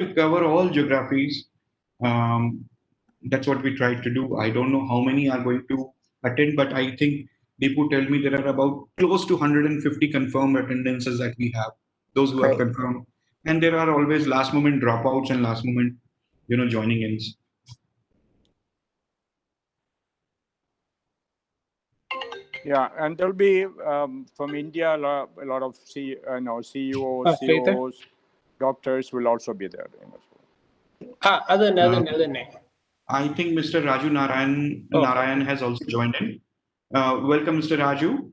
to cover all geographies. Um, that's what we tried to do. I don't know how many are going to attend, but I think Deepu tell me there are about close to 150 confirmed attendances that we have, those who have Great. confirmed. And there are always last moment dropouts and last moment, joining ins. Yeah, and there'll be from India a lot of CEOs, Faither? COOs, doctors will also be there. Other I think Mr. Raju Narayan has also joined in. Welcome, Mr. Raju.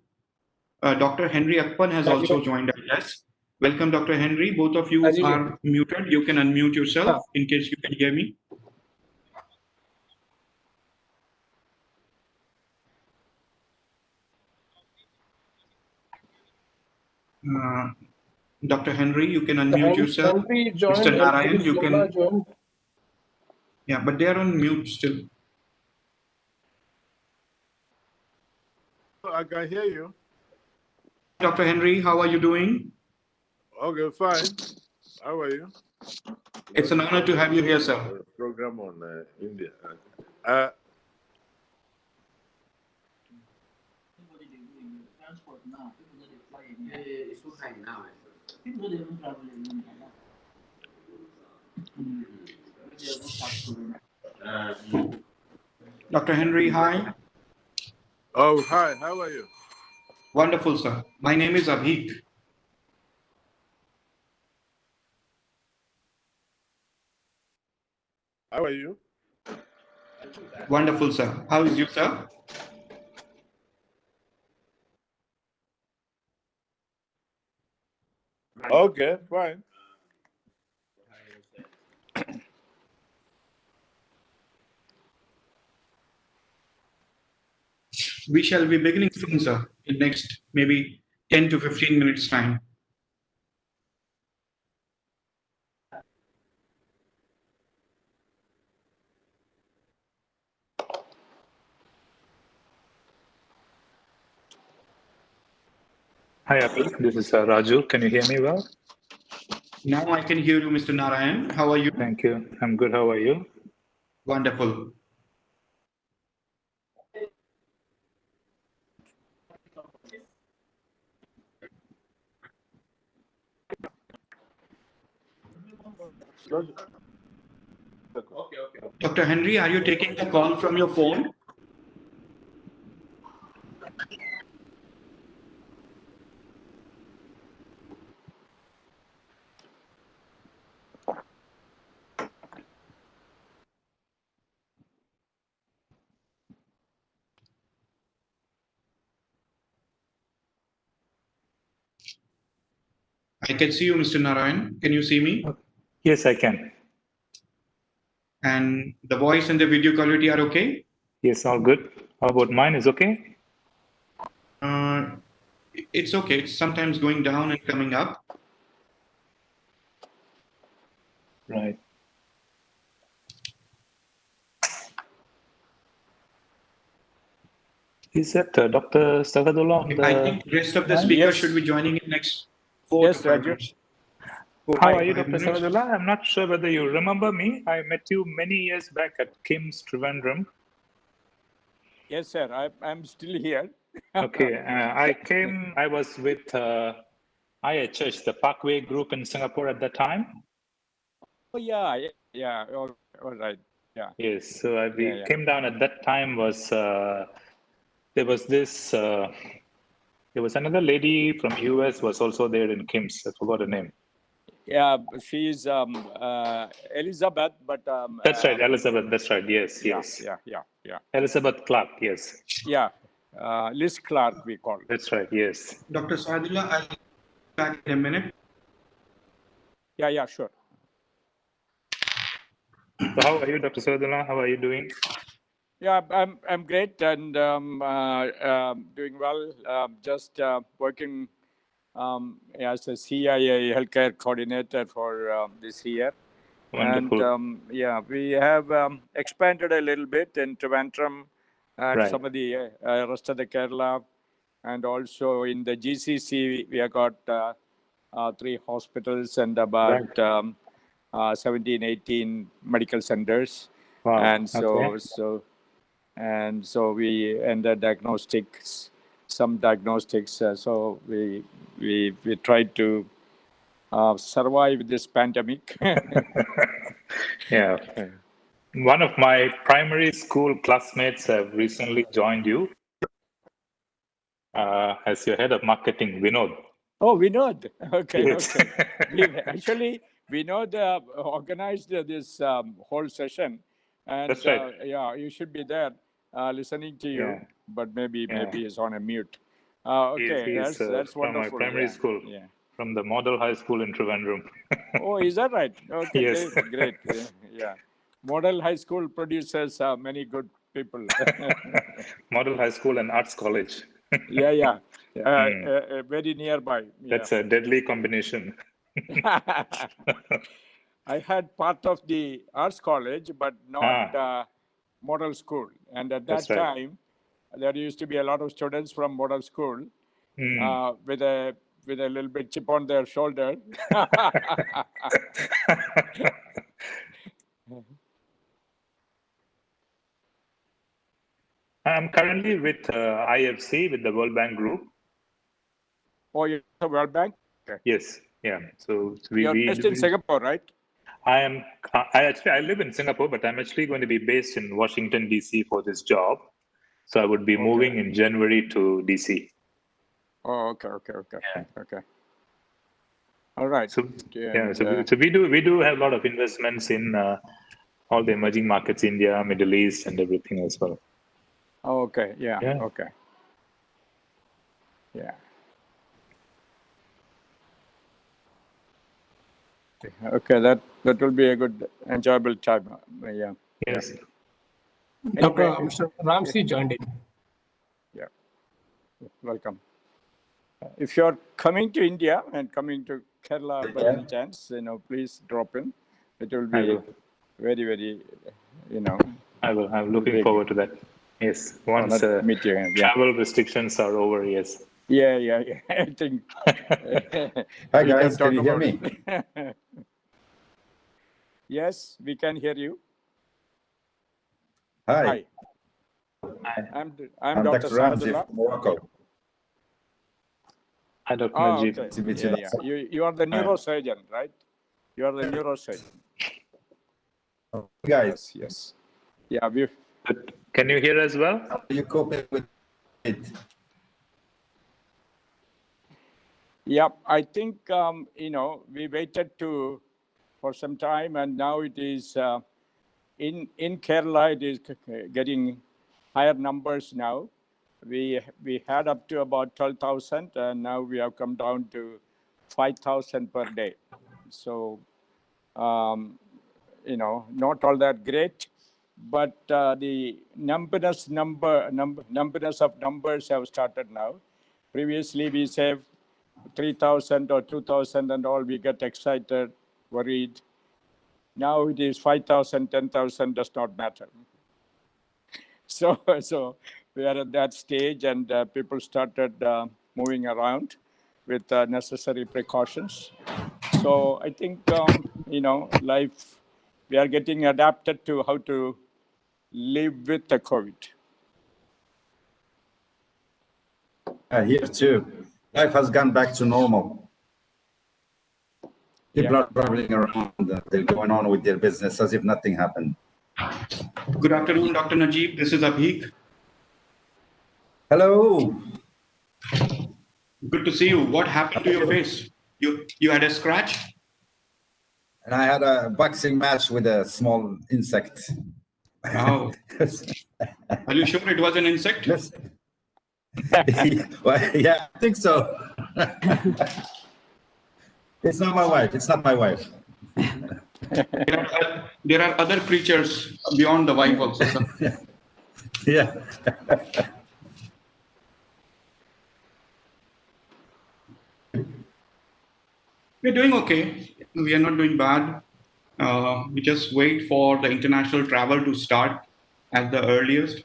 Dr. Henry Appan has also joined us. Yes. Welcome, Dr. Henry. Both of you are muted. You can unmute yourself in case you can hear me. Dr. Henry, you can unmute yourself. Henry joined, Mr. Narayan, you can. Joined. Yeah, but they are on mute still. I can hear you. Dr. Henry, how are you doing? Okay, fine. How are you? It's an honor to have you here, sir. Program on India. Dr. Henry, hi. Oh, hi. How are you? Wonderful, sir. My name is Abhik. How are you? Wonderful, sir. How is you, sir? Okay, fine. We shall be beginning soon, sir, in next maybe 10 to 15 minutes time. Hi, Abhi. This is Raju. Can you hear me well? Now I can hear you, Mr. Narayan. How are you? Thank you. I'm good. How are you? Wonderful. Dr. Henry, are you taking the call from your phone? I can see you, Mr. Narayan. Can you see me? Yes, I can. And the voice and the video quality are okay? Yes, all good. How about mine? Is okay? It's okay. It's sometimes going down and coming up. Right. Is that Dr. Sagadullah? Okay, I think rest of the speakers should be joining in next 4 to 5 minutes. How are you, Dr. Sagadullah? I'm not sure whether you remember me. I met you many years back at KIMS Trivandrum. Yes, sir. I'm still here. Okay. I was with IHH, the Parkway Group in Singapore at that time. Oh, yeah. All right. Yeah. Yes. So we came down at that time there was this, there was another lady from US was also there in KIMS. I forgot her name. Yeah, she's Elizabeth, but that's right, Elizabeth. That's right. Yes, yeah, yes. Yeah. Elizabeth Clark. Yes. Yeah, Liz Clark, we call it. That's right. Yes. Dr. Saadullah, I'll be back in a minute. Yeah, sure. So how are you, Dr. Saadullah? How are you doing? Yeah, I'm great and doing well. Just working as a CIA healthcare coordinator for this year. Wonderful. And we have expanded a little bit in Trivandrum and some of the rest of the Kerala, and also in the GCC we have got 3 hospitals and about 17, 18 medical centers. Wow. And Okay. so we ended diagnostics, some diagnostics. So we tried to survive this pandemic. Yeah. One of my primary school classmates have recently joined you as your head of marketing, Vinod. Oh, Vinod. Okay, Yes. okay. Actually, Vinod organized this whole session, and That's right. yeah, you should be there listening to you. Yeah. But maybe Yeah. he's on a mute. Okay, He's that's from my wonderful. primary Yeah, school, yeah. from the Model High School in Trivandrum. Oh, is that right? Okay, Yes. great. Yeah. Model High School produces many good people. Model High School and Arts College. Yeah. Very nearby. Yeah. That's a deadly combination. I had part of the arts college, but not model school. And at That's that right. time, there used to be a lot of students from model school with a little bit chip on their shoulder. I'm currently with IFC, with the World Bank Group. Oh, you're the World Bank? Okay. Yes. Yeah. So You're based in Singapore, right? I live in Singapore, but I'm actually going to be based in Washington, DC for this job. So I would be moving in January to DC. Oh, okay. Yeah. Okay. All right. So we do have a lot of investments in all the emerging markets, India, Middle East, and everything as well. Oh, okay. Yeah. Okay. Yeah. Okay, that will be a good, enjoyable time. Yeah. Yes. Dr. Mr. Ramsey joined in. Yeah. Welcome. If you're coming to India and coming to Kerala by any chance, please drop in. It will be very, very, I will. I'm looking forward to that. Yes. Once meet you again. Travel restrictions are over, yes. Yeah. I think. Hi guys, can you hear me? Yes, we can hear you. Hi. I'm Dr. Ramsey from Morocco. Hi, Dr. Najib. Okay. Yeah. You are the neurosurgeon, right? You are the neurosurgeon. Guys. Yes. Yeah. Can you hear as well? How are you coping with it? Yeah, I think, we waited for some time, and now it is in Kerala, it is getting higher numbers now. We had up to about 12,000, and now we have come down to 5,000 per day. So, not all that great, but the numbers of numbers have started now. Previously, we saved 3,000 or 2,000 and all, we get excited, worried. Now it is 5,000, 10,000 does not matter. So we are at that stage, and people started moving around with necessary precautions. So I think, life, we are getting adapted to how to live with the COVID. Here too. Life has gone back to normal. People are traveling around, they're going on with their business as if nothing happened. Good afternoon, Dr. Najib. This is Abhik. Hello. Good to see you. What happened to your face? You had a scratch? And I had a boxing match with a small insect. Oh. Are you sure it was an insect? Yes. Well, yeah, I think so. It's not my wife. It's not my wife. There are other creatures beyond the wife also. Sir. Yeah. We're doing okay. We are not doing bad. We just wait for the international travel to start at the earliest.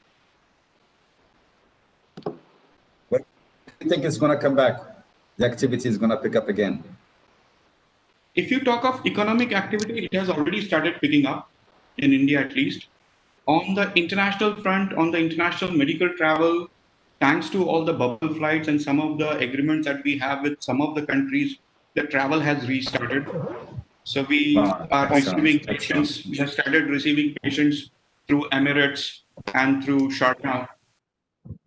When do you think it's going to come back? The activity is going to pick up again. if you talk of economic activity, it has already started picking up in India at least. On the international front, on the international medical travel, thanks to all the bubble flights and some of the agreements that we have with some of the countries, the travel has restarted. So we are receiving patients. We have started receiving patients through Emirates and through Sharjah.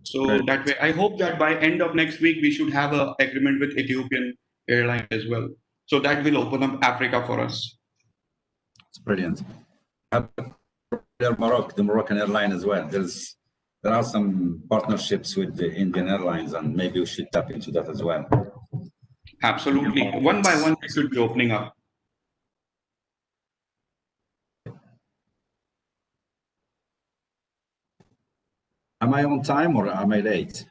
So that way, I hope that by end of next week, we should have an agreement with Ethiopian Airlines as well. So that will open up Africa for us. It's brilliant. The Moroccan airline as well. There are some partnerships with the Indian Airlines, and maybe we should tap into that as well. Absolutely. One by one, it should be opening up. Am I on time or am I late?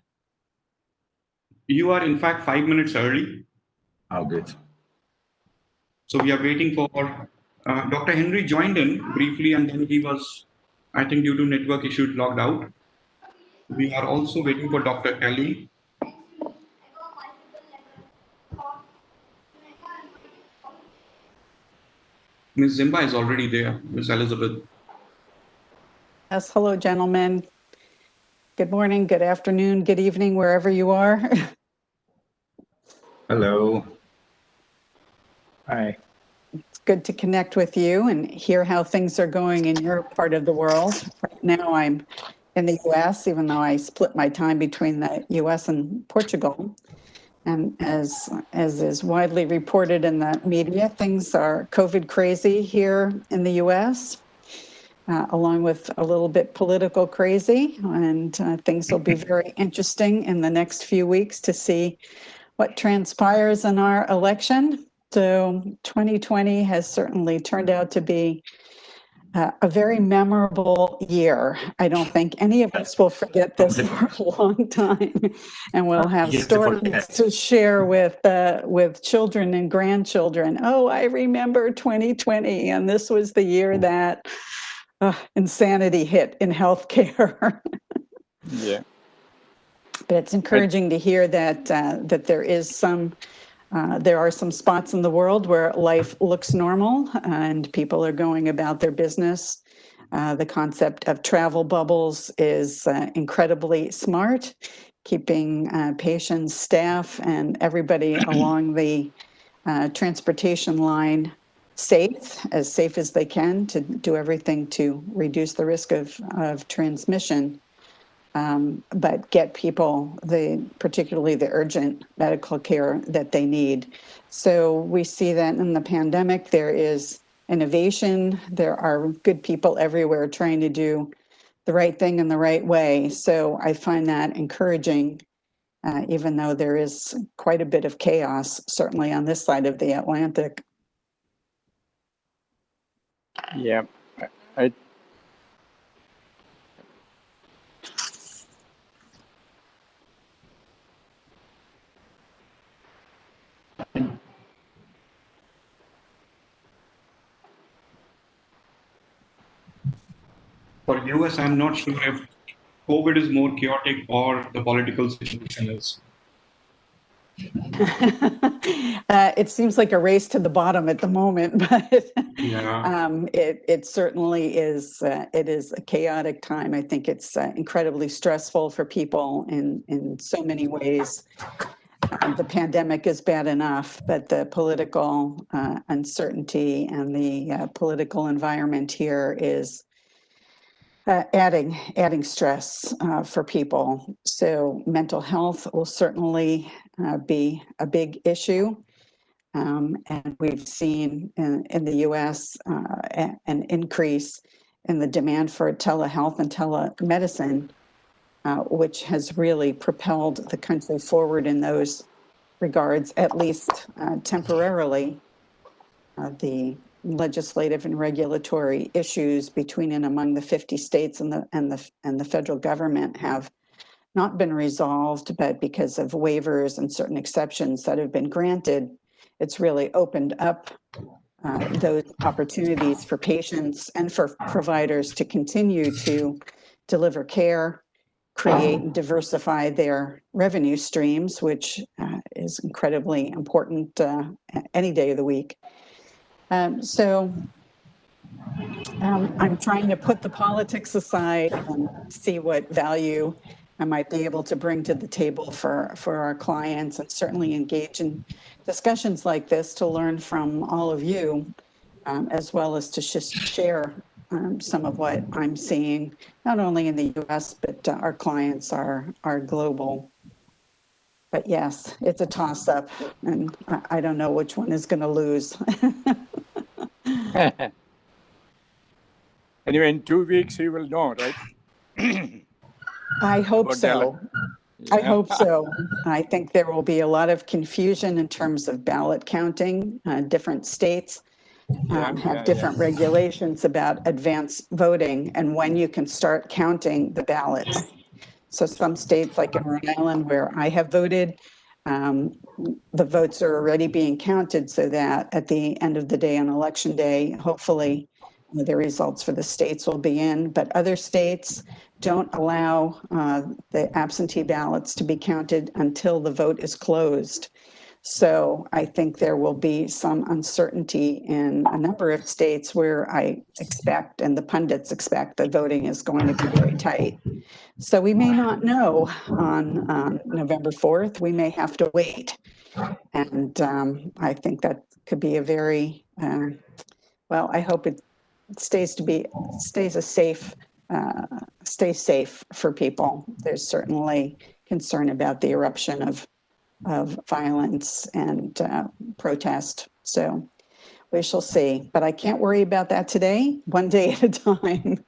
You are in fact 5 minutes early. Oh, good. So we are waiting for Dr. Henry joined in briefly, and then he was, I think, due to network issues, logged out. We are also waiting for Dr. Kelly. Ms. Zimba is already there, Ms. Elizabeth. Yes, hello, gentlemen. Good morning, good afternoon, good evening, wherever you are. Hello. Hi. It's good to connect with you and hear how things are going in your part of the world. Right now, I'm in the US, even though I split my time between the US and Portugal. And as is widely reported in the media, things are COVID crazy here in the US. Along with a little bit political crazy, and things will be very interesting in the next few weeks to see what transpires in our election. So 2020 has certainly turned out to be a very memorable year. I don't think any of us will forget this for a long time, and we'll have stories to share with children and grandchildren. Oh, I remember 2020, and this was the year that insanity hit in healthcare. Yeah. But it's encouraging to hear that that there are some spots in the world where life looks normal and people are going about their business. The concept of travel bubbles is incredibly smart, keeping patients, staff, and everybody along the transportation line safe as they can, to do everything to reduce the risk of transmission, but get people particularly the urgent medical care that they need. So we see that in the pandemic, there is innovation. There are good people everywhere trying to do the right thing in the right way. So I find that encouraging, even though there is quite a bit of chaos, certainly on this side of the Atlantic. Yeah. For US, I'm not sure if COVID is more chaotic or the political situation is. It seems like a race to the bottom at the moment, but Yeah. It certainly is. It is a chaotic time. I think it's incredibly stressful for people in so many ways. The pandemic is bad enough, but the political uncertainty and the political environment here is adding stress for people. So mental health will certainly be a big issue. And we've seen in the US an increase in the demand for telehealth and telemedicine, which has really propelled the country forward in those regards, at least temporarily. The legislative and regulatory issues between and among the 50 states and the federal government have not been resolved, but because of waivers and certain exceptions that have been granted, it's really opened up those opportunities for patients and for providers to continue to deliver care, create and diversify their revenue streams, which is incredibly important any day of the week. I'm trying to put the politics aside and see what value I might be able to bring to the table for our clients, and certainly engage in discussions like this to learn from all of you, as well as to share some of what I'm seeing, not only in the US, but our clients are global. But yes, it's a toss-up, and I don't know which one is going to lose. Anyway, in 2 weeks, you will know, right? I hope About so. I hope so. I think there will be a lot of confusion in terms of ballot counting. Different states have different regulations about advance voting and when you can start counting the ballots. So some states, like in Rhode Island, where I have voted, the votes are already being counted so that at the end of the day on election day, hopefully the results for the states will be in. But other states don't allow the absentee ballots to be counted until the vote is closed. So I think there will be some uncertainty in a number of states where I expect, and the pundits expect, that voting is going to be very tight. So we may not know on November 4th. We may have to wait. And I think that could be a very, well, I hope it stays safe for people. There's certainly concern about the eruption of violence and protest. So we shall see. But I can't worry about that today, one day at a time.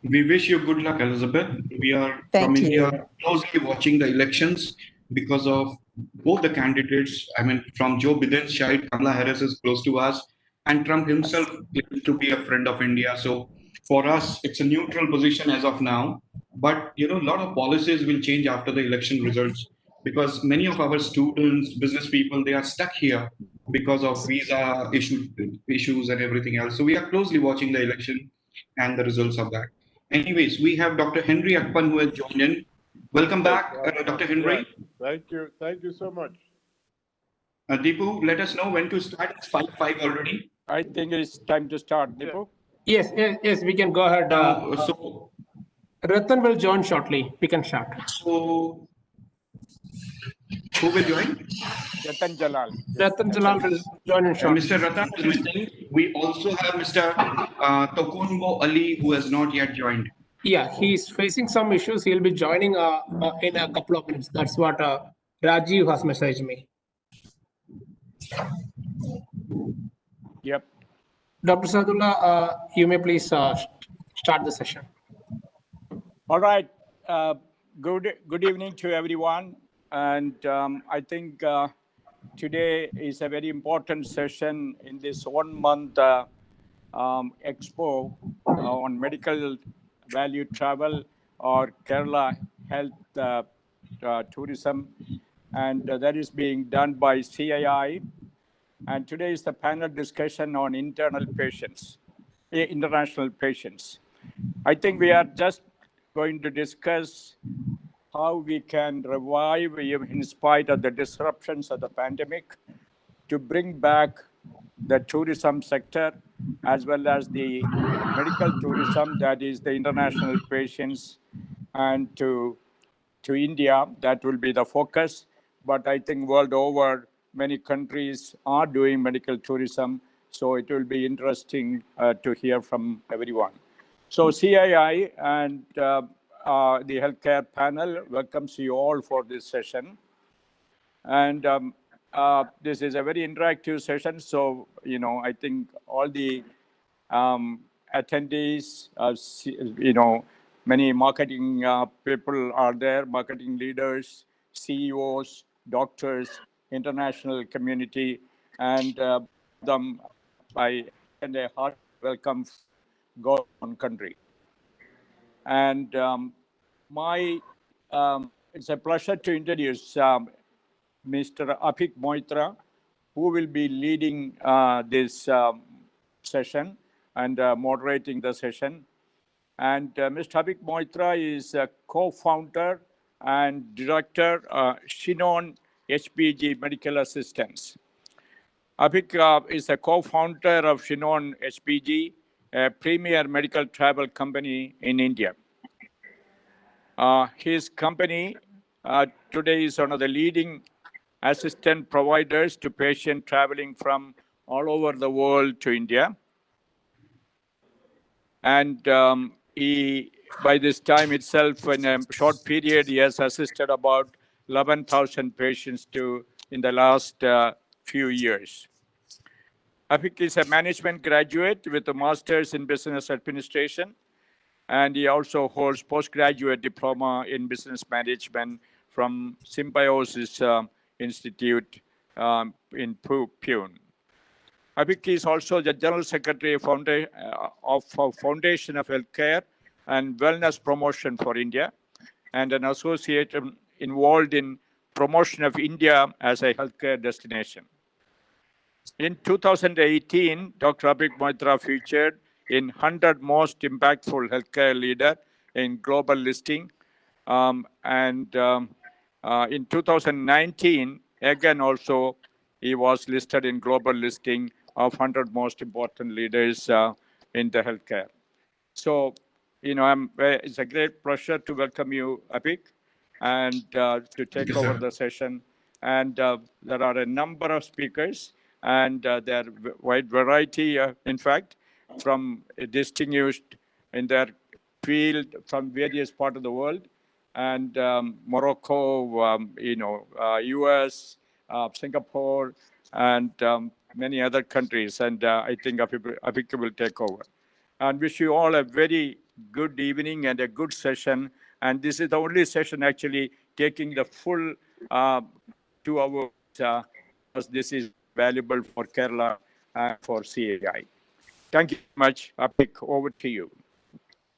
We wish you good luck, Elizabeth. We are Thank from you. India closely watching the elections because of both the candidates. I mean, from Joe Biden's side, Kamala Harris is close to us, and Trump himself claims to be a friend of India. So for us, it's a neutral position as of now. But a lot of policies will change after the election results, because many of our students, business people, they are stuck here because of visa issues and everything else. So we are closely watching the election and the results of that. Anyways, we have Dr. Henry Akpan who has joined in. Welcome back, Dr. Henry. Thank you. Thank you so much. Deepu, let us know when to start. It's 5:05 already. I think it's time to start, Deepu. Yes, we can go ahead. So Ratan will join shortly. We can start. So who will join? Ratan Jalal. Ratan Jalal will join in shortly. Mr. Ratan is missing. We also have Mr. Tokunbo Ali, who has not yet joined. Yeah, he's facing some issues. He'll be joining in a couple of minutes. That's what Rajiv has messaged me. Yep. Dr. Sadullah, you may please start the session. All right. Good evening to everyone. And I think today is a very important session in this 1 month expo on medical value travel or Kerala health tourism. And that is being done by CII. And today is the panel discussion on international patients. I think we are just going to discuss how we can revive, in spite of the disruptions of the pandemic, to bring back the tourism sector as well as the medical tourism, that is the international patients, and to India. That will be the focus. But I think world over, many countries are doing medical tourism. So it will be interesting to hear from everyone. So CII and the healthcare panel welcomes you all for this session. And this is a very interactive session. So, I think all the attendees, many marketing people are there, marketing leaders, CEOs, doctors, international community, and them I and a heart welcome God on country. And it's a pleasure to introduce Mr. Apik Moitra, who will be leading this session and moderating the session. And Mr. Apik Moitra is a co-founder and director, Shinon HPG Medical Assistance. Abhik is a co-founder of Shinon HPG, a premier medical travel company in India. His company today is one of the leading assistant providers to patients traveling from all over the world to India. And he, by this time itself, in a short period, he has assisted about 11,000 patients in the last few years. Abhik is a management graduate with a master's in business administration, and he also holds postgraduate diploma in business management from Symbiosis Institute in Pune. Abhik is also the General Secretary of Foundation of Healthcare and Wellness Promotion for India, and an associate involved in promotion of India as a healthcare destination. In 2018, Dr. Abhik Moitra featured in 100 Most Impactful Healthcare Leader in Global Listing. In 2019, again also, he was listed in Global Listing of 100 Most Important Leaders in the healthcare. So, it's a great pleasure to welcome you, Abhik, and to take over the session. And there are a number of speakers, and there are wide variety, in fact, from distinguished in their field from various parts of the world, and Morocco, US, Singapore, and many other countries. And I think Abhik will take over. And wish you all a very good evening and a good session. And this is the only session actually taking the full 2 hours, because this is valuable for Kerala and for CAI. Thank you very much. Abhik, over to you.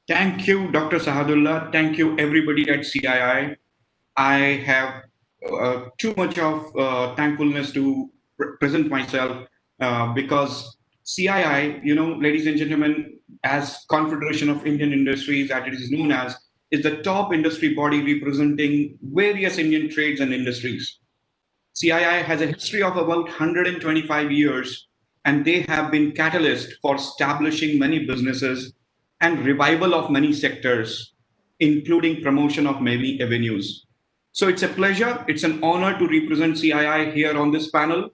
Thank you, Dr. Sahadullah. Thank you, everybody at CII. I have too much of thankfulness to present myself because CII, ladies and gentlemen, as Confederation of Indian Industries, as it is known as, is the top industry body representing various Indian trades and industries. CII has a history of about 125 years, and they have been catalyst for establishing many businesses and revival of many sectors, including promotion of many avenues. So it's a pleasure, it's an honor to represent CII here on this panel.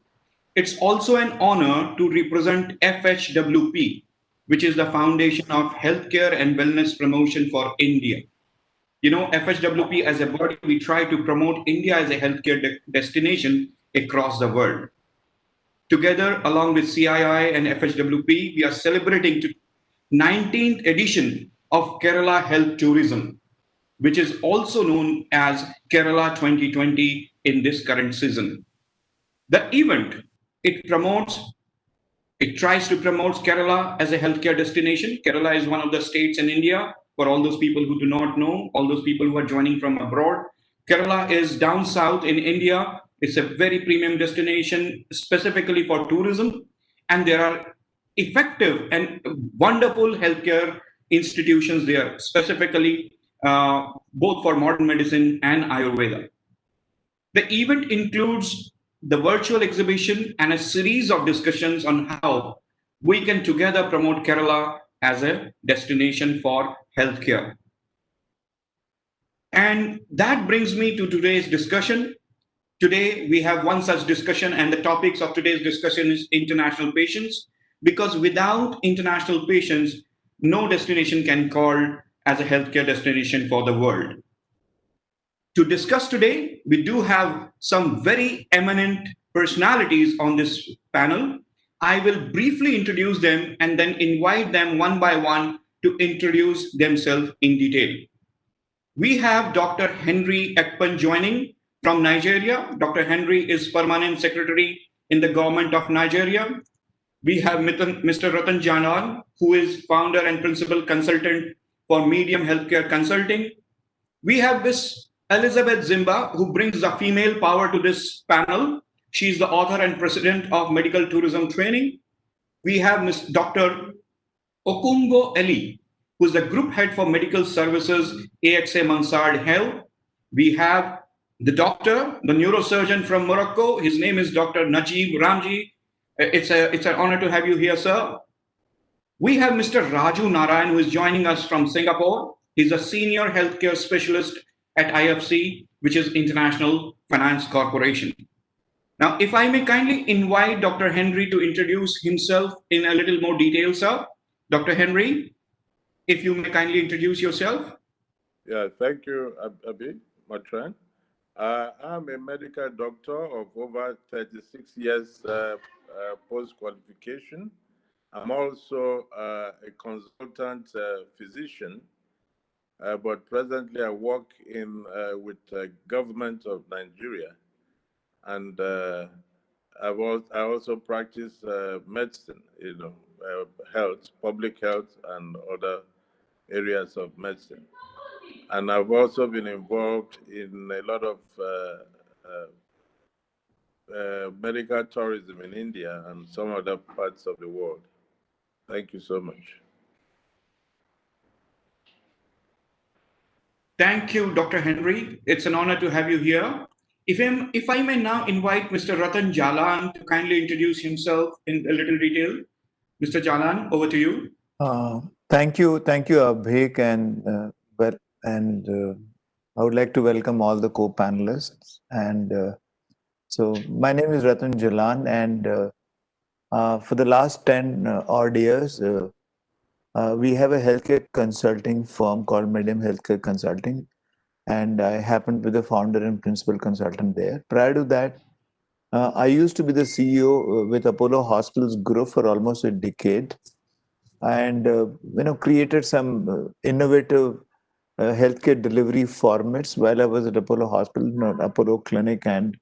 It's also an honor to represent FHWP, which is the Foundation of Healthcare and Wellness Promotion for India. FHWP as a body, we try to promote India as a healthcare destination across the world. Together, along with CII and FHWP, we are celebrating the 19th edition of Kerala Health Tourism, which is also known as Kerala 2020 in this current season. The event, it tries to promote Kerala as a healthcare destination. Kerala is one of the states in India. For all those people who do not know, all those people who are joining from abroad, Kerala is down south in India. It's a very premium destination specifically for tourism. And there are effective and wonderful healthcare institutions there, specifically both for modern medicine and Ayurveda. The event includes the virtual exhibition and a series of discussions on how we can together promote Kerala as a destination for healthcare. And that brings me to today's discussion. Today, we have one such discussion, and the topics of today's discussion is international patients, because without international patients, no destination can be called as a healthcare destination for the world. To discuss today, we do have some very eminent personalities on this panel. I will briefly introduce them and then invite them one by one to introduce themselves in detail. We have Dr. Henry Ekpan joining from Nigeria. Dr. Henry is Permanent Secretary in the Government of Nigeria. We have Mr. Ratan Janan, who is Founder and Principal Consultant for Medium Healthcare Consulting. We have Ms. Elizabeth Zimba, who brings the female power to this panel. She's the author and president of Medical Tourism Training. We have Ms. Dr. Okungo Eli, who is the group head for medical services, AXA Mansard Health. We have the doctor, the neurosurgeon from Morocco. His name is Dr. Najib Ramji, It's an honor to have you here, sir. We have Mr. Raju Narayan, who is joining us from Singapore. He's a senior healthcare specialist at IFC, which is International Finance Corporation. Now, if I may kindly invite Dr. Henry to introduce himself in a little more detail, sir. Dr. Henry, if you may kindly introduce yourself. Yeah, thank you, Abi Matran. I'm a medical doctor of over 36 years post-qualification. I'm also a consultant physician, but presently I work with the government of Nigeria, and I also practice medicine, health, public health, and other areas of medicine. And I've also been involved in a lot of medical tourism in India and some other parts of the world. Thank you so much. Thank you, Dr. Henry. It's an honor to have you here. If I may now invite Mr. Ratan Jalan to kindly introduce himself in a little detail. Mr. Jalan, over to you. Thank you, Abhik, and I would like to welcome all the co-panelists. And so my name is Ratan Jalan, and for the last 10 odd years, we have a healthcare consulting firm called Medium Healthcare Consulting, and I happen to be the founder and principal consultant there. Prior to that, I used to be the CEO with Apollo Hospitals Group for almost a decade, and created some innovative healthcare delivery formats while I was at Apollo Hospital, Apollo Clinic, and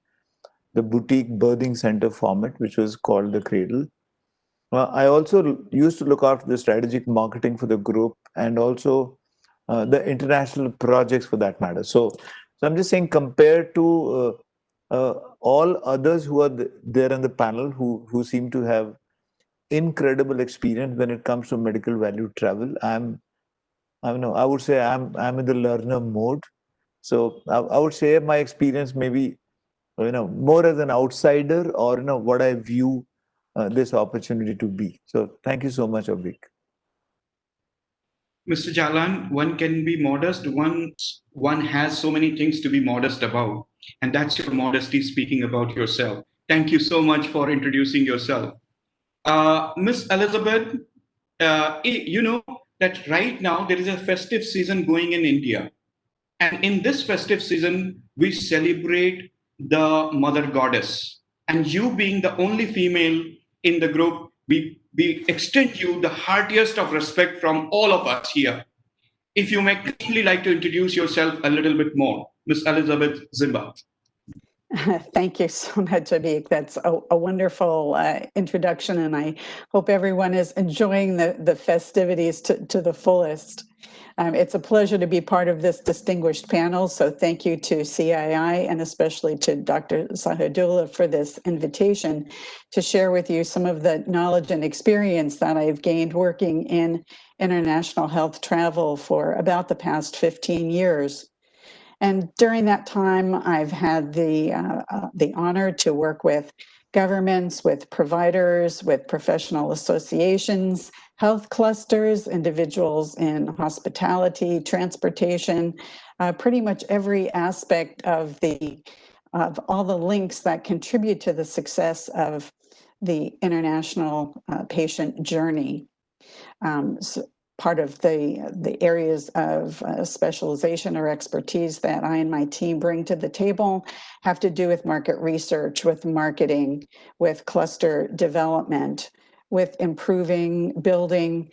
the boutique birthing center format, which was called the Cradle. I also used to look after the strategic marketing for the group and also the international projects for that matter. So I'm just saying, compared to all others who are there on the panel who seem to have incredible experience when it comes to medical value travel, I would say I'm in the learner mode. So I would say my experience maybe more as an outsider or what I view this opportunity to be. So thank you so much, Abhik. Mr. Jalan, one can be modest. One has so many things to be modest about, and that's your modesty speaking about yourself. Thank you so much for introducing yourself. Miss Elizabeth, you know that right now there is a festive season going in India. And in this festive season, we celebrate the mother goddess. And you being the only female in the group, we extend you the heartiest of respect from all of us here. If you may kindly like to introduce yourself a little bit more, Miss Elizabeth Zimba. Thank you so much, Abhik. That's a wonderful introduction, and I hope everyone is enjoying the festivities to the fullest. It's a pleasure to be part of this distinguished panel, so thank you to CII and especially to Dr. Sahadullah for this invitation to share with you some of the knowledge and experience that I've gained working in international health travel for about the past 15 years. And during that time, I've had the honor to work with governments, with providers, with professional associations, health clusters, individuals in hospitality, transportation, pretty much every aspect of all the links that contribute to the success of the international patient journey. So part of the areas of specialization or expertise that I and my team bring to the table have to do with market research, with marketing, with cluster development, with improving, building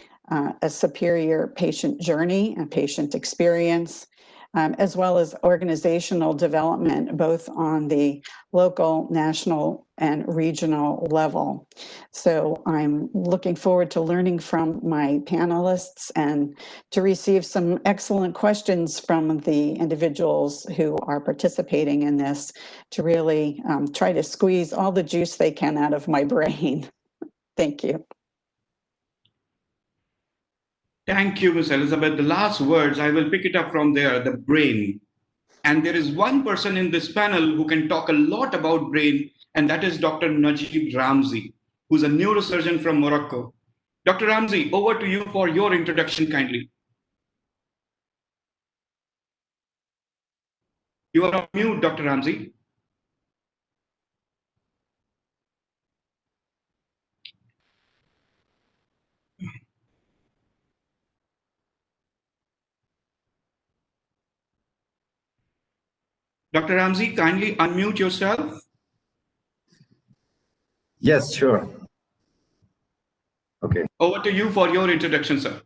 a superior patient journey and patient experience, as well as organizational development, both on the local, national, and regional level. So I'm looking forward to learning from my panelists and to receive some excellent questions from the individuals who are participating in this to really try to squeeze all the juice they can out of my brain. Thank you. Thank you, Ms. Elizabeth. The last words, I will pick it up from there, the brain. And there is one person in this panel who can talk a lot about brain, and that is Dr. Najib Ramzi, who's a neurosurgeon from Morocco. Dr. Ramzi, over to you for your introduction kindly. You are on mute, Dr. Ramzi. Dr. Ramzi, kindly unmute yourself. Yes, sure. Okay. Over to you for your introduction, sir.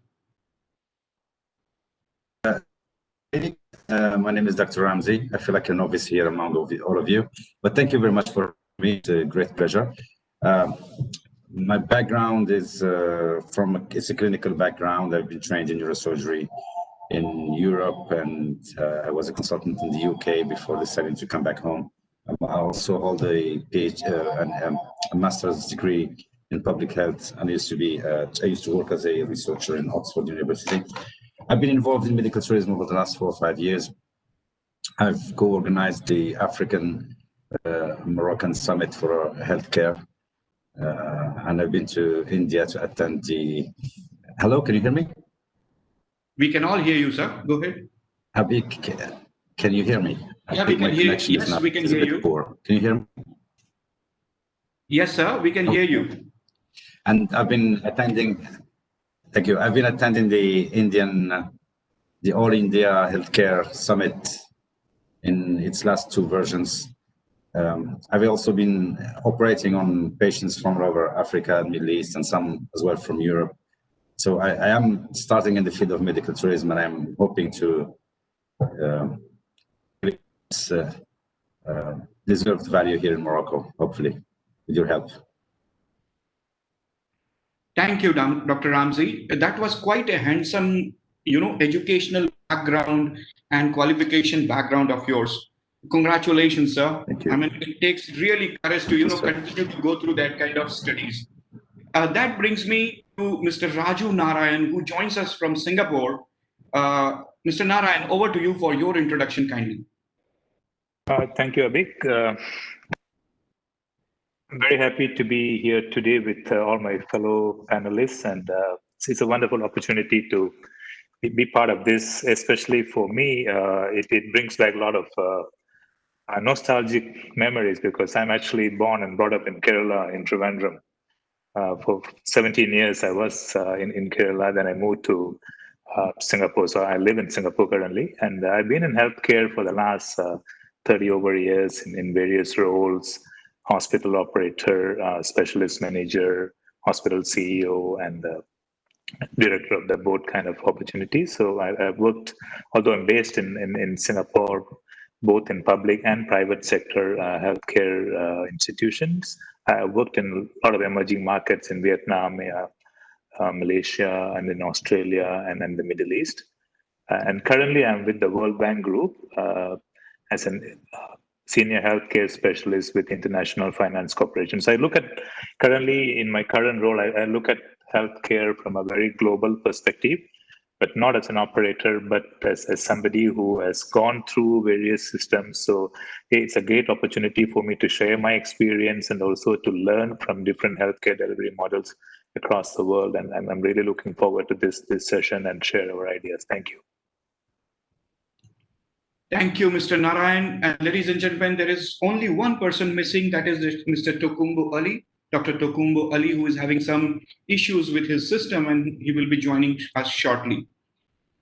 My name is Dr. Ramzi. I feel like a novice here among all of you, but thank you very much for me. It's a great pleasure. My background is it's a clinical background. I've been trained in neurosurgery in Europe, and I was a consultant in the UK before deciding to come back home. I also hold a PhD, a master's degree in public health, and I used to work as a researcher in Oxford University. I've been involved in medical tourism over the last 4 or 5 years. I've co-organized the African Moroccan Summit for Healthcare, and I've been to India to attend the. Hello, can you hear me? We can all hear you, sir. Go ahead. Habib, can you hear me? Yeah, we can hear you. Yes, we can hear you. Can you hear me? Yes, sir, we can hear you. And I've been attending. Thank you. I've been attending the All India Healthcare Summit in its last 2 versions. I've also been operating on patients from all over Africa and Middle East, and some as well from Europe. So I am starting in the field of medical tourism, and I'm hoping to deserved value here in Morocco, hopefully, with your help. Thank you, Dr. Ramzi. That was quite a handsome, educational background and qualification background of yours. Congratulations, sir. Thank you. I mean, it takes really courage to, continue to go through that kind of studies. That brings me to Mr. Raju Narayan, who joins us from Singapore. Mr. Narayan, over to you for your introduction kindly. Thank you, Abhik. I'm very happy to be here today with all my fellow panelists, and it's a wonderful opportunity to be part of this, especially for me. It brings back a lot of nostalgic memories, because I'm actually born and brought up in Kerala, in Trivandrum. For 17 years, I was in Kerala. Then I moved to Singapore. So I live in Singapore currently. And I've been in healthcare for the last 30 over years in various roles: hospital operator, specialist manager, hospital CEO, and director of the board kind of opportunities. So I've worked, although I'm based in Singapore, both in public and private sector healthcare institutions. I worked in a lot of emerging markets in Vietnam, Malaysia, and in Australia, and in the Middle East. And currently, I'm with the World Bank Group as a senior healthcare specialist with International Finance Corporation. So I look at, currently in my current role, I look at healthcare from a very global perspective, but not as an operator, but as somebody who has gone through various systems. So it's a great opportunity for me to share my experience and also to learn from different healthcare delivery models across the world. And I'm really looking forward to this session and share our ideas. Thank you. Thank you, Mr. Narayan. And ladies and gentlemen, there is only one person missing, that is Mr. Tokumbo Ali, Dr. Tokumbo Ali, who is having some issues with his system, and he will be joining us shortly.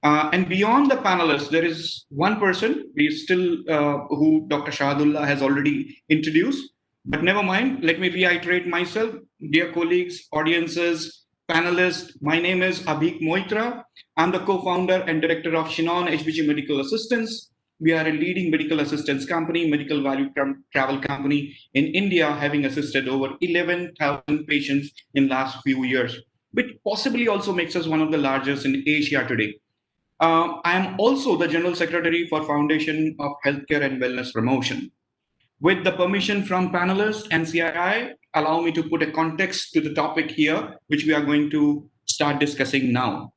And beyond the panelists, there is one person who Dr. Shahadullah has already introduced, but never mind, let me reiterate myself. Dear colleagues, audiences, panelists, my name is Abhik Moitra. I'm the co-founder and director of Shillong HBG Medical Assistance. We are a leading medical assistance company, medical value travel company in India, having assisted over 11,000 patients in last few years, which possibly also makes us one of the largest in Asia today. I am also the General Secretary for Foundation of Healthcare and Wellness Promotion. With the permission from panelists and CII, allow me to put a context to the topic here, which we are going to start discussing now.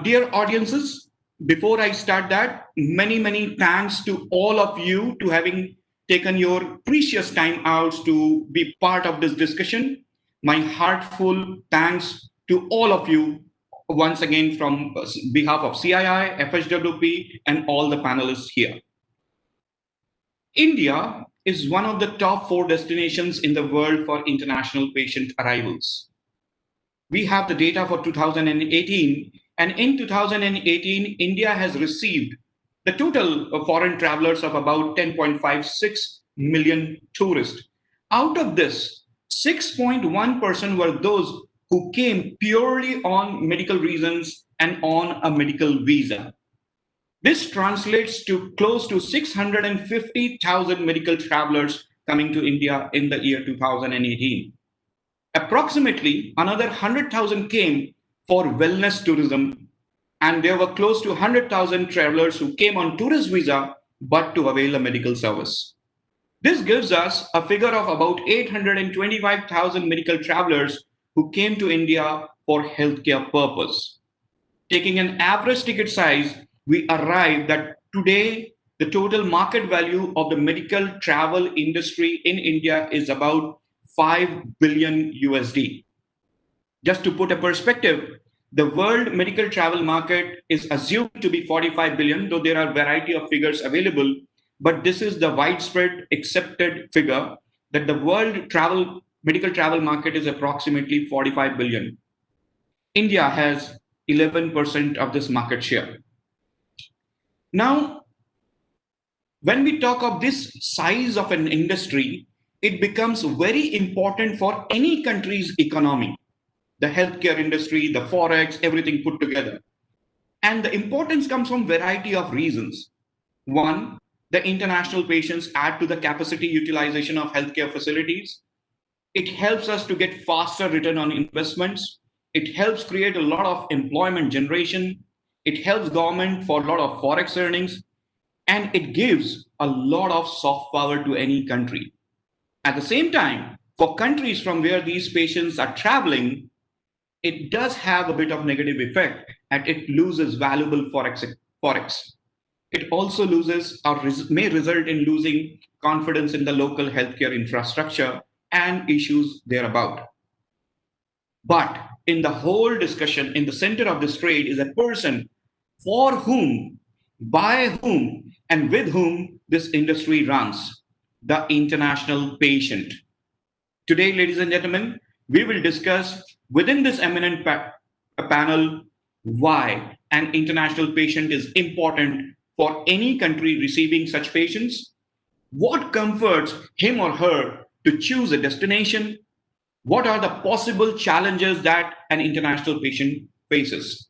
Dear audiences, before I start that, many thanks to all of you to having taken your precious time out to be part of this discussion. My heartful thanks to all of you once again from behalf of CII, FHWP, and all the panelists here. India is one of the top 4 destinations in the world for international patient arrivals. We have the data for 2018, and in 2018, India has received the total of foreign travelers of about 10.56 million tourists. Out of this, 6.1% were those who came purely on medical reasons and on a medical visa. This translates to close to 650,000 medical travelers coming to India in the year 2018. Approximately another 100,000 came for wellness tourism, and there were close to 100,000 travelers who came on tourist visa but to avail a medical service. This gives us a figure of about 825,000 medical travelers who came to India for healthcare purpose. Taking an average ticket size, we arrive that today the total market value of the medical travel industry in India is about 5 billion USD. Just to put a perspective, the world medical travel market is assumed to be 45 billion, though there are a variety of figures available, but this is the widespread accepted figure that the world medical travel market is approximately 45 billion. India has 11% of this market share. Now, when we talk of this size of an industry, it becomes very important for any country's economy, the healthcare industry, the forex, everything put together. And the importance comes from a variety of reasons. One, the international patients add to the capacity utilization of healthcare facilities. It helps us to get faster return on investments. It helps create a lot of employment generation. It helps government for a lot of forex earnings. And it gives a lot of soft power to any country. At the same time, for countries from where these patients are traveling, it does have a bit of negative effect and it loses valuable forex. It also loses or may result in losing confidence in the local healthcare infrastructure and issues thereabout. But in the whole discussion, in the center of this trade is a person for whom, by whom, and with whom this industry runs, the international patient. Today, ladies and gentlemen, we will discuss within this eminent panel why an international patient is important for any country receiving such patients, what comforts him or her to choose a destination, what are the possible challenges that an international patient faces.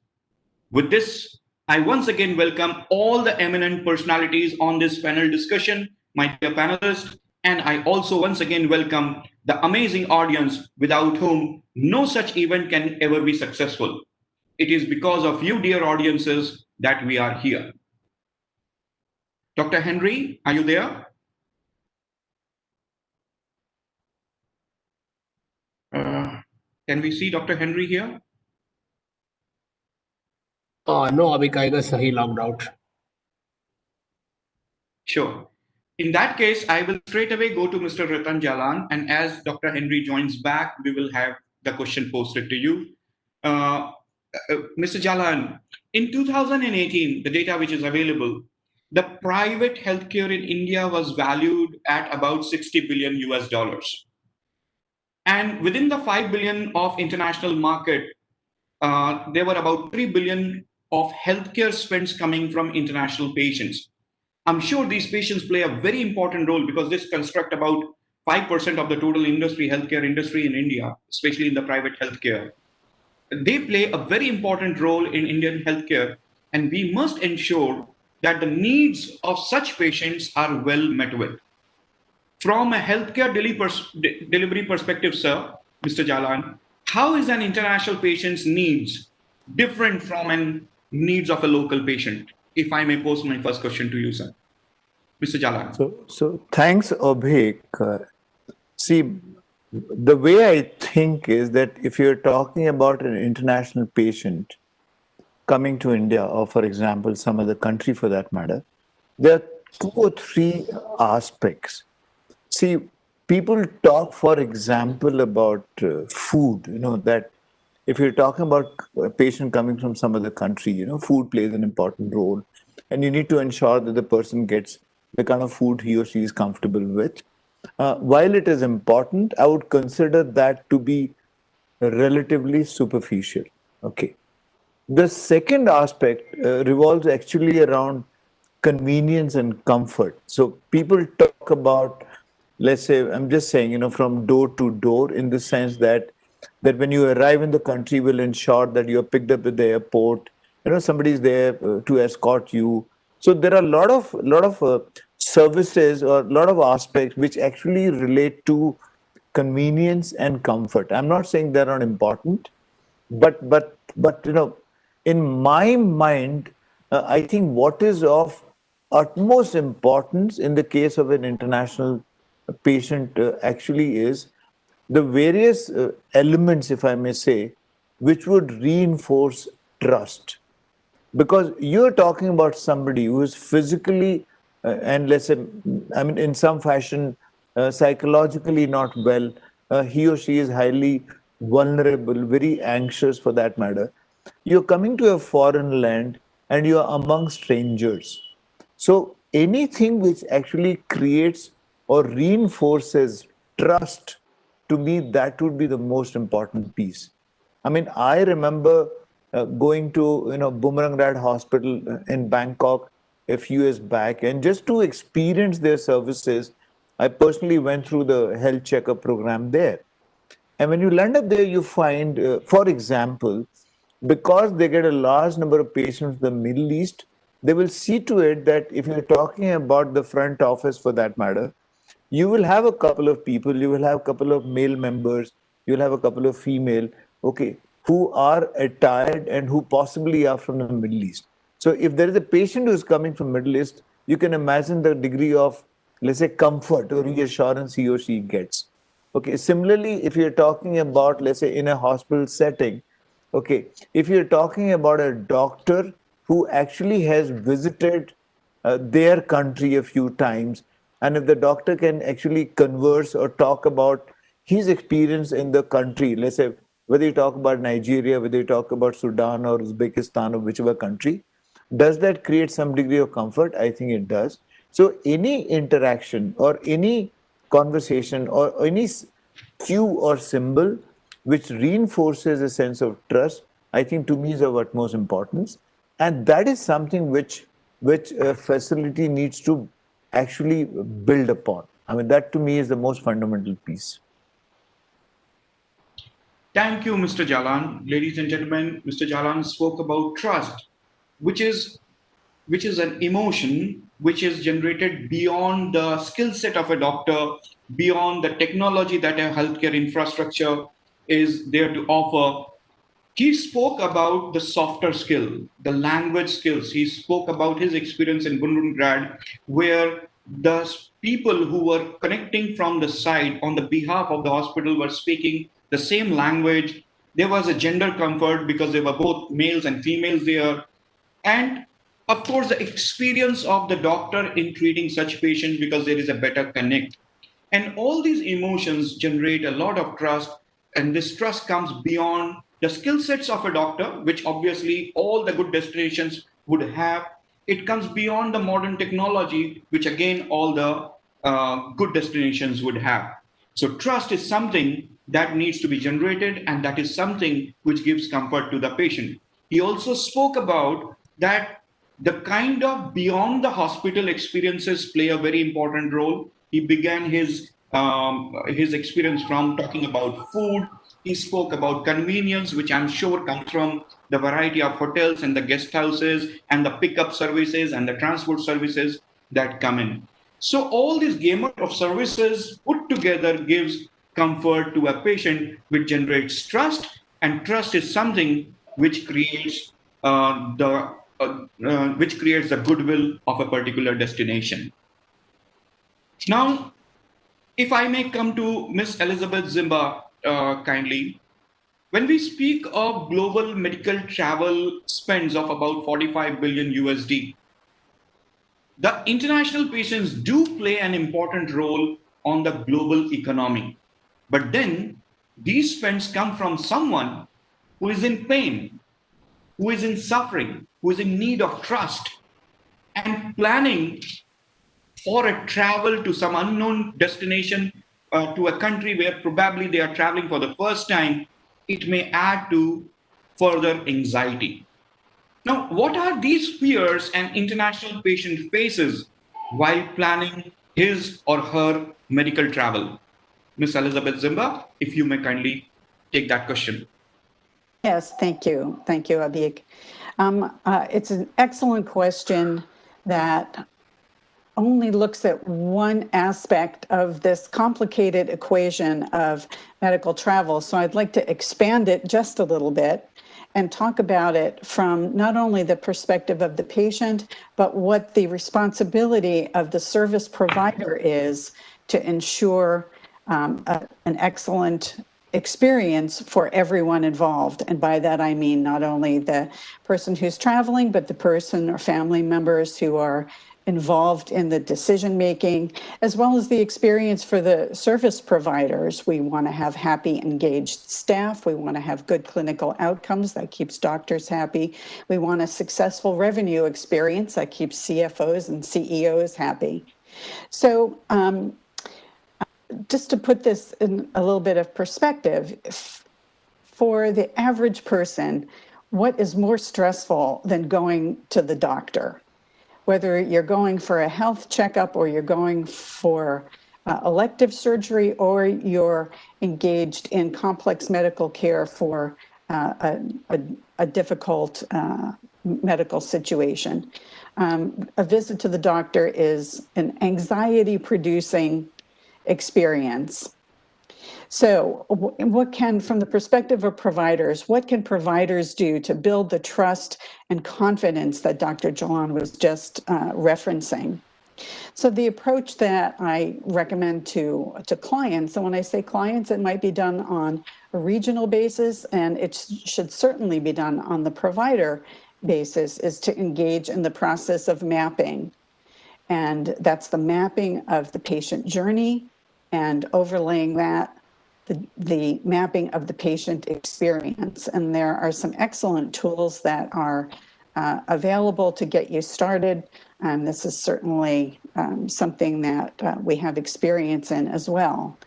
With this, I once again welcome all the eminent personalities on this panel discussion, my dear panelists, and I also once again welcome the amazing audience without whom no such event can ever be successful. It is because of you, dear audiences, that we are here. Dr. Henry, are you there? Can we see Dr. Henry here? No, Abhik, I guess he logged out. Sure. In that case, I will straight away go to Mr. Ratan Jalan, and as Dr. Henry joins back, we will have the question posted to you. Mr. Jalan, in 2018, the data which is available, the private healthcare in India was valued at about 60 billion US dollars. And within the 5 billion of international market, there were about 3 billion of healthcare spends coming from international patients. I'm sure these patients play a very important role because this construct about 5% of the total industry, healthcare industry in India, especially in the private healthcare. They play a very important role in Indian healthcare, and we must ensure that the needs of such patients are well met with. From a healthcare delivery perspective, sir, Mr. Jalan, how is an international patient's needs different from an needs of a local patient? If I may pose my first question to you, sir. Mr. Jalan. So thanks, Abhik. See, the way I think is that if you're talking about an international patient coming to India, or for example, some other country for that matter, there are 2 or 3 aspects. see, people talk, for example, about food, that if you're talking about a patient coming from some other country, food plays an important role. And you need to ensure that the person gets the kind of food he or she is comfortable with. While it is important, I would consider that to be relatively superficial. Okay. The second aspect revolves actually around convenience and comfort. So people talk about, let's say, I'm just saying, from door to door, in the sense that when you arrive in the country, will ensure that you're picked up at the airport. Somebody's there to escort you. So there are a lot of services or a lot of aspects which actually relate to convenience and comfort. I'm not saying they're not important, but in my mind, I think what is of utmost importance in the case of an international patient actually is the various elements, if I may say, which would reinforce trust. Because you're talking about somebody who is physically and let's say, I mean, in some fashion, psychologically not well. He or she is highly vulnerable, very anxious for that matter. You're coming to a foreign land and you're among strangers. So anything which actually creates or reinforces trust, to me, that would be the most important piece. I mean, I remember going to Boomerang Rad Hospital in Bangkok a few years back, and just to experience their services, I personally went through the health checkup program there. And when you land up there, you find, for example, because they get a large number of patients from the Middle East, they will see to it that if you're talking about the front office for that matter, you will have a couple of people, you will have a couple of male members, you'll have a couple of female, okay, who are attired and who possibly are from the Middle East. So if there is a patient who is coming from Middle East, you can imagine the degree of, let's say, comfort or reassurance he or she gets. Okay, similarly, if you're talking about, let's say, in a hospital setting, okay, if you're talking about a doctor who actually has visited their country a few times, and if the doctor can actually converse or talk about his experience in the country, let's say, whether you talk about Nigeria, whether you talk about Sudan or Uzbekistan or whichever country, does that create some degree of comfort? I think it does. So any interaction or any conversation or any cue or symbol which reinforces a sense of trust, I think to me is of utmost importance. And that is something which a facility needs to actually build upon. I mean, that to me is the most fundamental piece. Thank you, Mr. Jalan. Ladies and gentlemen, Mr. Jalan spoke about trust, which is an emotion which is generated beyond the skill set of a doctor, beyond the technology that a healthcare infrastructure is there to offer. He spoke about the softer skill, the language skills. He spoke about his experience in Bumrungrad, where the people who were connecting from the side on the behalf of the hospital were speaking the same language. There was a gender comfort because they were both males and females there. And of course, the experience of the doctor in treating such patients because there is a better connect. And all these emotions generate a lot of trust. And this trust comes beyond the skill sets of a doctor, which obviously all the good destinations would have. It comes beyond the modern technology, which again, all the good destinations would have. So trust is something that needs to be generated, and that is something which gives comfort to the patient. He also spoke about that the kind of beyond the hospital experiences play a very important role. He began his experience from talking about food. He spoke about convenience, which I'm sure comes from the variety of hotels and the guest houses and the pickup services and the transport services that come in. So all this gamut of services put together gives comfort to a patient, which generates trust, and trust is something which creates the goodwill of a particular destination. Now, if I may come to Ms. Elizabeth Zimba kindly, when we speak of global medical travel spends of about 45 billion USD, the international patients do play an important role on the global economy. But then these spends come from someone who is in pain, who is in suffering, who is in need of trust, and planning for a travel to some unknown destination, to a country where probably they are traveling for the first time, it may add to further anxiety. Now, what are these fears an international patient faces while planning his or her medical travel? Ms. Elizabeth Zimba, if you may kindly take that question. Yes, thank you. Thank you, Abhik. It's an excellent question that only looks at one aspect of this complicated equation of medical travel. So I'd like to expand it just a little bit and talk about it from not only the perspective of the patient, but what the responsibility of the service provider is to ensure an excellent experience for everyone involved. And by that, I mean not only the person who's traveling, but the person or family members who are involved in the decision making, as well as the experience for the service providers. We want to have happy, engaged staff. We want to have good clinical outcomes that keeps doctors happy. We want a successful revenue experience that keeps CFOs and CEOs happy. So just to put this in a little bit of perspective, for the average person, what is more stressful than going to the doctor? Whether you're going for a health checkup or you're going for elective surgery or you're engaged in complex medical care for a difficult medical situation. A visit to the doctor is an anxiety-producing experience. So what can, from the perspective of providers, what can providers do to build the trust and confidence that Dr. Jalan was just referencing? So the approach that I recommend to clients, and when I say clients, it might be done on a regional basis, and it should certainly be done on the provider basis, is to engage in the process of mapping. And that's the mapping of the patient journey and overlaying that the mapping of the patient experience. And there are some excellent tools that are available to get you started. And this is certainly something that we have experience in as well.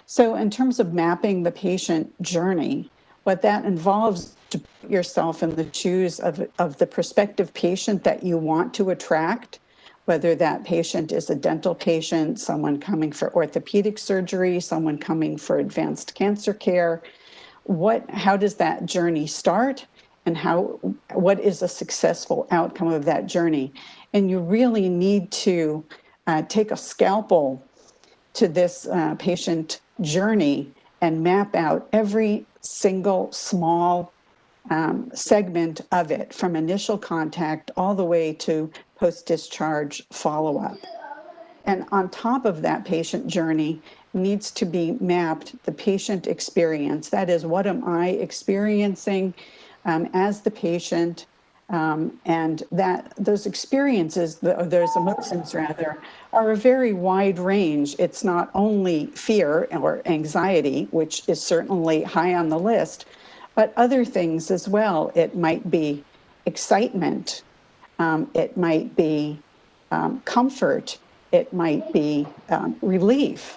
So in terms of mapping the patient journey, what that involves to put yourself in the shoes of the prospective patient that you want to attract, whether that patient is a dental patient, someone coming for orthopedic surgery, someone coming for advanced cancer care. How does that journey start, and what is a successful outcome of that journey? And you really need to take a scalpel to this patient journey and map out every single small segment of it, from initial contact all the way to post-discharge follow-up. And on top of that patient journey needs to be mapped the patient experience. That is, what am I experiencing as the patient? And that those experiences, those emotions rather, are a very wide range. It's not only fear or anxiety, which is certainly high on the list, but other things as well. It might be excitement. It might be comfort. It might be relief.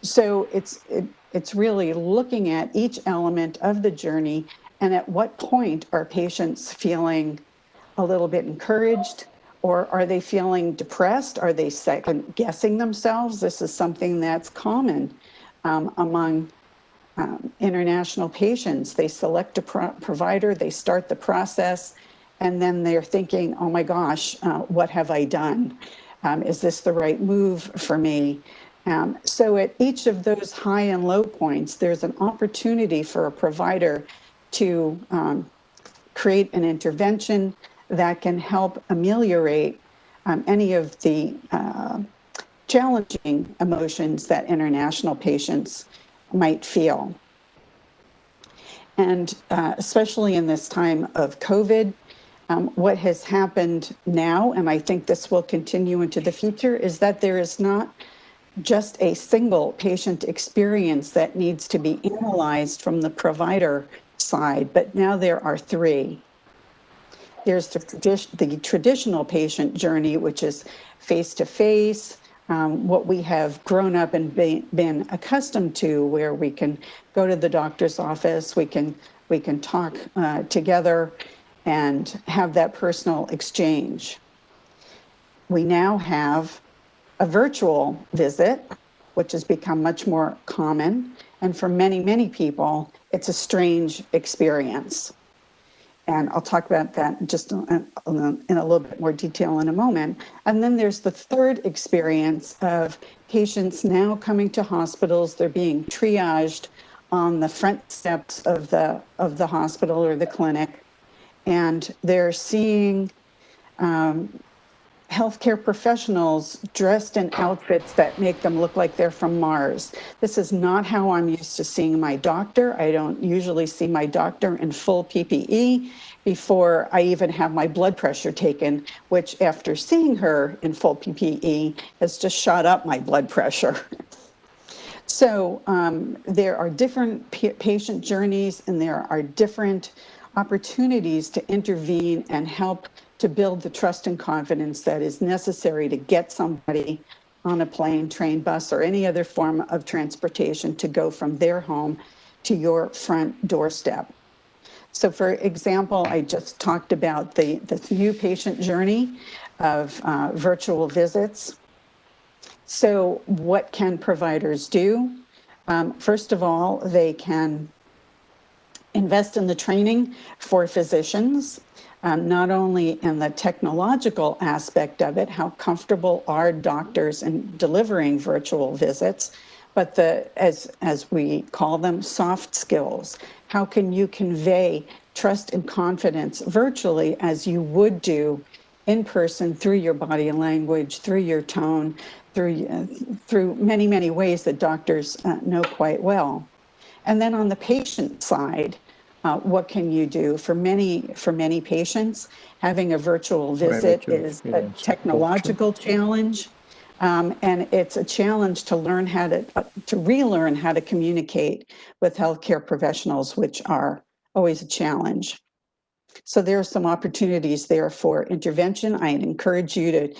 So it's really looking at each element of the journey, and at what point are patients feeling a little bit encouraged, or are they feeling depressed? Are they second guessing themselves? This is something that's common among international patients. They select a provider, they start the process, and then they're thinking, oh my gosh, what have I done? Is this the right move for me? So at each of those high and low points, there's an opportunity for a provider to create an intervention that can help ameliorate any of the challenging emotions that international patients might feel. And especially in this time of COVID, what has happened now, and I think this will continue into the future, is that there is not just a single patient experience that needs to be analyzed from the provider side, but now there are three. There's the traditional patient journey, which is face-to-face, what we have grown up and been accustomed to, where we can go to the doctor's office, we can talk together and have that personal exchange. We now have a virtual visit, which has become much more common. And for many, many people, it's a strange experience. And I'll talk about that just in a little bit more detail in a moment. And then there's the third experience of patients now coming to hospitals. They're being triaged on the front steps of the hospital or the clinic, and they're seeing healthcare professionals dressed in outfits that make them look like they're from Mars. This is not how I'm used to seeing my doctor. I don't usually see my doctor in full PPE before I even have my blood pressure taken, which after seeing her in full PPE has just shot up my blood pressure. So there are different patient journeys, and there are different opportunities to intervene and help to build the trust and confidence that is necessary to get somebody on a plane, train, bus, or any other form of transportation to go from their home to your front doorstep. So for example, I just talked about this new patient journey of virtual visits. So what can providers do? First of all, they can invest in the training for physicians, not only in the technological aspect of it, how comfortable are doctors in delivering virtual visits, but as we call them, soft skills. How can you convey trust and confidence virtually as you would do in person through your body language, through your tone, through many, many ways that doctors know quite well. And then on the patient side, what can you do? For many patients, having a virtual visit is a technological challenge, and it's a challenge to learn how to relearn how to communicate with healthcare professionals, which are always a challenge. So there are some opportunities there for intervention. I encourage you to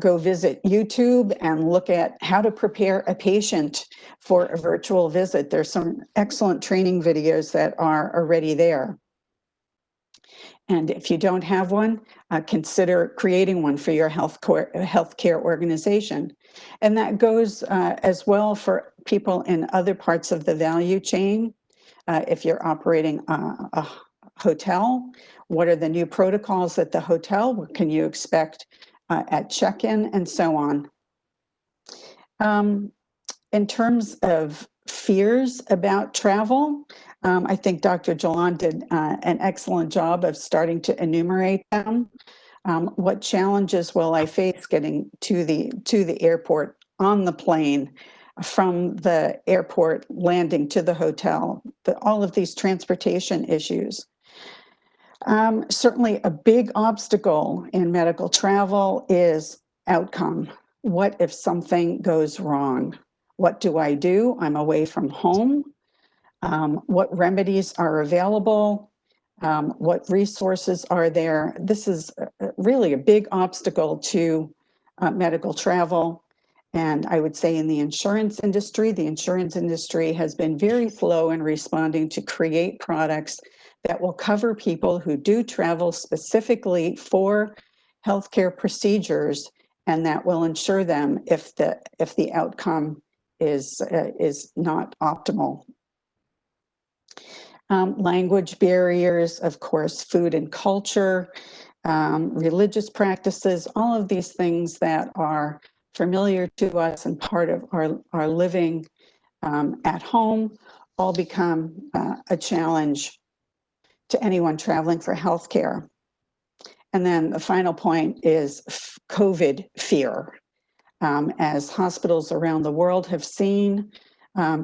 go visit YouTube and look at how to prepare a patient for a virtual visit. There's some excellent training videos that are already there. And if you don't have one, consider creating one for your healthcare organization. And that goes as well for people in other parts of the value chain. If you're operating a hotel, what are the new protocols at the hotel? What can you expect at check-in, and so on. In terms of fears about travel, I think Dr. Jalan did an excellent job of starting to enumerate them. What challenges will I face getting to the airport, on the plane, from the airport landing to the hotel, all of these transportation issues. Certainly a big obstacle in medical travel is outcome. What if something goes wrong? What do I do? I'm away from home. What remedies are available? What resources are there? This is really a big obstacle to medical travel. And I would say in the insurance industry has been very slow in responding to create products that will cover people who do travel specifically for healthcare procedures, and that will insure them if the outcome is not optimal. Language barriers, of course, food and culture, religious practices, all of these things that are familiar to us and part of our living at home all become a challenge to anyone traveling for healthcare. And then the final point is COVID fear. As hospitals around the world have seen,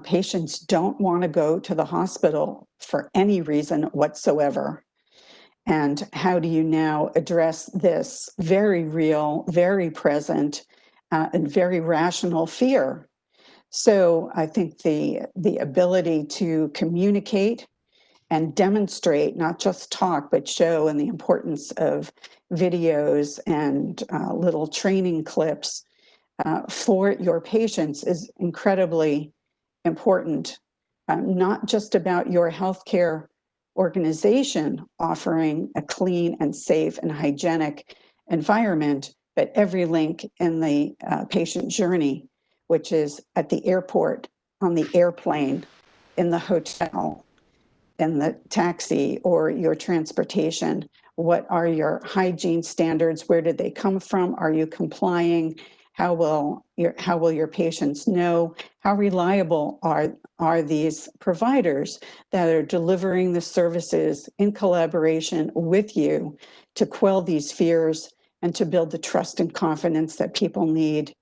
patients don't want to go to the hospital for any reason whatsoever. And how do you now address this very real, very present a very rational fear. So I think the ability to communicate and demonstrate, not just talk, but show, and the importance of videos and little training clips for your patients is incredibly important. Not just about your healthcare organization offering a clean and safe and hygienic environment, but every link in the patient journey, which is at the airport, on the airplane, in the hotel, in the taxi, or your transportation. What are your hygiene standards? Where did they come from? Are you complying? How will your patients know? How reliable are these providers that are delivering the services in collaboration with you to quell these fears and to build the trust and confidence that people need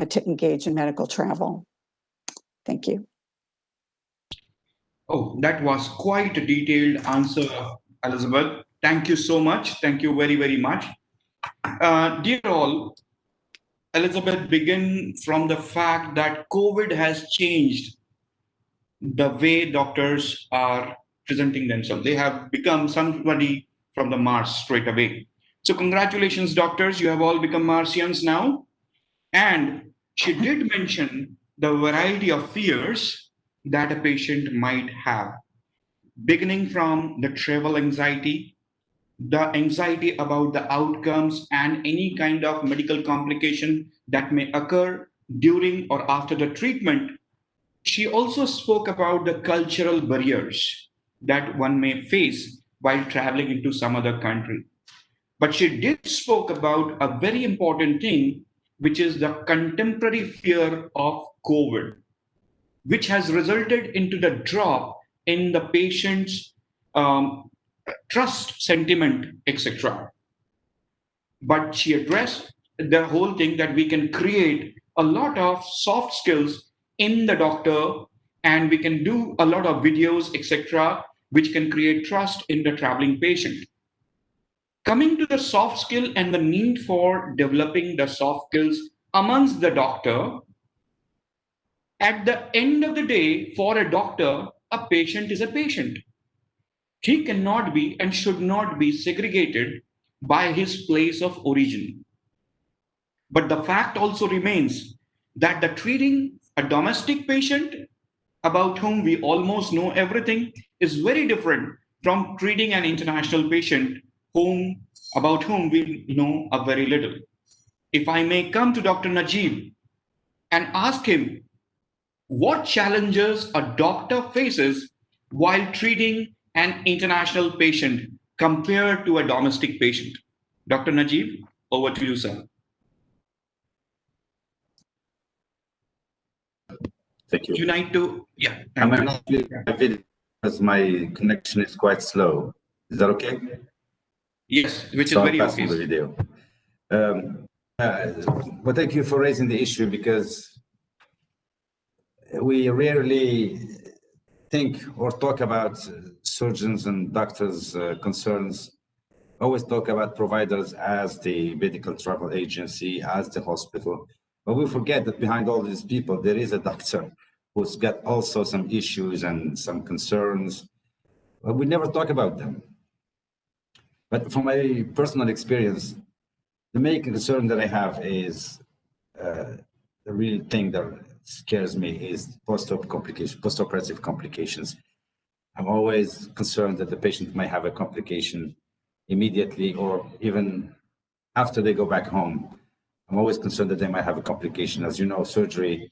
to engage in medical travel? Thank you. Oh, that was quite a detailed answer, Elizabeth. Thank you so much. Thank you very, very much. Dear all, Elizabeth began from the fact that COVID has changed the way doctors are presenting themselves. They have become somebody from the Mars straight away. So congratulations, doctors. You have all become Martians now. And she did mention the variety of fears that a patient might have, beginning from the travel anxiety, the anxiety about the outcomes and any kind of medical complication that may occur during or after the treatment. She also spoke about the cultural barriers that one may face while traveling into some other country. But she did spoke about a very important thing, which is the contemporary fear of COVID, which has resulted into the drop in the patient's trust sentiment, etc. But she addressed the whole thing that we can create a lot of soft skills in the doctor, and we can do a lot of videos, etc., which can create trust in the traveling patient. Coming to the soft skill and the need for developing the soft skills amongst the doctor, at the end of the day, for a doctor, a patient is a patient. He cannot be and should not be segregated by his place of origin. But the fact also remains that the treating a domestic patient about whom we almost know everything is very different from treating an international patient about whom we know a very little. If I may come to Dr. Najib and ask him what challenges a doctor faces while treating an international patient compared to a domestic patient. Dr. Najib, over to you, sir. Thank you. Would you like to, yeah. I might not be because my connection is quite slow. Is that okay? Yes, which is very okay. The video. But thank you for raising the issue, because we rarely think or talk about surgeons and doctors' concerns. Always talk about providers as the medical travel agency, as the hospital. But we forget that behind all these people, there is a doctor who's got also some issues and some concerns. But we never talk about them. But from my personal experience, the main concern that I have is the real thing that scares me is post-operative complications. I'm always concerned that the patient might have a complication immediately or even after they go back home. I'm always concerned that they might have a complication. As you know, surgery,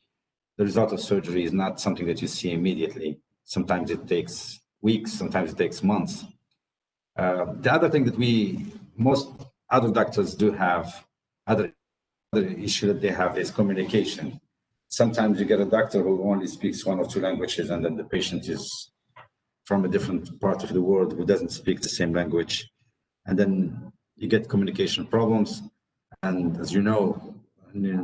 the result of surgery is not something that you see immediately. Sometimes it takes weeks, sometimes it takes months. The other thing that most other doctors do have, other issue that they have is communication. Sometimes you get a doctor who only speaks 1 or 2 languages, and then the patient is from a different part of the world who doesn't speak the same language. And then you get communication problems. And as you know,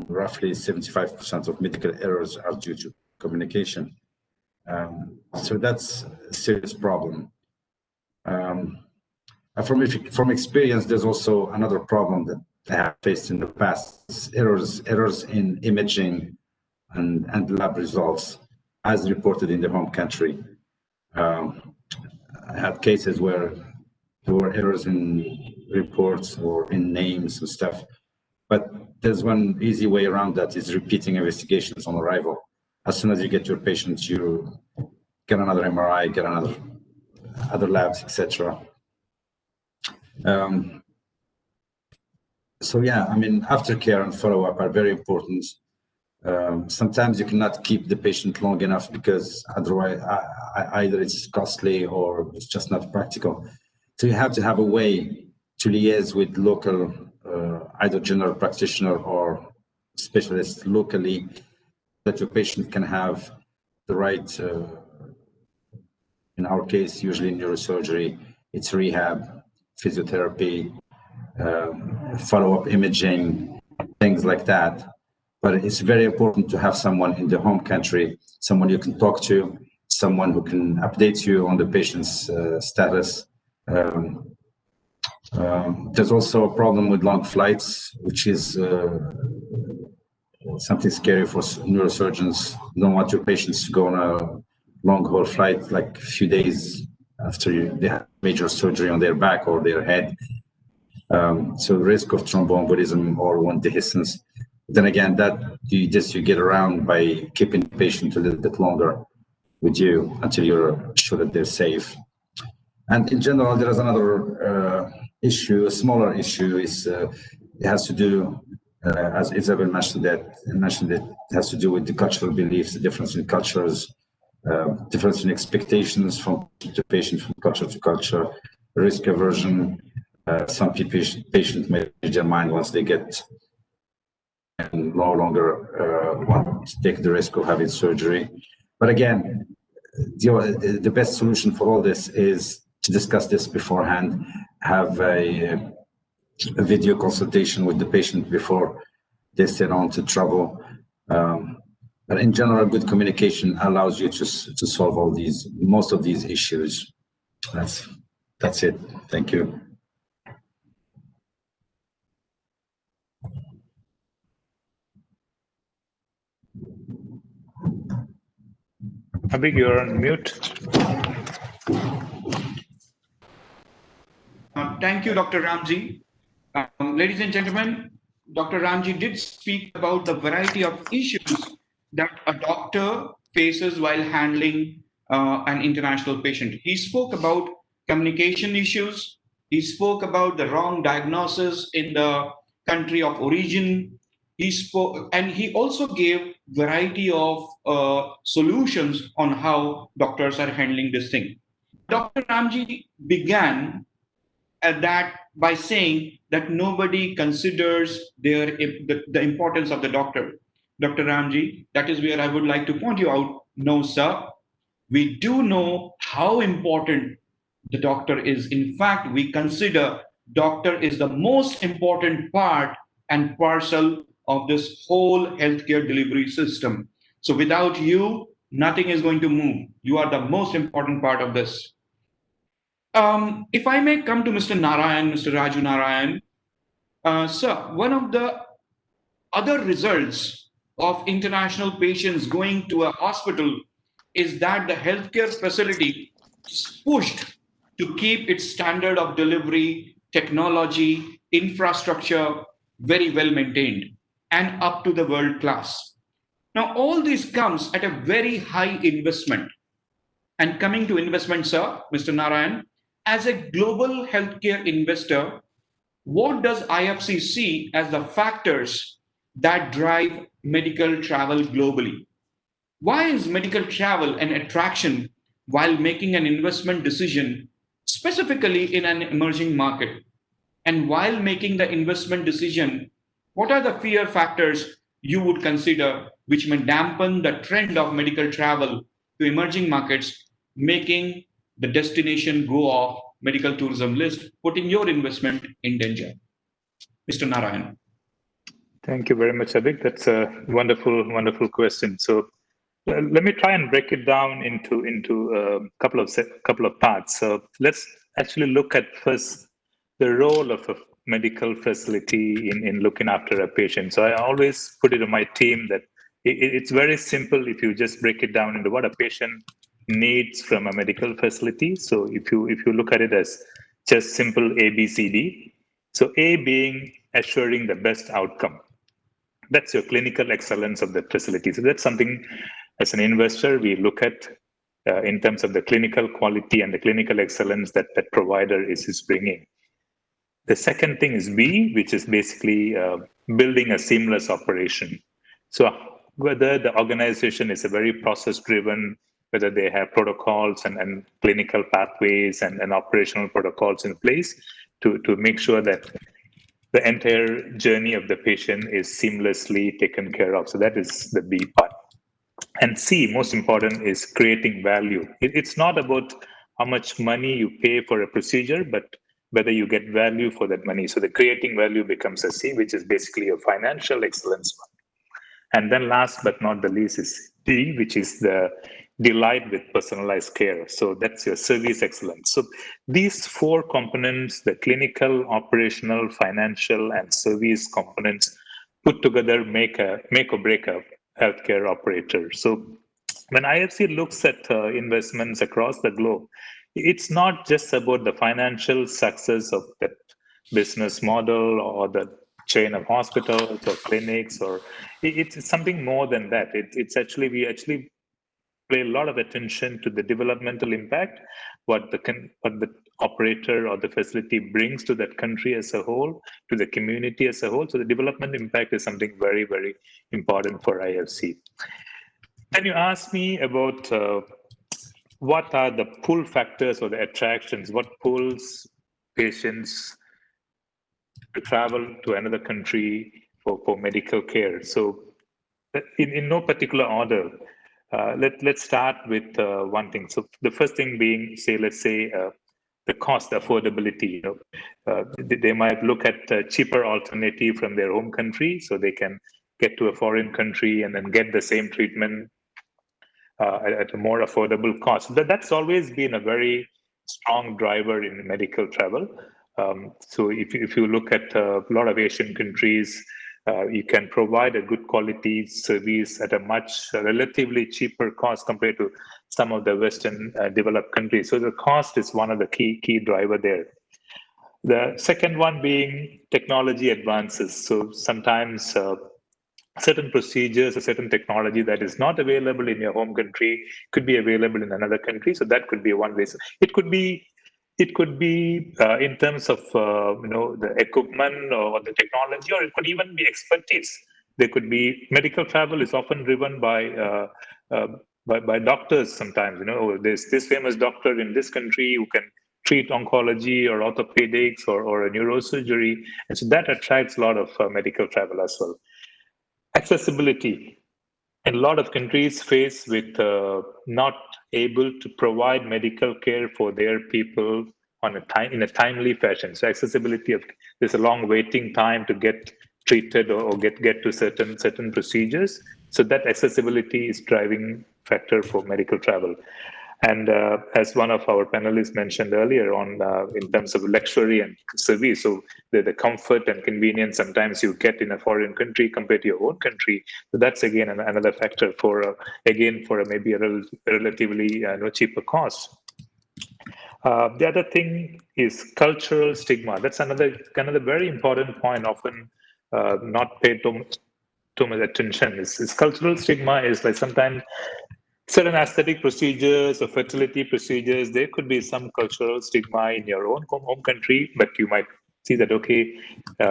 roughly 75% of medical errors are due to communication. So that's a serious problem. From experience, there's also another problem that I have faced in the past is errors in imaging and lab results as reported in the home country. I had cases where there were errors in reports or in names and stuff, but there's one easy way around that is repeating investigations on arrival. As soon as you get your patients, you get another MRI, get other labs, etc. So yeah, I mean, aftercare and follow-up are very important. Sometimes you cannot keep the patient long enough because otherwise either it's costly or it's just not practical. So you have to have a way to liaise with local, either general practitioner or specialist locally, that your patient can have the right, in our case, usually neurosurgery, it's rehab, physiotherapy, follow-up imaging, things like that. But it's very important to have someone in the home country, someone you can talk to, someone who can update you on the patient's status. There's also a problem with long flights, which is something scary for neurosurgeons. You don't want your patients to go on a long haul flight, like a few days after they have major surgery on their back or their head. So the risk of thromboembolism or wound dehiscence. Then again, that you get around by keeping the patient a little bit longer with you until you're sure that they're safe. And in general, there is another issue, a smaller issue, is it has to do, as Isabel mentioned, it has to do with the cultural beliefs, the difference in cultures, difference in expectations from patient, from culture to culture, risk aversion. Some patients may change their mind once they get and no longer want to take the risk of having surgery. But again, the best solution for all this is to discuss this beforehand, have a video consultation with the patient before they set on to travel. But in general, good communication allows you to solve most of these issues. That's it. Thank you. Abhig, you're on mute. Thank you, Dr. Ramji. Ladies and gentlemen, Dr. Ramji did speak about the variety of issues that a doctor faces while handling an international patient. He spoke about communication issues. He spoke about the wrong diagnosis in the country of origin. He spoke, and he also gave variety of solutions on how doctors are handling this thing. Dr. Ramji began that by saying that nobody considers the importance of the doctor. Dr. Ramji, that is where I would like to point you out. No, sir, we do know how important the doctor is. In fact, we consider doctor is the most important part and parcel of this whole healthcare delivery system. So without you, nothing is going to move. You are the most important part of this. If I may come to Mr. Narayan, Mr. Raju Narayan, sir, one of the other results of international patients going to a hospital is that the healthcare facility is pushed to keep its standard of delivery, technology, infrastructure very well maintained and up to the world class. Now, all this comes at a very high investment. And coming to investment, sir, Mr. Narayan, as a global healthcare investor, what does IFC see as the factors that drive medical travel globally? Why is medical travel an attraction while making an investment decision, specifically in an emerging market? And while making the investment decision, what are the fear factors you would consider which may dampen the trend of medical travel to emerging markets, making the destination go off medical tourism list, putting your investment in danger? Mr. Narayan. Thank you very much, Abhig. That's a wonderful, wonderful question. So let me try and break it down into a couple of parts. So let's actually look at first the role of medical facility in looking after a patient. So I always put it on my team that it's very simple if you just break it down into what a patient needs from a medical facility. So if you look at it as just simple ABCD, so A being assuring the best outcome. That's your clinical excellence of the facility. So that's something as an investor we look at in terms of the clinical quality and the clinical excellence that that provider is bringing. The second thing is B, which is basically building a seamless operation. So whether the organization is a very process-driven, whether they have protocols and clinical pathways and operational protocols in place to make sure that the entire journey of the patient is seamlessly taken care of. So that is the B part. And C, most important, is creating value. It's not about how much money you pay for a procedure, but whether you get value for that money. So the creating value becomes a C, which is basically a financial excellence one. And then last but not the least is D, which is the delight with personalized care. So that's your service excellence. So these four components, the clinical, operational, financial, and service components put together make or break a healthcare operator. So when IFC looks at investments across the globe, it's not just about the financial success of that business model or the chain of hospitals or clinics, or it's something more than that. It's actually, we actually pay a lot of attention to the developmental impact, what the operator or the facility brings to that country as a whole, to the community as a whole. So the development impact is something very, very important for IFC. Then you asked me about what are the pull factors or the attractions, what pulls patients to travel to another country for medical care. So in no particular order, let's start with one thing. So the first thing being, let's say the cost, affordability. They might look at a cheaper alternative from their home country, so they can get to a foreign country and then get the same treatment at a more affordable cost. That's always been a very strong driver in medical travel. So if you look at a lot of Asian countries, you can provide a good quality service at a much relatively cheaper cost compared to some of the Western developed countries. So the cost is one of the key driver there. The second one being technology advances. So sometimes certain procedures or certain technology that is not available in your home country could be available in another country. So that could be one way. So it could be in terms of the equipment or the technology, or it could even be expertise. There could be medical travel is often driven by doctors sometimes. There's this famous doctor in this country who can treat oncology or orthopedics or a neurosurgery, and so that attracts a lot of medical travel as well. Accessibility. A lot of countries face with not able to provide medical care for their people in a timely fashion. So accessibility there's a long waiting time to get treated or get to certain procedures. So that accessibility is driving factor for medical travel. And as one of our panelists mentioned earlier on, in terms of luxury and service, so the comfort and convenience sometimes you get in a foreign country compared to your own country. So that's again another factor for maybe a relatively cheaper cost. The other thing is cultural stigma. That's another very important point, often not paid too much attention. Is cultural stigma is like sometimes certain aesthetic procedures or fertility procedures, there could be some cultural stigma in your own home country, but you might see that, okay,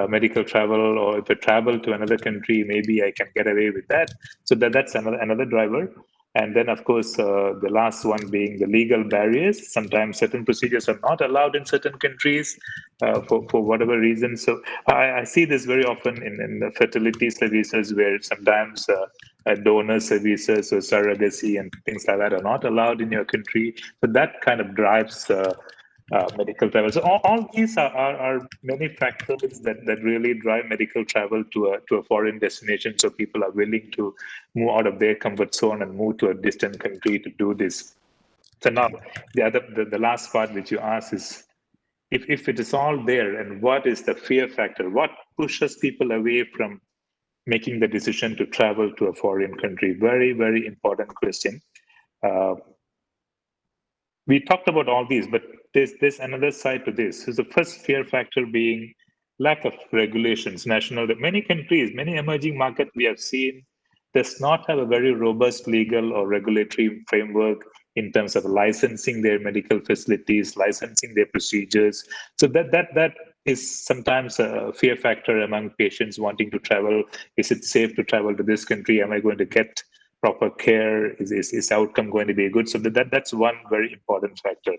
medical travel, or if I travel to another country, maybe I can get away with that. So that's another driver. And then, of course, the last one being the legal barriers. Sometimes certain procedures are not allowed in certain countries for whatever reason. So I see this very often in the fertility services, where sometimes donor services or surrogacy and things like that are not allowed in your country. So that kind of drives medical travel. So all these are many factors that really drive medical travel to a foreign destination. So people are willing to move out of their comfort zone and move to a distant country to do this. So now the last part which you asked is if it is all there, and what is the fear factor? What pushes people away from making the decision to travel to a foreign country? Very, very important question. We talked about all these, but there's another side to this. So the first fear factor being lack of regulations. Many countries, many emerging markets we have seen does not have a very robust legal or regulatory framework in terms of licensing their medical facilities, licensing their procedures. So that is sometimes a fear factor among patients wanting to travel. Is it safe to travel to this country? Am I going to get proper care? Is outcome going to be good? So that's one very important factor.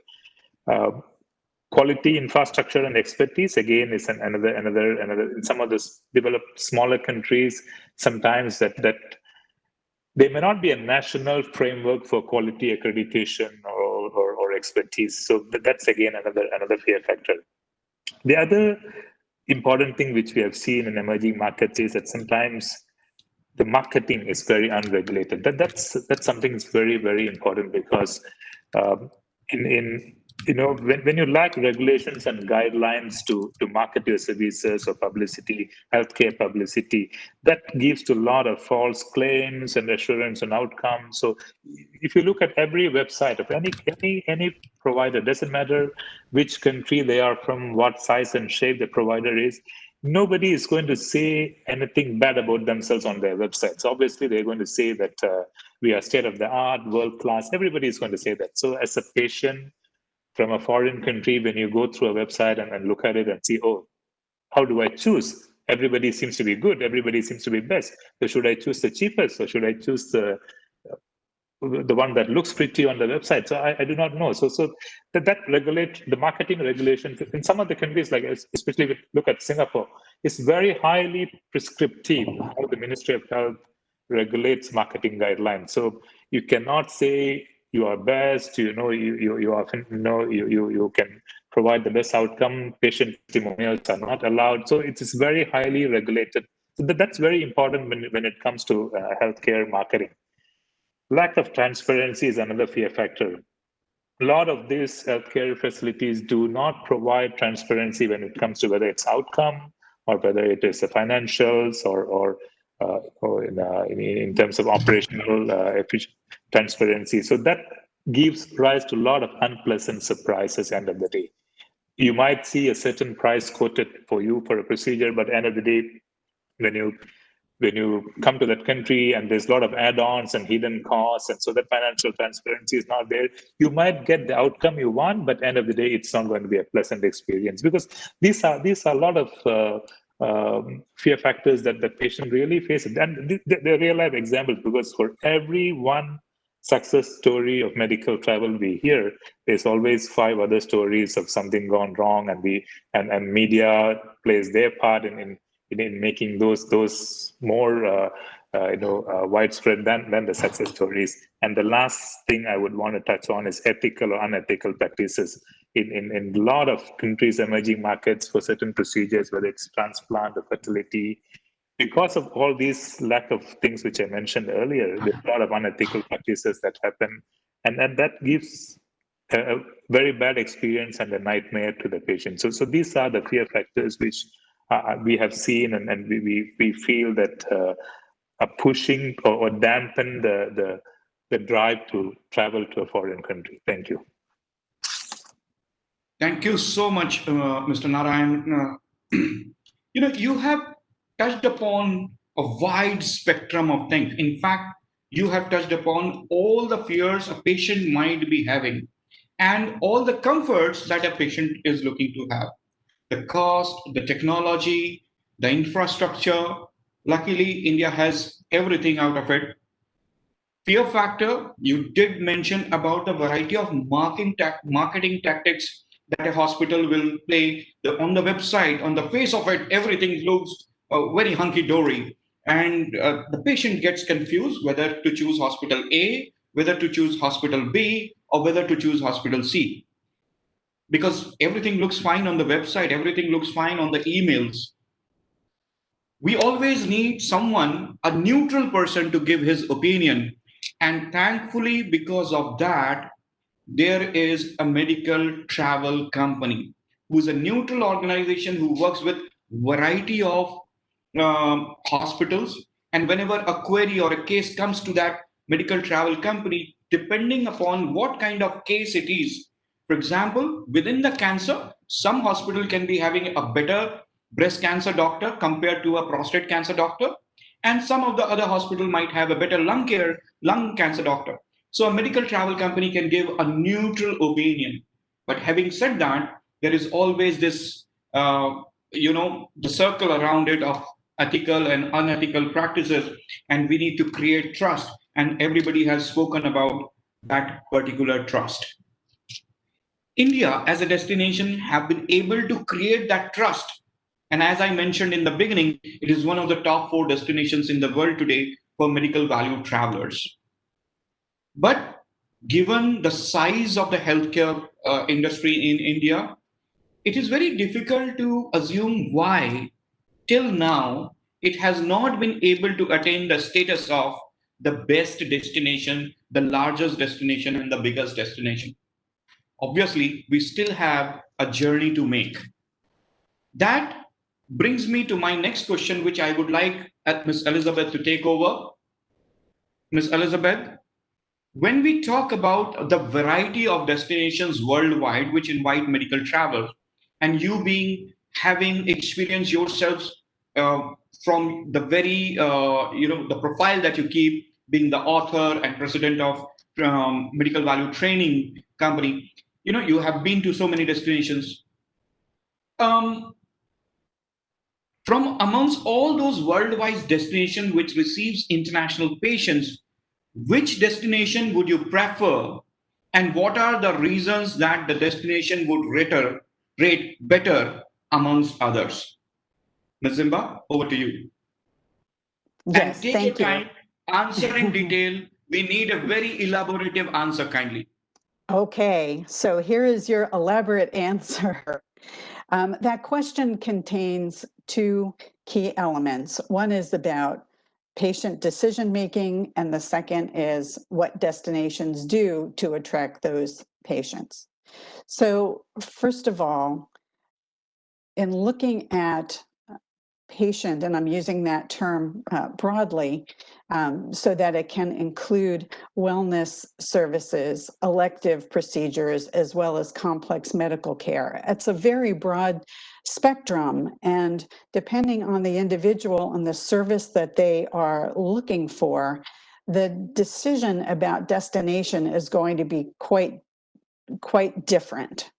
Quality infrastructure and expertise, again, is another. In some of the developed smaller countries, sometimes that there may not be a national framework for quality accreditation or expertise. So that's again another fear factor. The other important thing which we have seen in emerging markets is that sometimes the marketing is very unregulated. That's something that's very, very important, because when you lack regulations and guidelines to market your services or publicity, healthcare publicity, that gives to a lot of false claims and assurance on outcomes. So if you look at every website of any provider, doesn't matter which country they are from, what size and shape the provider is, nobody is going to say anything bad about themselves on their websites. Obviously, they're going to say that we are state of the art, world class. Everybody is going to say that. So as a patient from a foreign country, when you go through a website and look at it and see, oh, how do I choose? Everybody seems to be good. Everybody seems to be best. So should I choose the cheapest, or should I choose the one that looks pretty on the website? So I do not know. So that regulate the marketing regulations in some of the countries, like especially if you look at Singapore, it's very highly prescriptive how the Ministry of Health regulates marketing guidelines. So you cannot say you are best, you often you can provide the best outcome. Patient testimonials are not allowed. So it is very highly regulated. So that's very important when it comes to healthcare marketing. Lack of transparency is another fear factor. A lot of these healthcare facilities do not provide transparency when it comes to whether it's outcome or whether it is the financials or in terms of operational transparency. So that gives rise to a lot of unpleasant surprises at the end of the day. You might see a certain price quoted for you for a procedure, but at the end of the day, when you come to that country and there's a lot of add-ons and hidden costs, and so that financial transparency is not there, you might get the outcome you want, but at the end of the day, it's not going to be a pleasant experience, because these are a lot of fear factors that the patient really faces. And they're real life examples, because for every one success story of medical travel we hear, there's always 5 other stories of something gone wrong, and media plays their part in making those more widespread than the success stories. And the last thing I would want to touch on is ethical or unethical practices in a lot of countries, emerging markets, for certain procedures, whether it's transplant or fertility. Because of all these lack of things which I mentioned earlier, there's a lot of unethical practices that happen, and that gives a very bad experience and a nightmare to the patient. So these are the fear factors which we have seen, and we feel that are pushing or dampen the drive to travel to a foreign country. Thank you. Thank you so much, Mr. Narayan. You have touched upon a wide spectrum of things. In fact, you have touched upon all the fears a patient might be having and all the comforts that a patient is looking to have. The cost, the technology, the infrastructure. Luckily, India has everything out of it. Fear factor, you did mention about the variety of marketing tactics that a hospital will play. On the website, on the face of it, everything looks very hunky-dory. And the patient gets confused whether to choose hospital A, whether to choose hospital B, or whether to choose hospital C. Because everything looks fine on the website, everything looks fine on the emails. We always need someone, a neutral person, to give his opinion. And thankfully, because of that, there is a medical travel company. who's a neutral organization who works with variety of hospitals. And whenever a query or a case comes to that medical travel company, depending upon what kind of case it is, for example, within the cancer, some hospital can be having a better breast cancer doctor compared to a prostate cancer doctor. And some of the other hospital might have a better lung cancer doctor. So a medical travel company can give a neutral opinion. But having said that, there is always this, the circle around it of ethical and unethical practices, and we need to create trust. And everybody has spoken about that particular trust. India as a destination have been able to create that trust. And as I mentioned in the beginning, it is one of the top 4 destinations in the world today for medical value travelers. But given the size of the healthcare industry in India, it is very difficult to assume why till now it has not been able to attain the status of the best destination, the largest destination, and the biggest destination. Obviously, we still have a journey to make. That brings me to my next question, which I would like Ms. Elizabeth to take over. Ms. Elizabeth, when we talk about the variety of destinations worldwide which invite medical travel, and you having experienced yourselves from the very, the profile that you keep, being the author and president of Medical Value Training Company, you have been to so many destinations. From amongst all those worldwide destinations which receives international patients, which destination would you prefer, and what are the reasons that the destination would rate better amongst others? Ms. Zimba, over to you. Yes, and take thank your you. time, answer in detail. We need a very elaborative answer, kindly. Okay, so here is your elaborate answer. That question contains 2 key elements. One is about patient decision-making, and the second is what destinations do to attract those patients. So first of all, in looking at patient, and I'm using that term broadly, so that it can include wellness services, elective procedures, as well as complex medical care. It's a very broad spectrum, and depending on the individual and the service that they are looking for, the decision about destination is going to be quite different.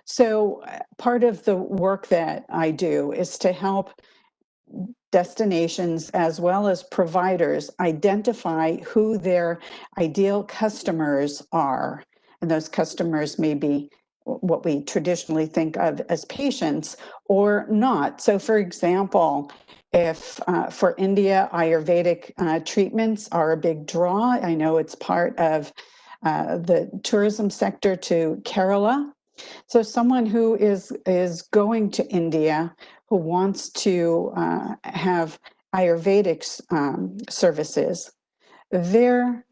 So part of the work that I do is to help destinations as well as providers identify who their ideal customers are. And those customers may be what we traditionally think of as patients or not. So for example, if for India, Ayurvedic treatments are a big draw. I know it's part of the tourism sector to Kerala. So someone who is going to India, who wants to have Ayurvedic services, their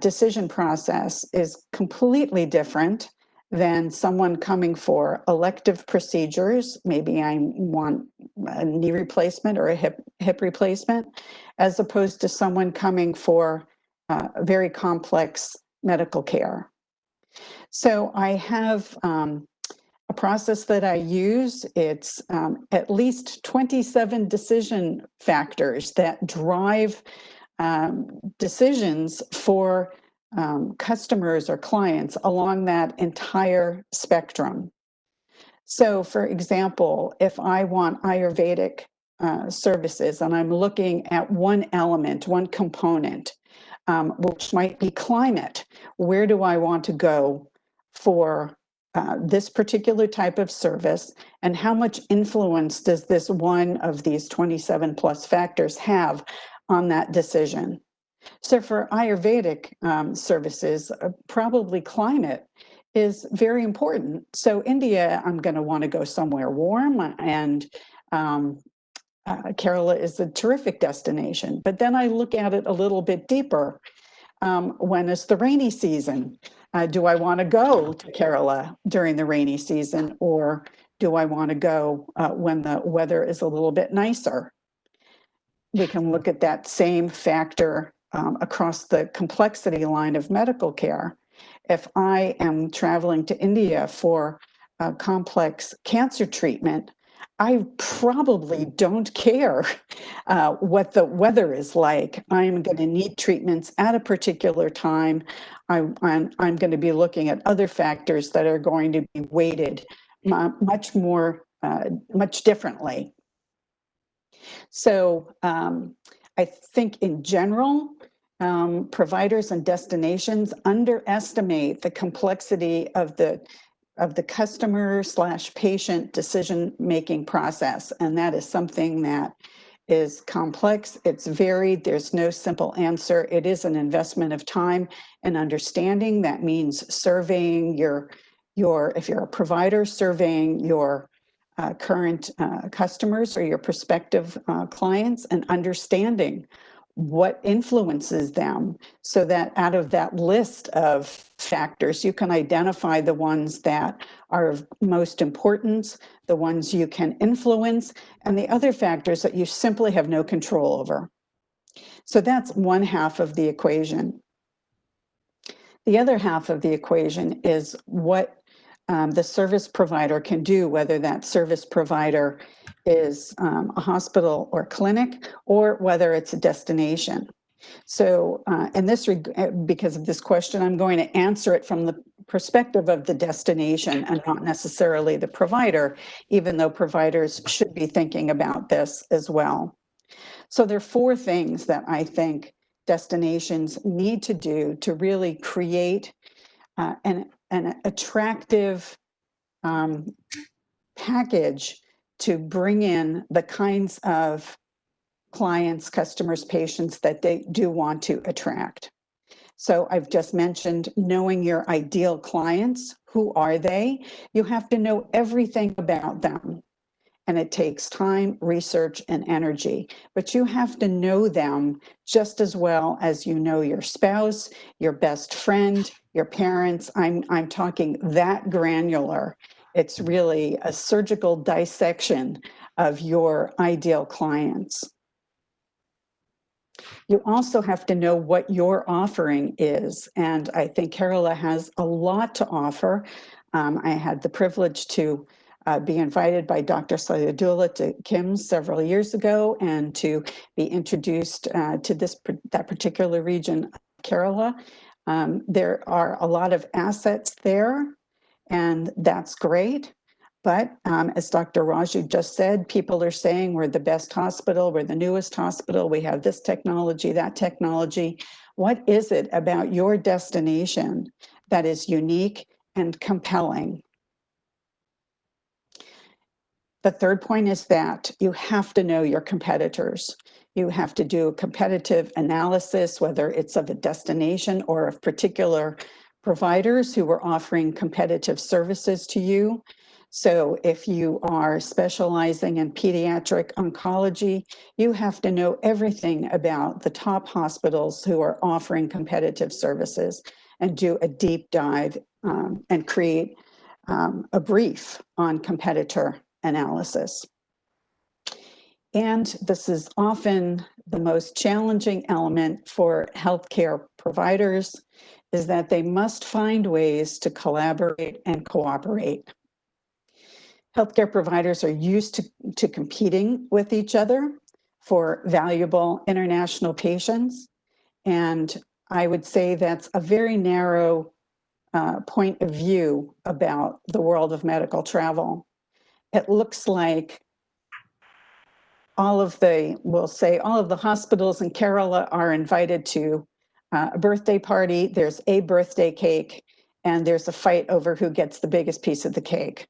decision process is completely different than someone coming for elective procedures. Maybe I want a knee replacement or a hip replacement, as opposed to someone coming for very complex medical care. So I have a process that I use. It's at least 27 decision factors that drive decisions for customers or clients along that entire spectrum. So for example, if I want Ayurvedic services and I'm looking at one element, one component, which might be climate, where do I want to go for this particular type of service, and how much influence does this one of these 27 plus factors have on that decision? So for Ayurvedic services, probably climate is very important. So India, I'm going to want to go somewhere warm, and Kerala is a terrific destination. But then I look at it a little bit deeper. When is the rainy season? do I want to go to Kerala during the rainy season, or do I want to go when the weather is a little bit nicer? We can look at that same factor across the complexity line of medical care. If I am traveling to India for a complex cancer treatment, I probably don't care what the weather is like. I'm going to need treatments at a particular time. I'm going to be looking at other factors that are going to be weighted much differently. So I think in general, providers and destinations underestimate the complexity of the customer/patient decision-making process. And that is something that is complex, it's varied, there's no simple answer. It is an investment of time and understanding. That means surveying if you're a provider, surveying your current customers or your prospective clients and understanding what influences them, so that out of that list of factors, you can identify the ones that are of most importance, the ones you can influence, and the other factors that you simply have no control over. So that's one half of the equation. The other half of the equation is what the service provider can do, whether that service provider is a hospital or clinic, or whether it's a destination. So because of this question, I'm going to answer it from the perspective of the destination and not necessarily the provider, even though providers should be thinking about this as well. So there are four things that I think destinations need to do to really create an attractive package to bring in the kinds of clients, customers, patients that they do want to attract. So I've just mentioned knowing your ideal clients. Who are they? You have to know everything about them. And it takes time, research, and energy. But you have to know them just as well as you know your spouse, your best friend, your parents. I'm talking that granular. It's really a surgical dissection of your ideal clients. You also have to know what your offering is. And I think Kerala has a lot to offer. I had the privilege to be invited by Dr. Sayadullah to KIMS several years ago and to be introduced to that particular region, Kerala. There are a lot of assets there, and that's great. But as Dr. Raju just said, people are saying we're the best hospital, we're the newest hospital, we have this technology, that technology. What is it about your destination that is unique and compelling? The third point is that you have to know your competitors. You have to do a competitive analysis, whether it's of a destination or of particular providers who are offering competitive services to you. So if you are specializing in pediatric oncology, you have to know everything about the top hospitals who are offering competitive services and do a deep dive and create a brief on competitor analysis. And this is often the most challenging element for healthcare providers, is that they must find ways to collaborate and cooperate. Healthcare providers are used to competing with each other for valuable international patients. And I would say that's a very narrow point of view about the world of medical travel. It looks like all of the hospitals in Kerala are invited to a birthday party. There's a birthday cake, and there's a fight over who gets the biggest piece of the cake.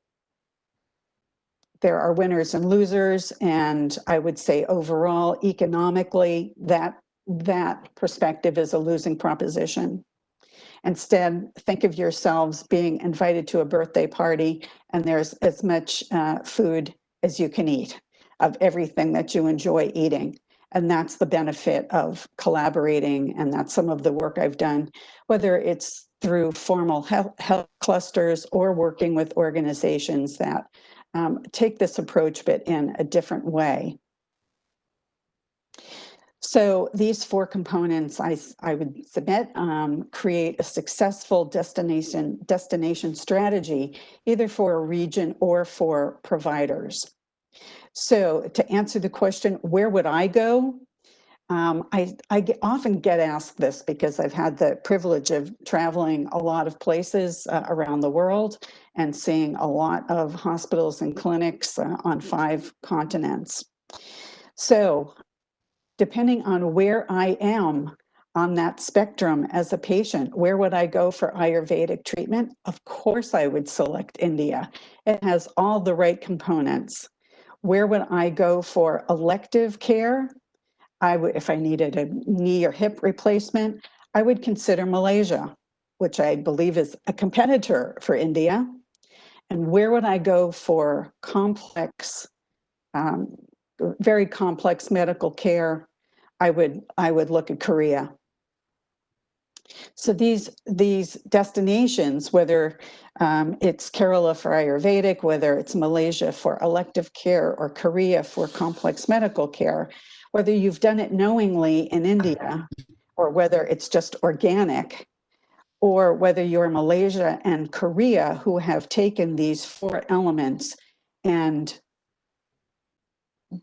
There are winners and losers, and I would say overall, economically, that perspective is a losing proposition. Instead, think of yourselves being invited to a birthday party, and there's as much food as you can eat of everything that you enjoy eating. And that's the benefit of collaborating, and that's some of the work I've done, whether it's through formal health clusters or working with organizations that take this approach but in a different way. So these 4 components I would submit create a successful destination strategy, either for a region or for providers. So to answer the question, where would I go? I often get asked this because I've had the privilege of traveling a lot of places around the world and seeing a lot of hospitals and clinics on 5 continents. So depending on where I am on that spectrum as a patient, where would I go for Ayurvedic treatment? Of course, I would select India. It has all the right components. Where would I go for elective care? If I needed a knee or hip replacement, I would consider Malaysia, which I believe is a competitor for India. And where would I go for complex, very complex medical care? I would look at Korea. So these destinations, whether it's Kerala for Ayurvedic, whether it's Malaysia for elective care, or Korea for complex medical care, whether you've done it knowingly in India, or whether it's just organic, or whether you're Malaysia and Korea who have taken these 4 elements and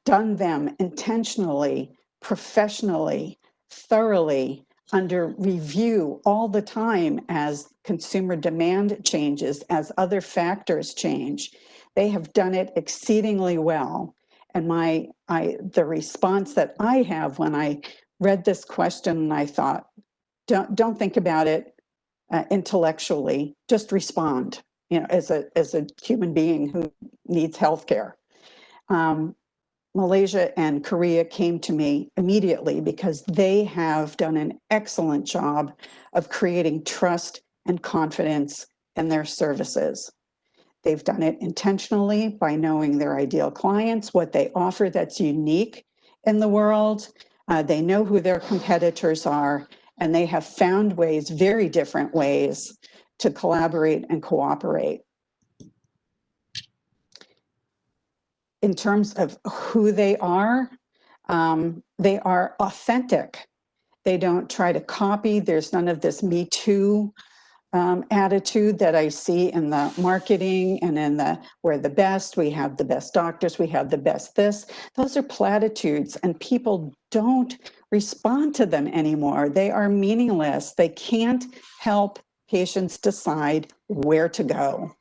done them intentionally, professionally, thoroughly, under review all the time as consumer demand changes, as other factors change. They have done it exceedingly well. And the response that I have when I read this question, and I thought, don't think about it intellectually, just respond, as a human being who needs healthcare. Malaysia and Korea came to me immediately because they have done an excellent job of creating trust and confidence in their services. They've done it intentionally by knowing their ideal clients, what they offer that's unique in the world. They know who their competitors are, and they have found ways, very different ways, to collaborate and cooperate. In terms of who they are authentic. They don't try to copy. There's none of this Me Too attitude that I see in the marketing and in we're the best, we have the best doctors, we have the best this. Those are platitudes, and people don't respond to them anymore. They are meaningless. They can't help patients decide where to go.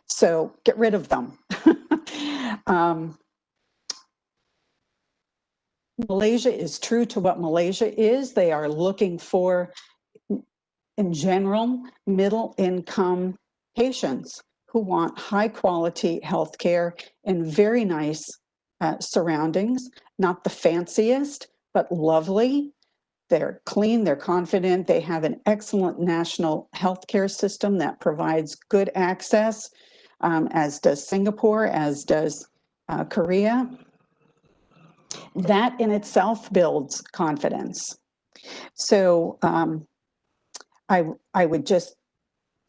So get rid of them. Malaysia is true to what Malaysia is. They are looking for, in general, middle-income patients who want high-quality healthcare in very nice surroundings, not the fanciest, but lovely. They're clean, they're confident, they have an excellent national healthcare system that provides good access, as does Singapore, as does Korea. That in itself builds confidence. So I would just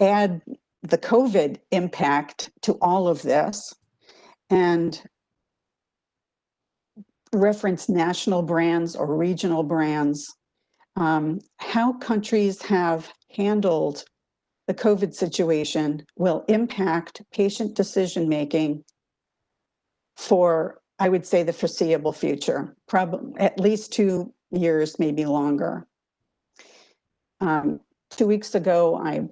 add the COVID impact to all of this and reference national brands or regional brands. How countries have handled the COVID situation will impact patient decision-making for, I would say, the foreseeable future, probably at least 2 years, maybe longer. 2 weeks ago, I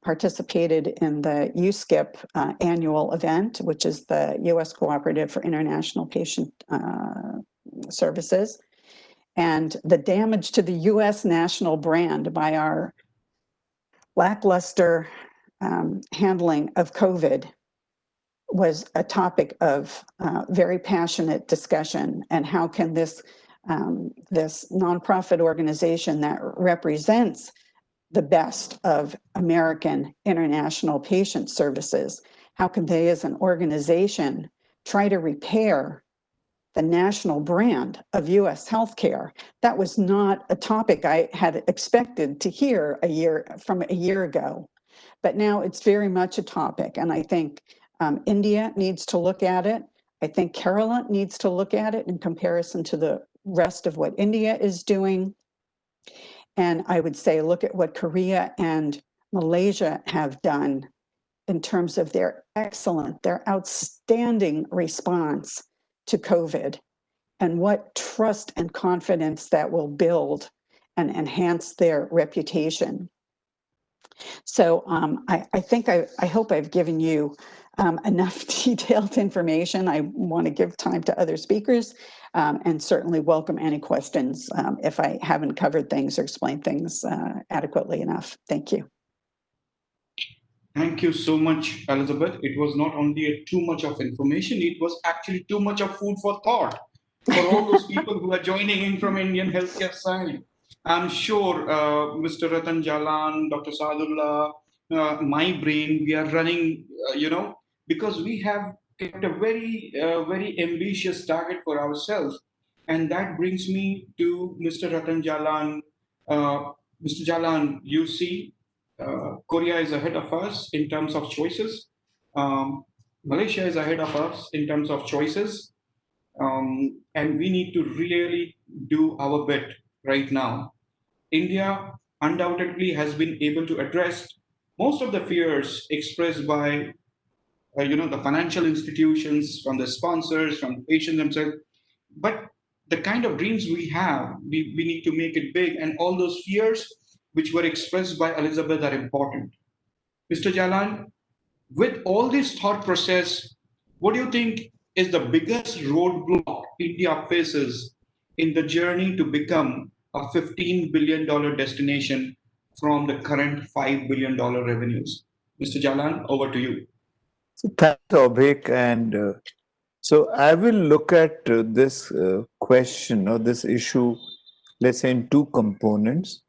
participated in the USKIP annual event, which is the U.S. Cooperative for International Patient Services. And the damage to the U.S. national brand by our lackluster handling of COVID was a topic of very passionate discussion. And how can this nonprofit organization that represents the best of American international patient services, how can they as an organization try to repair the national brand of US healthcare. That was not a topic I had expected to hear a year ago, but now it's very much a topic. And I think India needs to look at it. I think Kerala needs to look at it in comparison to the rest of what India is doing. And I would say, look at what Korea and Malaysia have done in terms of their outstanding response to COVID, and what trust and confidence that will build and enhance their reputation. So I hope I've given you enough detailed information. I want to give time to other speakers and certainly welcome any questions if I haven't covered things or explained things adequately enough. Thank you. Thank you so much, Elizabeth. It was not only too much of information, it was actually too much of food for thought for all those people who are joining in from Indian healthcare side. I'm sure Mr. Ratan Jalan, Dr. Sadullah, my brain, we are running, because we have kept a very, very ambitious target for ourselves. And that brings me to Mr. Ratan Jalan. Mr. Jalan, you see, Korea is ahead of us in terms of choices. Malaysia is ahead of us in terms of choices. And we need to really do our bit right now. India undoubtedly has been able to address most of the fears expressed by the financial institutions, from the sponsors, from the patients themselves. But the kind of dreams we have, we need to make it big, and all those fears which were expressed by Elizabeth are important. Mr. Jalan, with all this thought process, what do you think is the biggest roadblock India faces in the journey to become a $15 billion destination from the current $5 billion revenues? Mr. Jalan, over to you. So thanks, Abhik. And so I will look at this question or this issue, let's say, in two components.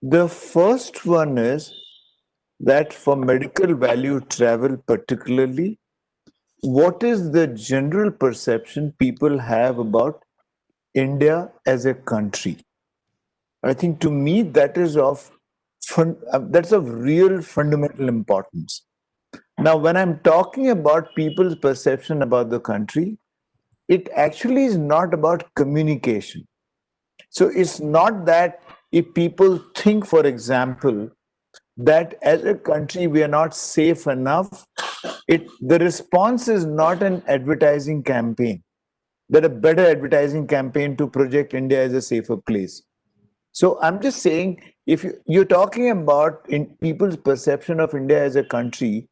The first one is that for medical value travel particularly, what is the general perception people have about India as a country? I think to me that is that's of real fundamental importance. Now, when I'm talking about people's perception about the country, it actually is not about communication. So it's not that if people think, for example, that as a country we are not safe enough, the response is not an advertising campaign, that a better advertising campaign to project India as a safer place. So I'm just saying, if you're talking about in people's perception of India as a country,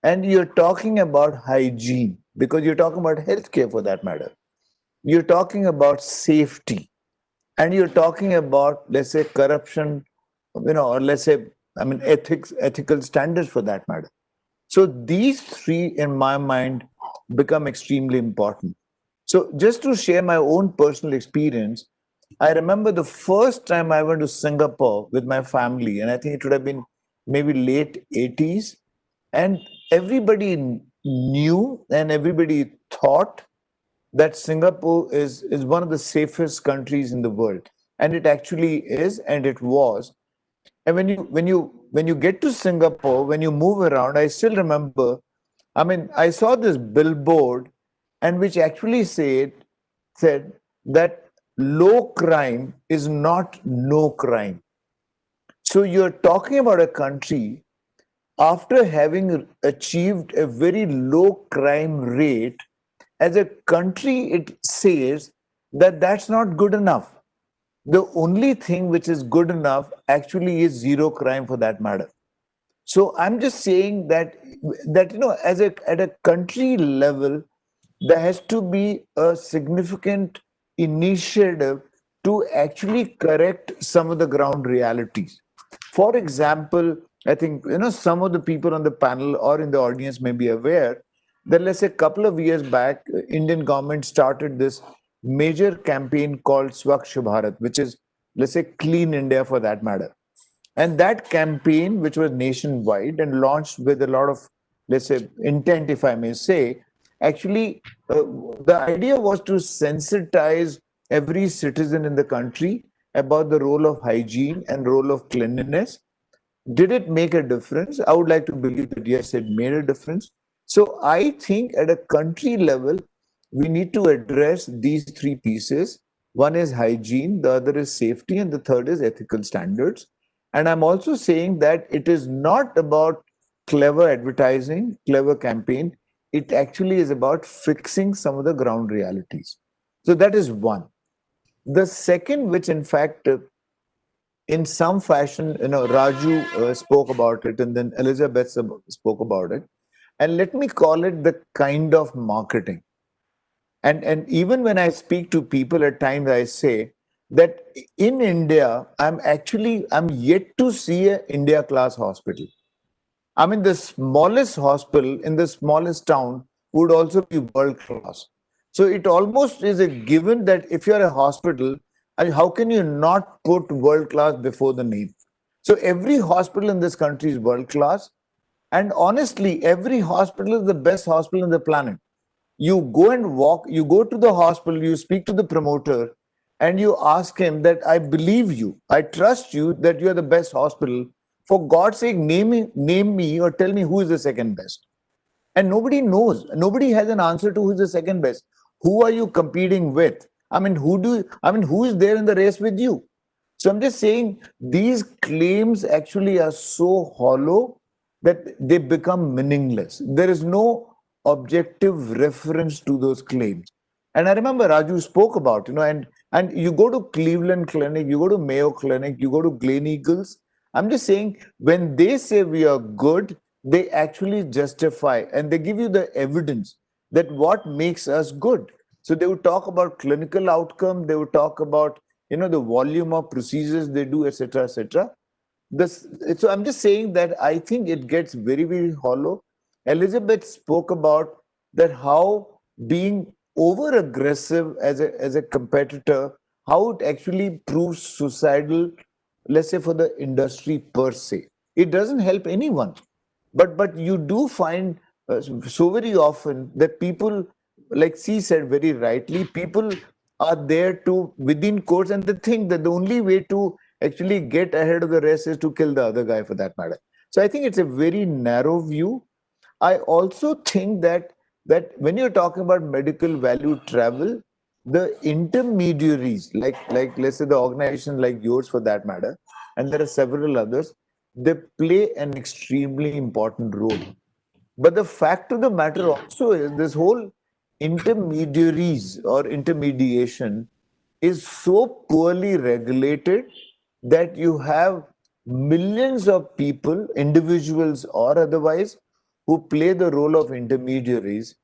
and you're talking about hygiene, because you're talking about healthcare for that matter, you're talking about safety, and you're talking about, let's say, corruption, or let's say, ethical standards for that matter. So these three, in my mind, become extremely important. So just to share my own personal experience, I remember the first time I went to Singapore with my family, and I think it would have been maybe late 80s, and everybody knew and everybody thought that Singapore is one of the safest countries in the world. And it actually is, and it was. And when you get to Singapore, when you move around, I still remember, I saw this billboard, and which actually said that low crime is not no crime. So you're talking about a country, after having achieved a very low crime rate, as a country, it says that that's not good enough. The only thing which is good enough actually is zero crime for that matter. So I'm just saying that at a country level, there has to be a significant initiative to actually correct some of the ground realities. For example, I think some of the people on the panel or in the audience may be aware that, let's say, a couple of years back, Indian government started this major campaign called Swachh Bharat, which is, let's say, Clean India for that matter. And that campaign, which was nationwide and launched with a lot of, let's say, intent, if I may say, actually, the idea was to sensitize every citizen in the country about the role of hygiene and role of cleanliness. Did it make a difference? I would like to believe that yes, it made a difference. So I think at a country level, we need to address these three pieces. One is hygiene, the other is safety, and the third is ethical standards. And I'm also saying that it is not about clever advertising, clever campaign. It actually is about fixing some of the ground realities. So that is one. The second, which in fact in some fashion, Raju spoke about it, and then Elizabeth spoke about it. And let me call it the kind of marketing. And even when I speak to people at times, I say that in India, I'm yet to see an India class hospital. I mean, the smallest hospital in the smallest town would also be world class. So it almost is a given that if you're a hospital, how can you not put world class before the name? So every hospital in this country is world class. And honestly, every hospital is the best hospital on the planet. You go and walk, you go to the hospital, you speak to the promoter, and you ask him that I believe you, I trust you that you are the best hospital. For God's sake, name me or tell me who is the second best. And nobody knows. Nobody has an answer to who is the second best. Who are you competing with? Who is there in the race with you? So I'm just saying these claims actually are so hollow that they become meaningless. There is no objective reference to those claims. And I remember Raju spoke about, and you go to Cleveland Clinic, you go to Mayo Clinic, you go to Gleneagles. I'm just saying when they say we are good, they actually justify and they give you the evidence that what makes us good. So they would talk about clinical outcome, they would talk about the volume of procedures they do, etc., etc. So I'm just saying that I think it gets very, very hollow. Elizabeth spoke about that how being over aggressive as a competitor, how it actually proves suicidal, let's say for the industry per se. It doesn't help anyone. But you do find so very often that people, like C said very rightly, people are there to within courts, and they think that the only way to actually get ahead of the rest is to kill the other guy for that matter. So I think it's a very narrow view. I also think that when you're talking about medical value travel, the intermediaries, like let's say the organization like yours for that matter, and there are several others, they play an extremely important role. But the fact of the matter also is this whole intermediaries or intermediation is so poorly regulated that you have millions of people, individuals or otherwise, who play the role of intermediaries.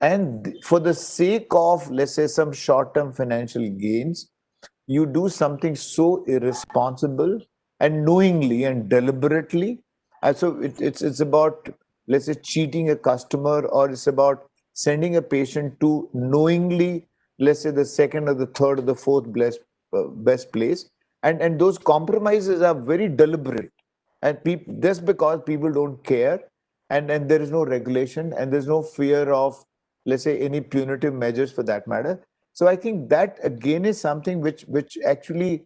And for the sake of, let's say, some short term financial gains, you do something so irresponsible and knowingly and deliberately. And so it's about, let's say, cheating a customer, or it's about sending a patient to knowingly, let's say, the second or the third or the fourth best place. And those compromises are very deliberate. And just because people don't care, and there is no regulation and there's no fear of, let's say, any punitive measures for that matter. So I think that again is something which actually,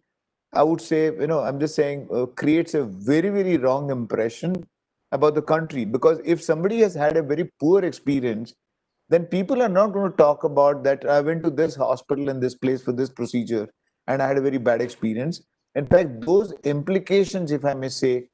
I would say, I'm just saying, creates a very, very wrong impression about the country. Because if somebody has had a very poor experience, then people are not going to talk about that I went to this hospital and this place for this procedure and I had a very bad experience. In fact, those implications, if I may say,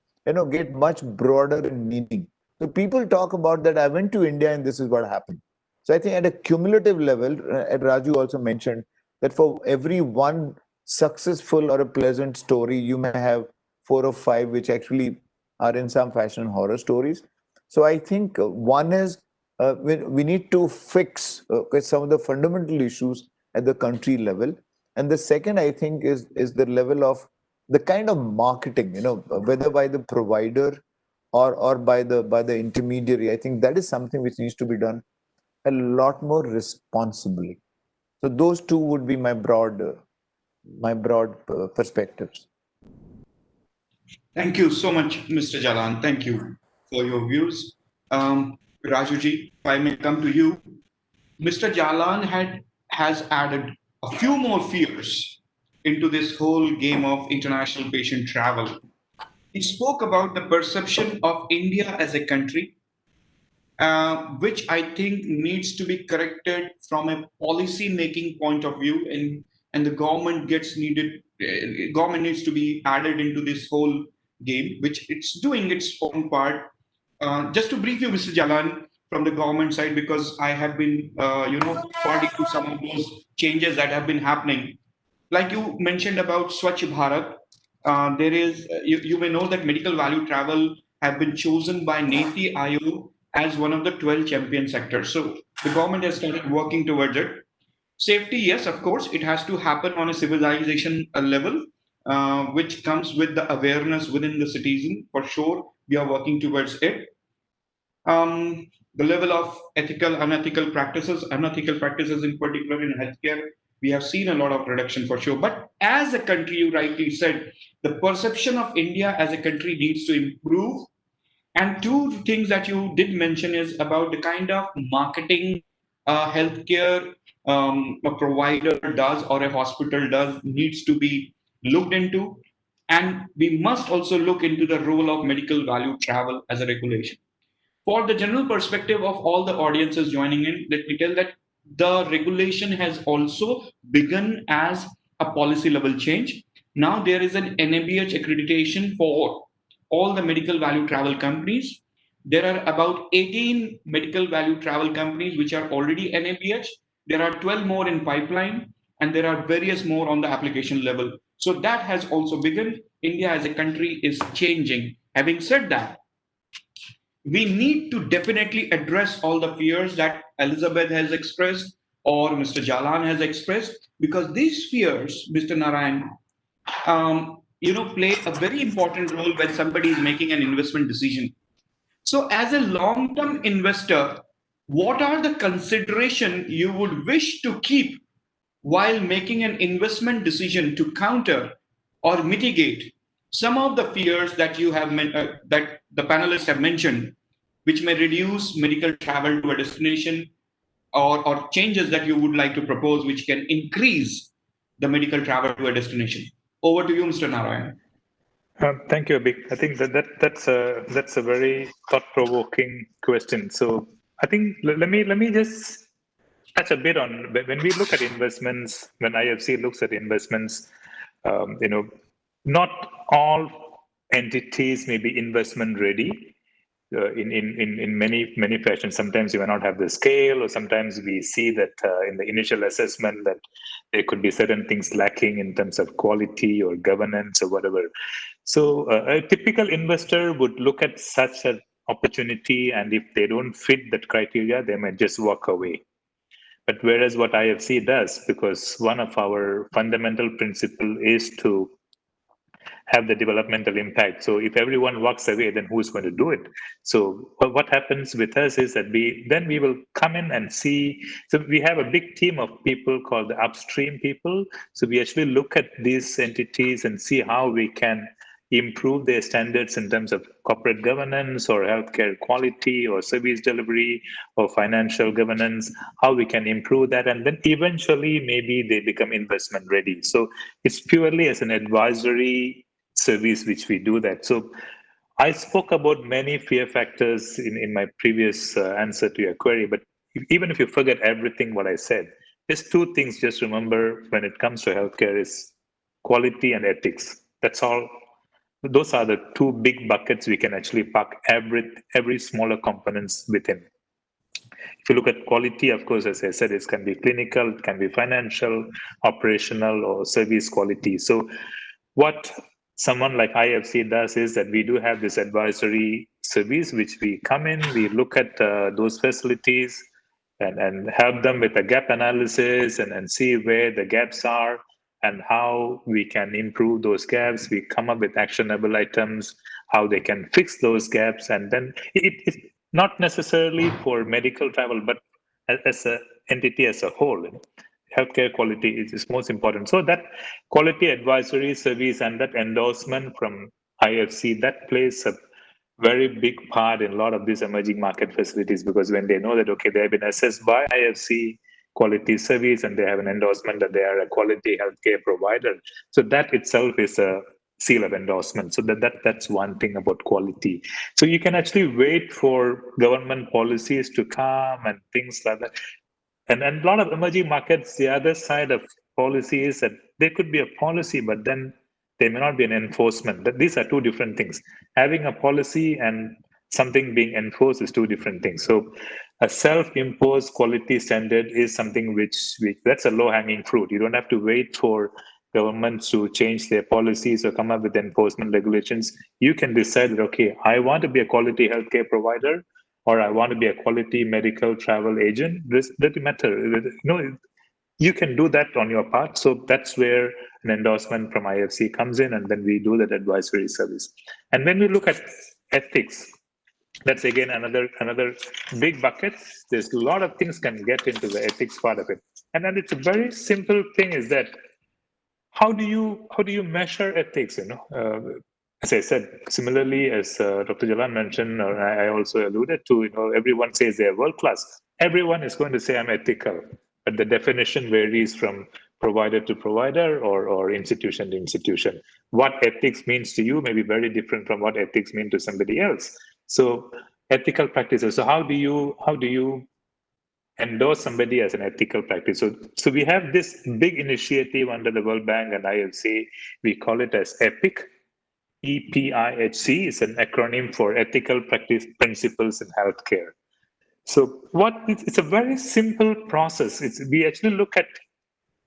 get much broader in meaning. So people talk about that I went to India and this is what happened. So I think at a cumulative level, Raju also mentioned that for every one successful or a pleasant story, you may have 4 or 5 which actually are in some fashion horror stories. So I think one is we need to fix some of the fundamental issues at the country level. And the second, I think, is the level of the kind of marketing, whether by the provider or by the intermediary. I think that is something which needs to be done a lot more responsibly. So those two would be my broad perspectives. Thank you so much, Mr. Jalan. Thank you for your views. Rajuji, if I may come to you, Mr. Jalan has added a few more fears into this whole game of international patient travel. He spoke about the perception of India as a country, which I think needs to be corrected from a policy making point of view, and the government gets needed. Government needs to be added into this whole game, which it's doing its own part. Just to brief you, Mr. Jalan, from the government side, because I have been, party to some of those changes that have been happening. Like you mentioned about Swachh Bharat, there is, you may know that medical value travel have been chosen by Niti Aayog as one of the 12 champion sectors. So the government has started working towards it. Safety, yes, of course, it has to happen on a civilization level, which comes with the awareness within the citizen. For sure, we are working towards it. The level of unethical practices in particular in healthcare, we have seen a lot of reduction for sure. But as a country, you rightly said, the perception of India as a country needs to improve. And two things that you did mention is about the kind of marketing healthcare a provider does or a hospital does needs to be looked into. And we must also look into the role of medical value travel as a regulation. For the general perspective of all the audiences joining in, let me tell that the regulation has also begun as a policy level change. Now there is an NABH accreditation for all the medical value travel companies. There are about 18 medical value travel companies which are already NABH. There are 12 more in pipeline, and there are various more on the application level. So that has also begun. India as a country is changing. Having said that, we need to definitely address all the fears that Elizabeth has expressed or Mr. Jalan has expressed, because these fears, Mr. Narayan, play a very important role when somebody is making an investment decision. So, as a long-term investor, what are the consideration you would wish to keep while making an investment decision to counter or mitigate some of the fears that you have that the panelists have mentioned, which may reduce medical travel to a destination, or changes that you would like to propose which can increase the medical travel to a destination? Over to you, Mr. Narayan. Thank you, Abhi. I think that's a very thought-provoking question. So I think let me just touch a bit on when we look at investments. When IFC looks at investments, not all entities may be investment ready. In many fashions. Sometimes you may not have the scale, or sometimes we see that in the initial assessment that there could be certain things lacking in terms of quality or governance or whatever. So a typical investor would look at such an opportunity, and if they don't fit that criteria, they might just walk away. But whereas what IFC does, because one of our fundamental principle is to have the developmental impact. So if everyone walks away, then who's going to do it? So what happens with us is that we will come in and see. So we have a big team of people called the upstream people. So we actually look at these entities and see how we can improve their standards in terms of corporate governance or healthcare quality or service delivery or financial governance, how we can improve that. And then eventually maybe they become investment ready. So it's purely as an advisory service which we do that. So I spoke about many fear factors in my previous answer to your query, but even if you forget everything what I said, there's two things just remember when it comes to healthcare is quality and ethics. That's all. Those are the two big buckets we can actually park every smaller components within. If you look at quality, of course, as I said, it can be clinical, it can be financial, operational, or service quality. So what someone like IFC does is that we do have this advisory service, which we come in, we look at those facilities and help them with a gap analysis and see where the gaps are and how we can improve those gaps. We come up with actionable items, how they can fix those gaps. And then it's not necessarily for medical travel, but as an entity as a whole. Healthcare quality is most important. So that quality advisory service and that endorsement from IFC, that plays a very big part in a lot of these emerging market facilities, because when they know that, okay, they have been assessed by IFC quality service and they have an endorsement that they are a quality healthcare provider. So that itself is a seal of endorsement. So that's one thing about quality. So you can actually wait for government policies to come and things like that. And a lot of emerging markets, the other side of policy is that there could be a policy, but then there may not be an enforcement. But these are two different things. Having a policy and something being enforced is two different things. So a self-imposed quality standard is something which that's a low-hanging fruit. You don't have to wait for governments to change their policies or come up with enforcement regulations. You can decide that, okay, I want to be a quality healthcare provider, or I want to be a quality medical travel agent. This doesn't matter. You can do that on your part. So that's where an endorsement from IFC comes in, and then we do that advisory service. And when we look at ethics, that's again another big bucket. There's a lot of things can get into the ethics part of it. And then it's a very simple thing is that how do you measure ethics? As I said, similarly as Dr. Jalan mentioned, or I also alluded to, everyone says they're world class. Everyone is going to say I'm ethical, but the definition varies from provider to provider or institution to institution. What ethics means to you may be very different from what ethics mean to somebody else. So ethical practices. So how do you endorse somebody as an ethical practice? So we have this big initiative under the World Bank and IFC. We call it as EPIC. EPIHC is an acronym for Ethical Practice Principles in Healthcare. So it's a very simple process. We actually look at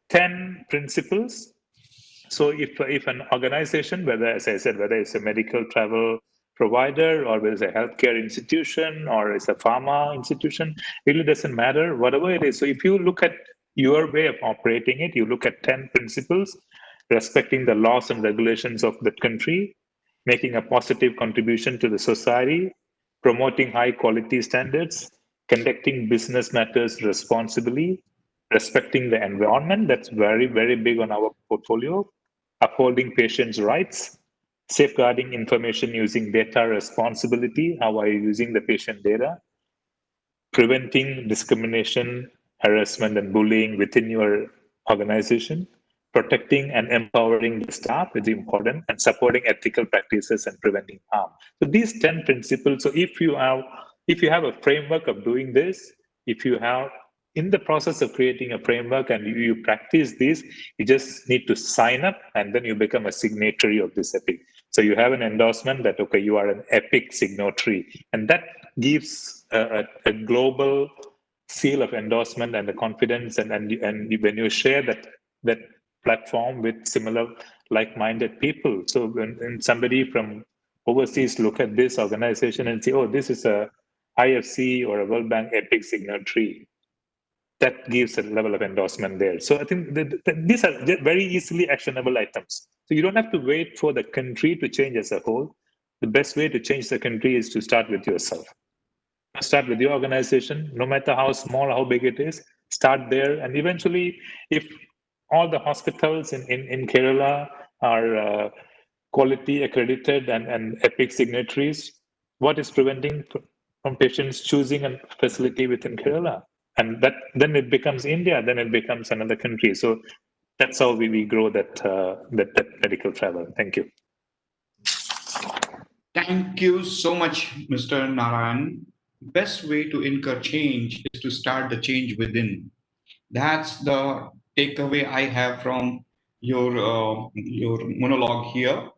10 principles. So if an organization, whether, as I said, whether it's a medical travel provider or whether it's a healthcare institution or it's a pharma institution, really doesn't matter, whatever it is. So if you look at your way of operating it, you look at 10 principles, respecting the laws and regulations of the country, making a positive contribution to the society, promoting high quality standards, conducting business matters responsibly, respecting the environment, that's very, very big on our portfolio, upholding patients' rights, safeguarding information using data responsibility, how are you using the patient data, preventing discrimination, harassment, and bullying within your organization, protecting and empowering the staff is important, and supporting ethical practices and preventing harm. So these 10 principles, so if you have a framework of doing this, if you have in the process of creating a framework and you practice this, you just need to sign up and then you become a signatory of this EPIC. So you have an endorsement that, okay, you are an EPIC signatory, and that gives a global seal of endorsement and the confidence, and when you share that platform with similar like-minded people. So when somebody from overseas look at this organization and say, oh, this is a IFC or a World Bank EPIC signatory, that gives a level of endorsement there. So I think these are very easily actionable items. So you don't have to wait for the country to change as a whole. The best way to change the country is to start with yourself. Start with your organization, no matter how small, how big it is, start there. And eventually, if all the hospitals in Kerala are quality accredited and EPIC signatories, what is preventing from patients choosing a facility within Kerala? And then it becomes India, then it becomes another country. So that's how we grow that medical travel. Thank you. Thank you so much, Mr. Narayan. Best way to incur change is to start the change within. That's the takeaway I have from your monologue here.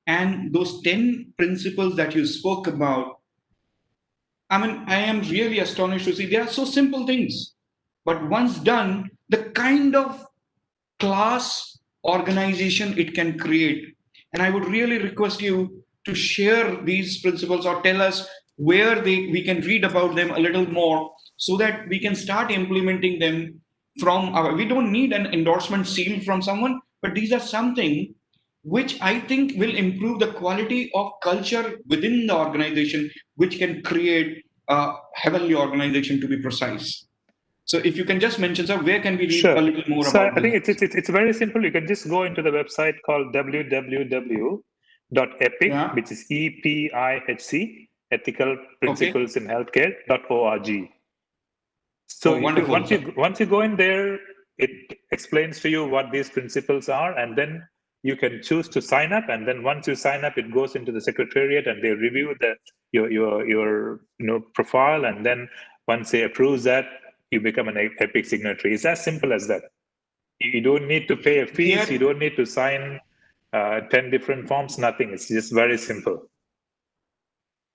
And those 10 principles that you spoke about, I mean, I am really astonished to see they are so simple things. But once done, the kind of class organization it can create. And I would really request you to share these principles or tell us where we can read about them a little more so that we can start implementing them from we don't need an endorsement seal from someone, but these are something which I think will improve the quality of culture within the organization, which can create a heavenly organization, to be precise. So if you can just mention, sir, where can we read a little more about I think it's very simple. You can just go into the website called www.epicsignatory.org. .epic, Yeah. which is EPIHC, Ethical Principles in Healthcare.org. So wonderful, once you go in there, it explains to you what these principles are, and then you can choose to sign up. And then once you sign up, it goes into the secretariat, and they review your profile. And then once they approve that, you become an EPIC signatory. It's as simple as that. You don't need to pay a fees. You don't need to sign 10 different forms. Nothing. It's just very simple.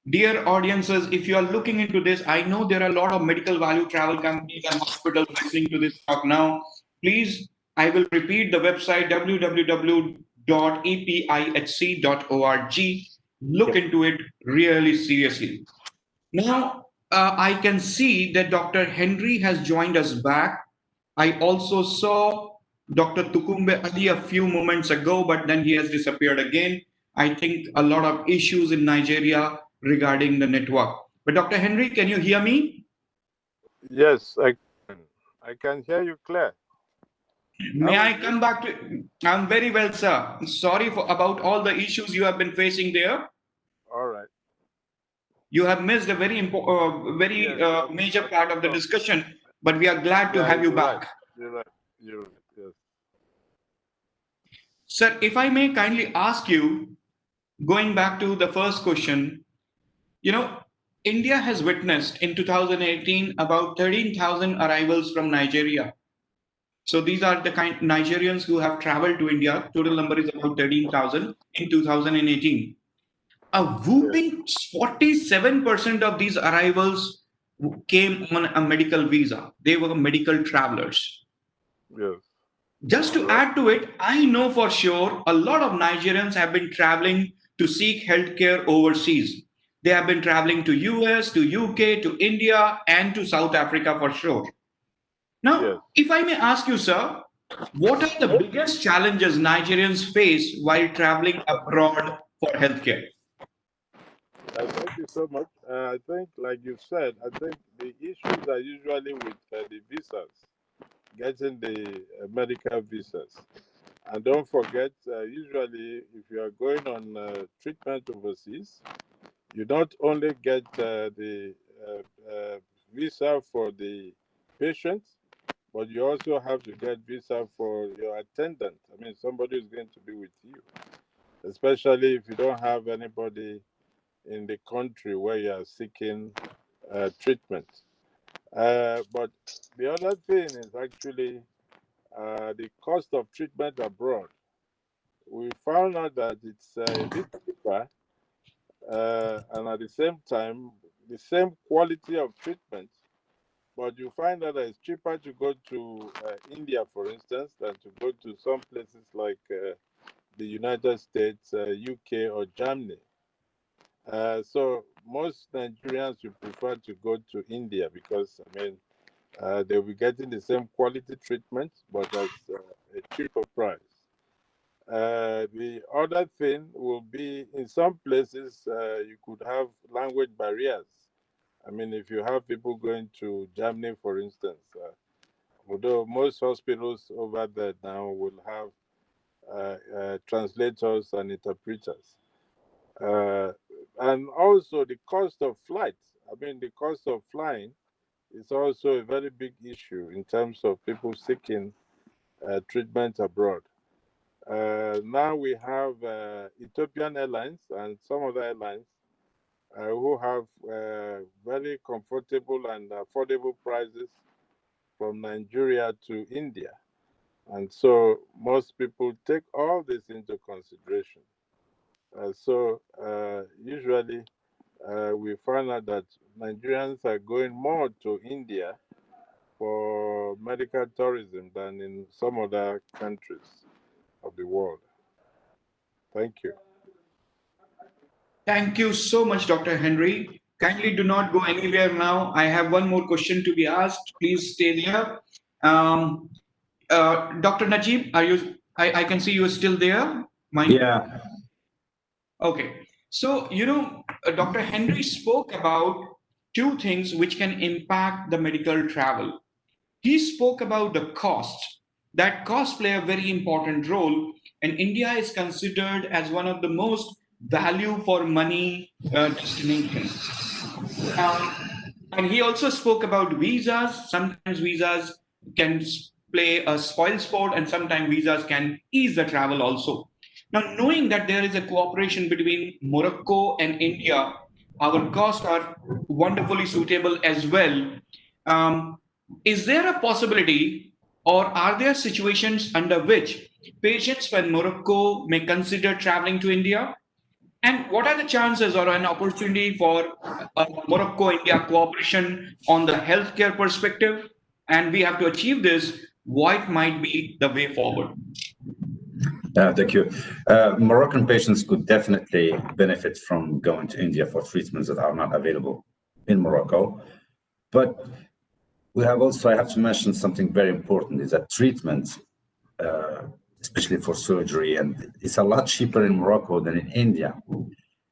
Dear audiences, if you are looking into this, I know there are a lot of medical value travel companies and hospitals listening to this talk now. Please, I will repeat the website www.epihc.org. Look into it really seriously. Now, I can see that Dr. Henry has joined us back. I also saw Dr. Tukumbe Ali a few moments ago, but then he has disappeared again. I think a lot of issues in Nigeria regarding the network. But Dr. Henry, can you hear me? Yes, I can hear you clear. May I come back to? I'm very well, sir. Sorry about all the issues you have been facing there. All right. You have missed a very major part of the discussion, but we are glad to have you back. You're right. Yes. Sir, if I may kindly ask you, going back to the first question, India has witnessed in 2018 about 13,000 arrivals from Nigeria. So these are the kind Nigerians who have traveled to India. Total number is about 13,000 in 2018. A whooping 47% of these arrivals came on a medical visa. They were medical travelers. Yes. Just to add to it, I know for sure a lot of Nigerians have been traveling to seek healthcare overseas. They have been traveling to US, to UK, to India, and to South Africa for sure. Now, if I may ask you, sir, what are the biggest challenges Nigerians face while traveling abroad for healthcare? Thank you so much. I think, like you said, I think the issues are usually with the visas, getting the medical visas. And don't forget, usually, if you are going on treatment overseas, you not only get the visa for the patient, but you also have to get visa for your attendant. I mean, somebody is going to be with you, especially if you don't have anybody in the country where you are seeking treatment. But the other thing is actually the cost of treatment abroad. We found out that it's a bit cheaper, and at the same time, the same quality of treatment. But you find out that it's cheaper to go to India, for instance, than to go to some places like the United States, UK, or Germany. So most Nigerians would prefer to go to India because, I mean, they'll be getting the same quality treatment, but at a cheaper price. The other thing will be, in some places, you could have language barriers. I mean, if you have people going to Germany, for instance, although most hospitals over there now will have translators and interpreters. And also the cost of flights. I mean, the cost of flying is also a very big issue in terms of people seeking treatment abroad. Now we have Ethiopian Airlines and some other airlines who have very comfortable and affordable prices from Nigeria to India. And so most people take all this into consideration. So usually we find out that Nigerians are going more to India for medical tourism than in some other countries of the world. Thank you. Thank you so much, Dr. Henry. Kindly do not go anywhere now. I have one more question to be asked. Please stay there. Dr. Najib, are you? I can see you are still there. Yeah. Okay. So, Dr. Henry spoke about two things which can impact the medical travel. He spoke about the cost. That costs play a very important role, and India is considered as one of the most value for money destination. And he also spoke about visas. Sometimes visas can play a spoil sport, and sometimes visas can ease the travel also. Now, knowing that there is a cooperation between Morocco and India, our costs are wonderfully suitable as well. Um, is there a possibility, or are there situations under which patients from Morocco may consider traveling to India? And what are the chances or an opportunity for Morocco-India cooperation on the healthcare perspective? And we have to achieve this. What might be the way forward? Thank you. Moroccan patients could definitely benefit from going to India for treatments that are not available in Morocco. But we have also, I have to mention something very important, is that treatment, especially for surgery, and it's a lot cheaper in Morocco than in India.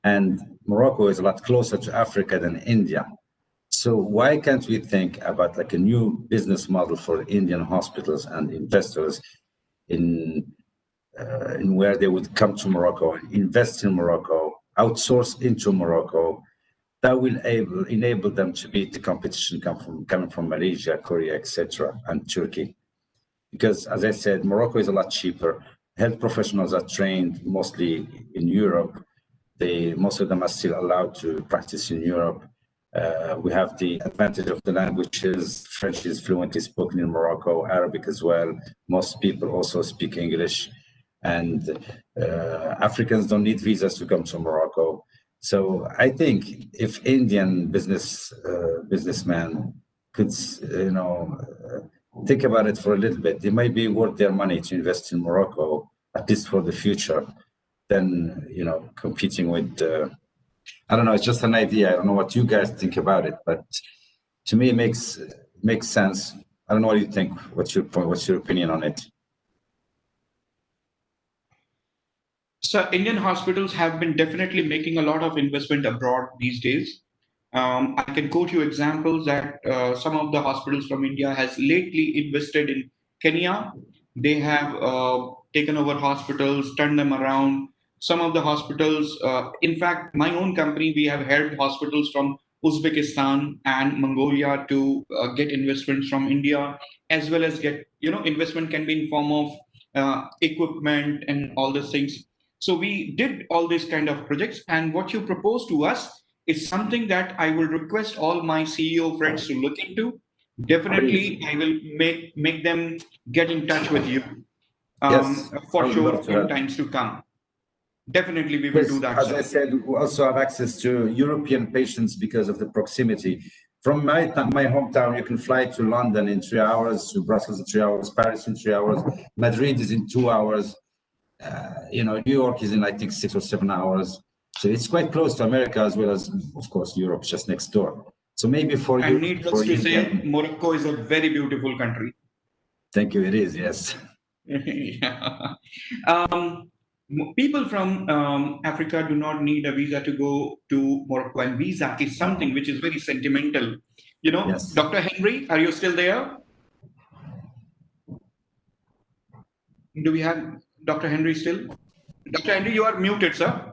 And Morocco is a lot closer to Africa than India. So why can't we think about like a new business model for Indian hospitals and investors in where they would come to Morocco, invest in Morocco, outsource into Morocco, that will enable them to beat the competition coming from Malaysia, Korea, etc., and Turkey. Because as I said, Morocco is a lot cheaper. Health professionals are trained mostly in Europe. Most of them are still allowed to practice in Europe. We have the advantage of the languages. French is fluently spoken in Morocco, Arabic as well. Most people also speak English. And Africans don't need visas to come to Morocco. So I think if Indian businessmen could, think about it for a little bit, they might be worth their money to invest in Morocco, at least for the future, than competing with. I don't know. It's just an idea. I don't know what you guys think about it, but to me, it makes sense. I don't know what you think. What's your opinion on it? So Indian hospitals have been definitely making a lot of investment abroad these days. I can quote you examples that some of the hospitals from India has lately invested in Kenya. They have taken over hospitals, turned them around. Some of the hospitals, in fact, my own company, we have helped hospitals from Uzbekistan and Mongolia to get investments from India, as well as get, investment can be in form of equipment and all these things. So we did all these kind of projects, and what you propose to us is something that I will request all my CEO friends to look into. Definitely, I will make them get in touch with you Yes, for sure in times to come. Definitely, we will do that. As I said, we also have access to European patients because of the proximity. From my hometown, you can fly to London in 3 hours, to Brussels in 3 hours, Paris in 3 hours, Madrid is in 2 hours. New York is in, I think, 6 or 7 hours. So it's quite close to America as well as, of course, Europe, just next door. So maybe for you. And needless to say, Morocco is a very beautiful country. Thank you. It is, yes. Yeah. People from Africa do not need a visa to go to Morocco, and visa is something which is very sentimental. Yes. Dr. Henry, are you still there? Do we have Dr. Henry still? Dr. Henry, you are muted, sir.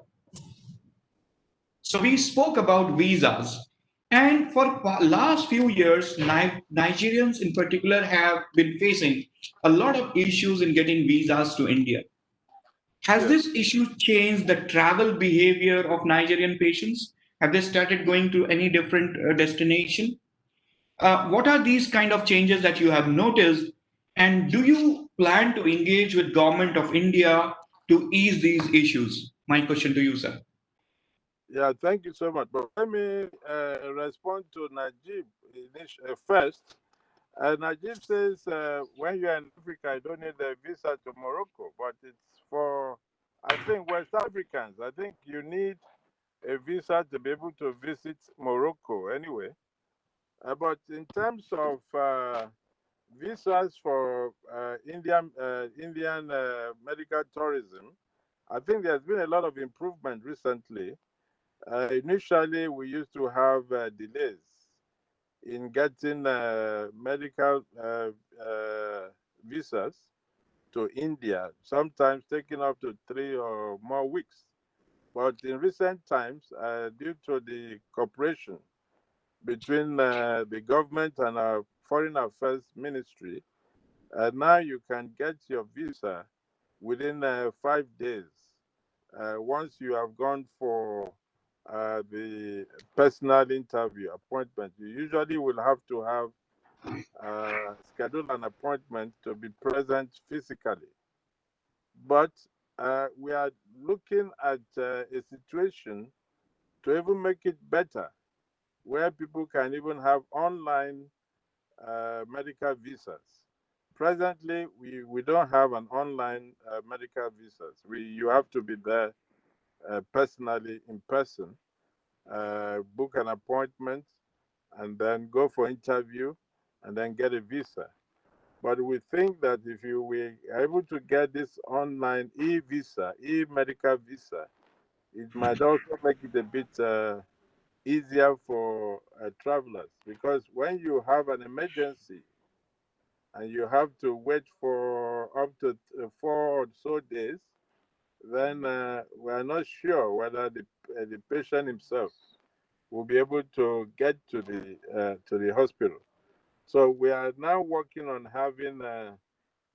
So we spoke about visas. And for last few years, Nigerians in particular have been facing a lot of issues in getting visas to India. Has this issue changed the travel behavior of Nigerian patients? Have they started going to any different destination? What are these kind of changes that you have noticed? And do you plan to engage with government of India to ease these issues? My question to you, sir. Yeah, thank you so much. But let me respond to Najib first. Najib says when you're in Africa, you don't need a visa to Morocco, but it's for, I think, West Africans. I think you need a visa to be able to visit Morocco anyway. But in terms of visas for Indian medical tourism, I think there's been a lot of improvement recently. Initially, we used to have delays in getting medical visas to India, sometimes taking up to 3 or more weeks. But in recent times, due to the cooperation between the government and our Foreign Affairs Ministry, now you can get your visa within 5 days. Once you have gone for the personal interview appointment, you usually will have to have schedule an appointment to be present physically. But we are looking at a situation to even make it better, where people can even have online medical visas. Presently, we don't have an online medical visas. You have to be there personally, in person, book an appointment, and then go for interview, and then get a visa. But we think that if you were able to get this online e-visa, e-medical visa, it might also make it a bit easier for travelers, because when you have an emergency and you have to wait for up to 4 or so days, then we are not sure whether the patient himself will be able to get to the hospital. So we are now working on having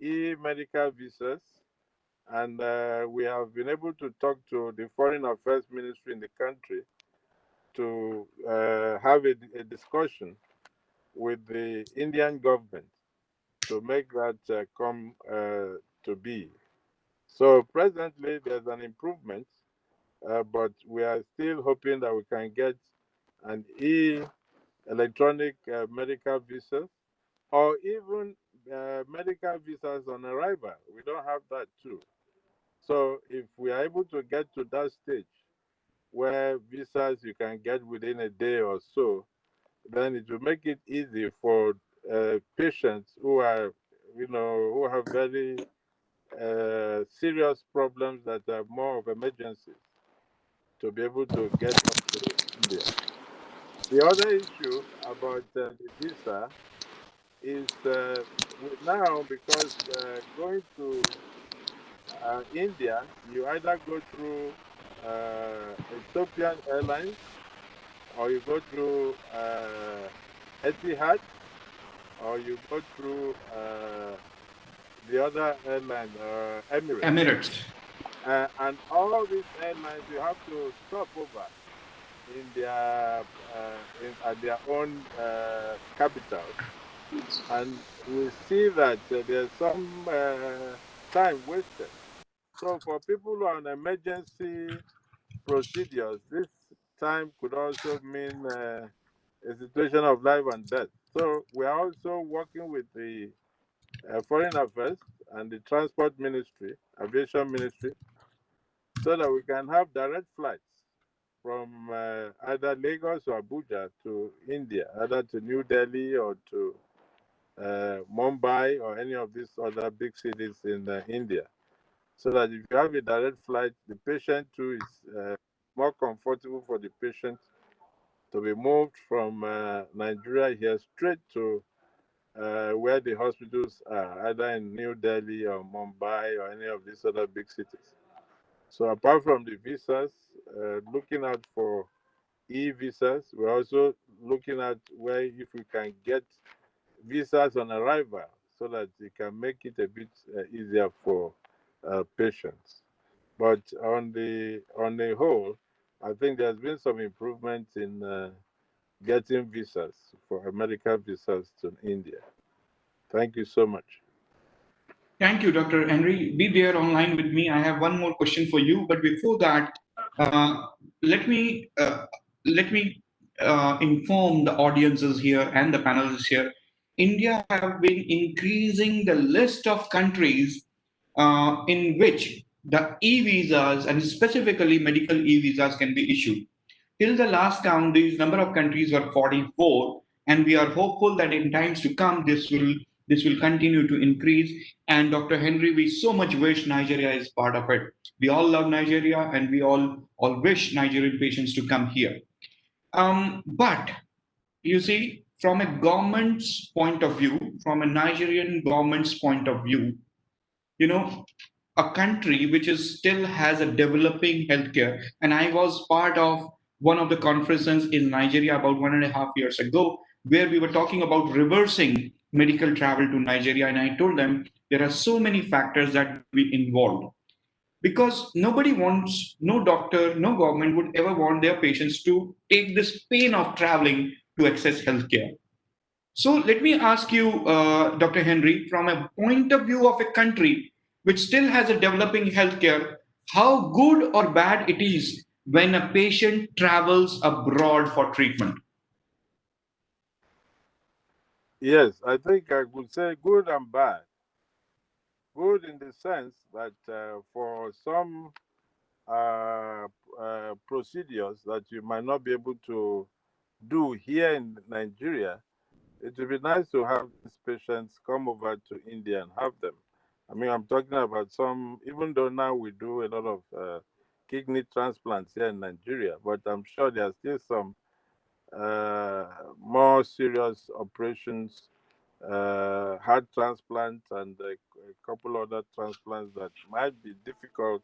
e-medical visas, and we have been able to talk to the Foreign Affairs Ministry in the country to have a discussion with the Indian government to make that come to be. So presently there's an improvement, but we are still hoping that we can get an electronic medical visas, or even medical visas on arrival. We don't have that too. So if we are able to get to that stage where visas you can get within a day or so, then it will make it easy for patients who are, who have very serious problems that are more of emergencies, to be able to get up to India. The other issue about the visa is now, because going to India, you either go through Ethiopian Airlines, or you go through Etihad, or you go through the other airline, Emirates. Emirates. And all these airlines, you have to stop over in their at their own capitals, and we see that there's some time wasted. So for people who are on emergency procedures, this time could also mean a situation of life and death. So we are also working with the Foreign Affairs and the Transport Ministry, Aviation Ministry, so that we can have direct flights from either Lagos or Abuja to India, either to New Delhi or to Mumbai or any of these other big cities in India. So that if you have a direct flight, the patient too is more comfortable for the patient to be moved from Nigeria here straight to where the hospitals are, either in New Delhi or Mumbai or any of these other big cities. So apart from the visas, looking out for e-visas, we're also looking at where if we can get visas on arrival, so that it can make it a bit easier for patients. But on the whole, I think there's been some improvement in getting visas for medical visas to India. Thank you so much. Thank you, Dr. Henry. Be there online with me. I have one more question for you, but before that, let me inform the audiences here and the panelists here. India have been increasing the list of countries in which the e-visas, and specifically medical e-visas, can be issued. Till the last count, these number of countries were 44, and we are hopeful that in times to come, this will continue to increase. And Dr. Henry, we so much wish Nigeria is part of it. We all love Nigeria, and we all wish Nigerian patients to come here. But you see, from a government's point of view, from a Nigerian government's point of view, a country which is still has a developing healthcare. And I was part of one of the conferences in Nigeria about 1.5 years ago, where we were talking about reversing medical travel to Nigeria. And I told them there are so many factors that we involved, because nobody wants, no doctor, no government would ever want their patients to take this pain of traveling to access healthcare. So let me ask you, Dr. Henry, from a point of view of a country which still has a developing healthcare, how good or bad it is when a patient travels abroad for treatment? Yes, I think I would say good and bad. Good in the sense that for some procedures that you might not be able to do here in Nigeria, it would be nice to have these patients come over to India and have them. I mean, I'm talking about some, even though now we do a lot of kidney transplants here in Nigeria, but I'm sure there are still some more serious operations, heart transplants, and a couple other transplants that might be difficult.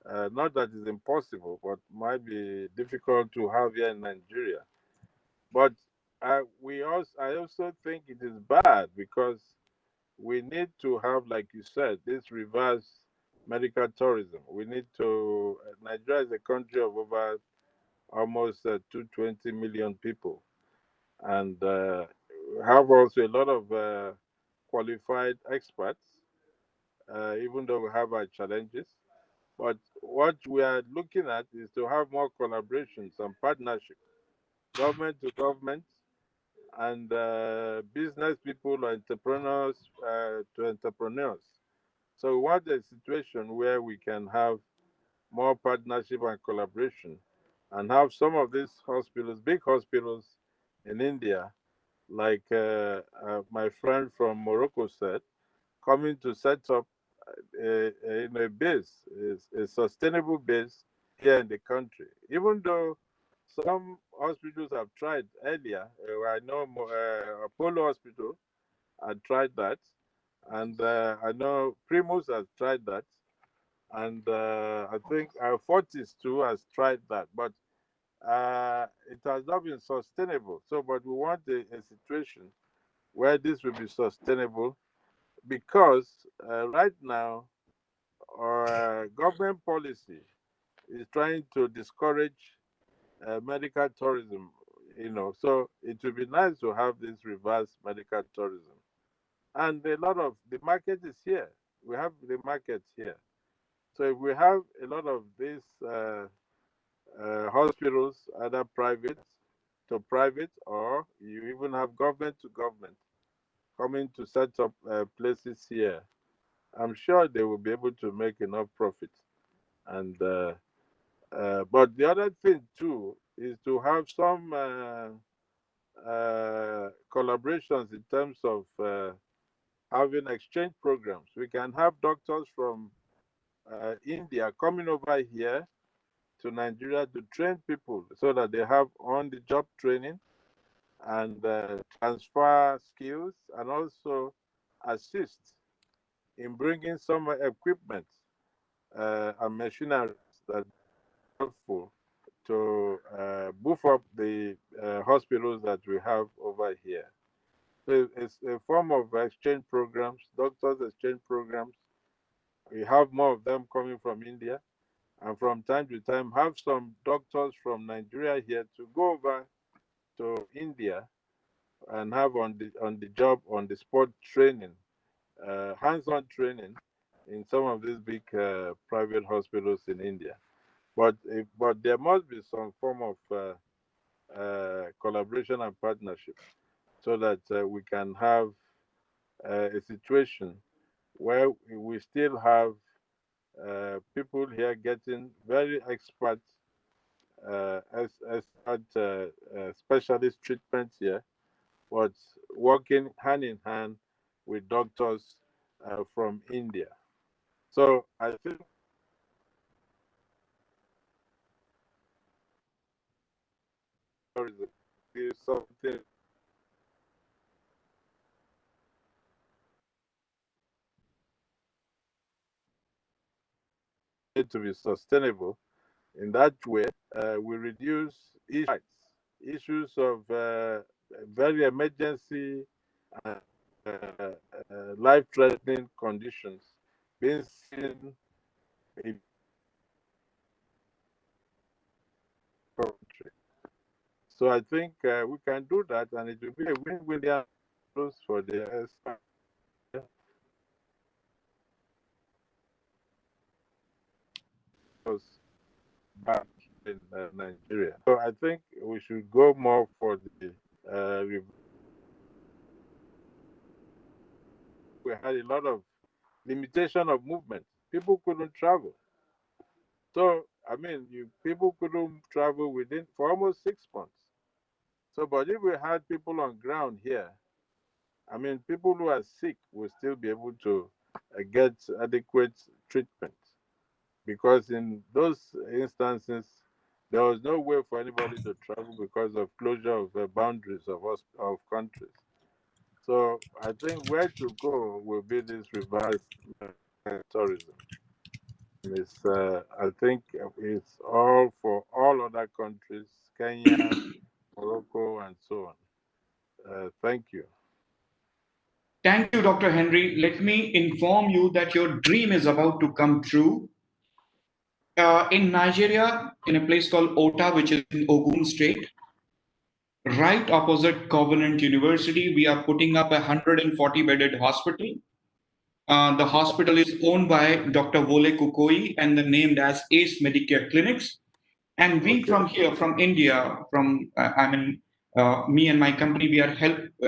Not that it's impossible, but might be difficult to have here in Nigeria. But I also think it is bad because we need to have, like you said, this reverse medical tourism. We need to. Nigeria is a country of over almost 220 million people, and have also a lot of qualified experts. Even though we have our challenges, but what we are looking at is to have more collaborations and partnerships, government to government, and business people or entrepreneurs to entrepreneurs. So we want a situation where we can have more partnership and collaboration and have some of these hospitals, big hospitals in India, like my friend from Morocco said, coming to set up a base, a sustainable base here in the country. Even though some hospitals have tried earlier, I know Apollo Hospital had tried that, and I know Primus has tried that, and I think Fortis too has tried that, but it has not been sustainable. So, but we want a situation where this will be sustainable because right now our government policy is trying to discourage medical tourism, so it would be nice to have this reverse medical tourism. And a lot of the market is here. We have the market here. So if we have a lot of these hospitals, either private to private, or you even have government to government coming to set up places here, I'm sure they will be able to make enough profit. And but the other thing too is to have some collaborations in terms of having exchange programs. We can have doctors from India coming over here to Nigeria to train people so that they have on-the-job training and transfer skills and also assist in bringing some equipment and machinery that are helpful to boost up the hospitals that we have over here. So it's a form of exchange programs, doctors exchange programs. We have more of them coming from India, and from time to time have some doctors from Nigeria here to go over to India and have on the job, on the spot training, hands-on training in some of these big private hospitals in India. But there must be some form of collaboration and partnership so that we can have a situation where we still have people here getting very expert specialist treatment here, but working hand in hand with doctors from India. So I think is something need to be sustainable. In that way, we reduce issues of very emergency, life-threatening conditions being seen in country. So I think we can do that, and it will be a win-win for the back in Nigeria. So I think we should go more for the we had a lot of limitation of movement. People couldn't travel. So I mean, people couldn't travel for almost 6 months. So, but if we had people on ground here, I mean, people who are sick will still be able to get adequate treatment, because in those instances, there was no way for anybody to travel because of closure of the boundaries of countries. So I think where to go will be this reverse tourism. I think it's all for all other countries, Kenya, Morocco, and so on. Thank you. Thank you, Dr. Henry. Let me inform you that your dream is about to come true. In Nigeria, in a place called Ota, which is in Ogun State, right opposite Covenant University, we are putting up a 140-bedded hospital. The hospital is owned by Dr. Wole Kukoi and then named as ACE Medicare Clinics. And we from here, from India, me and my company, we are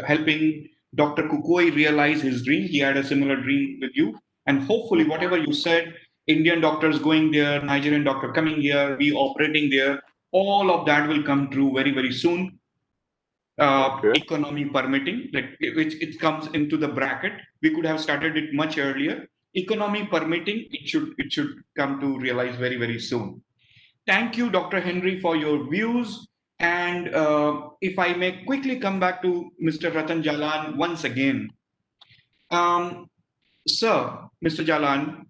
helping Dr. Kukoi realize his dream. He had a similar dream with you. And hopefully, whatever you said, Indian doctors going there, Nigerian doctor coming here, we operating there, all of that will come true very, very soon. Economy permitting, like it comes into the bracket. We could have started it much earlier. Economy permitting, it should come to realize very, very soon. Thank you, Dr. Henry, for your views. And if I may quickly come back to Mr. Ratan Jalan once again. Sir, Mr. Jalan,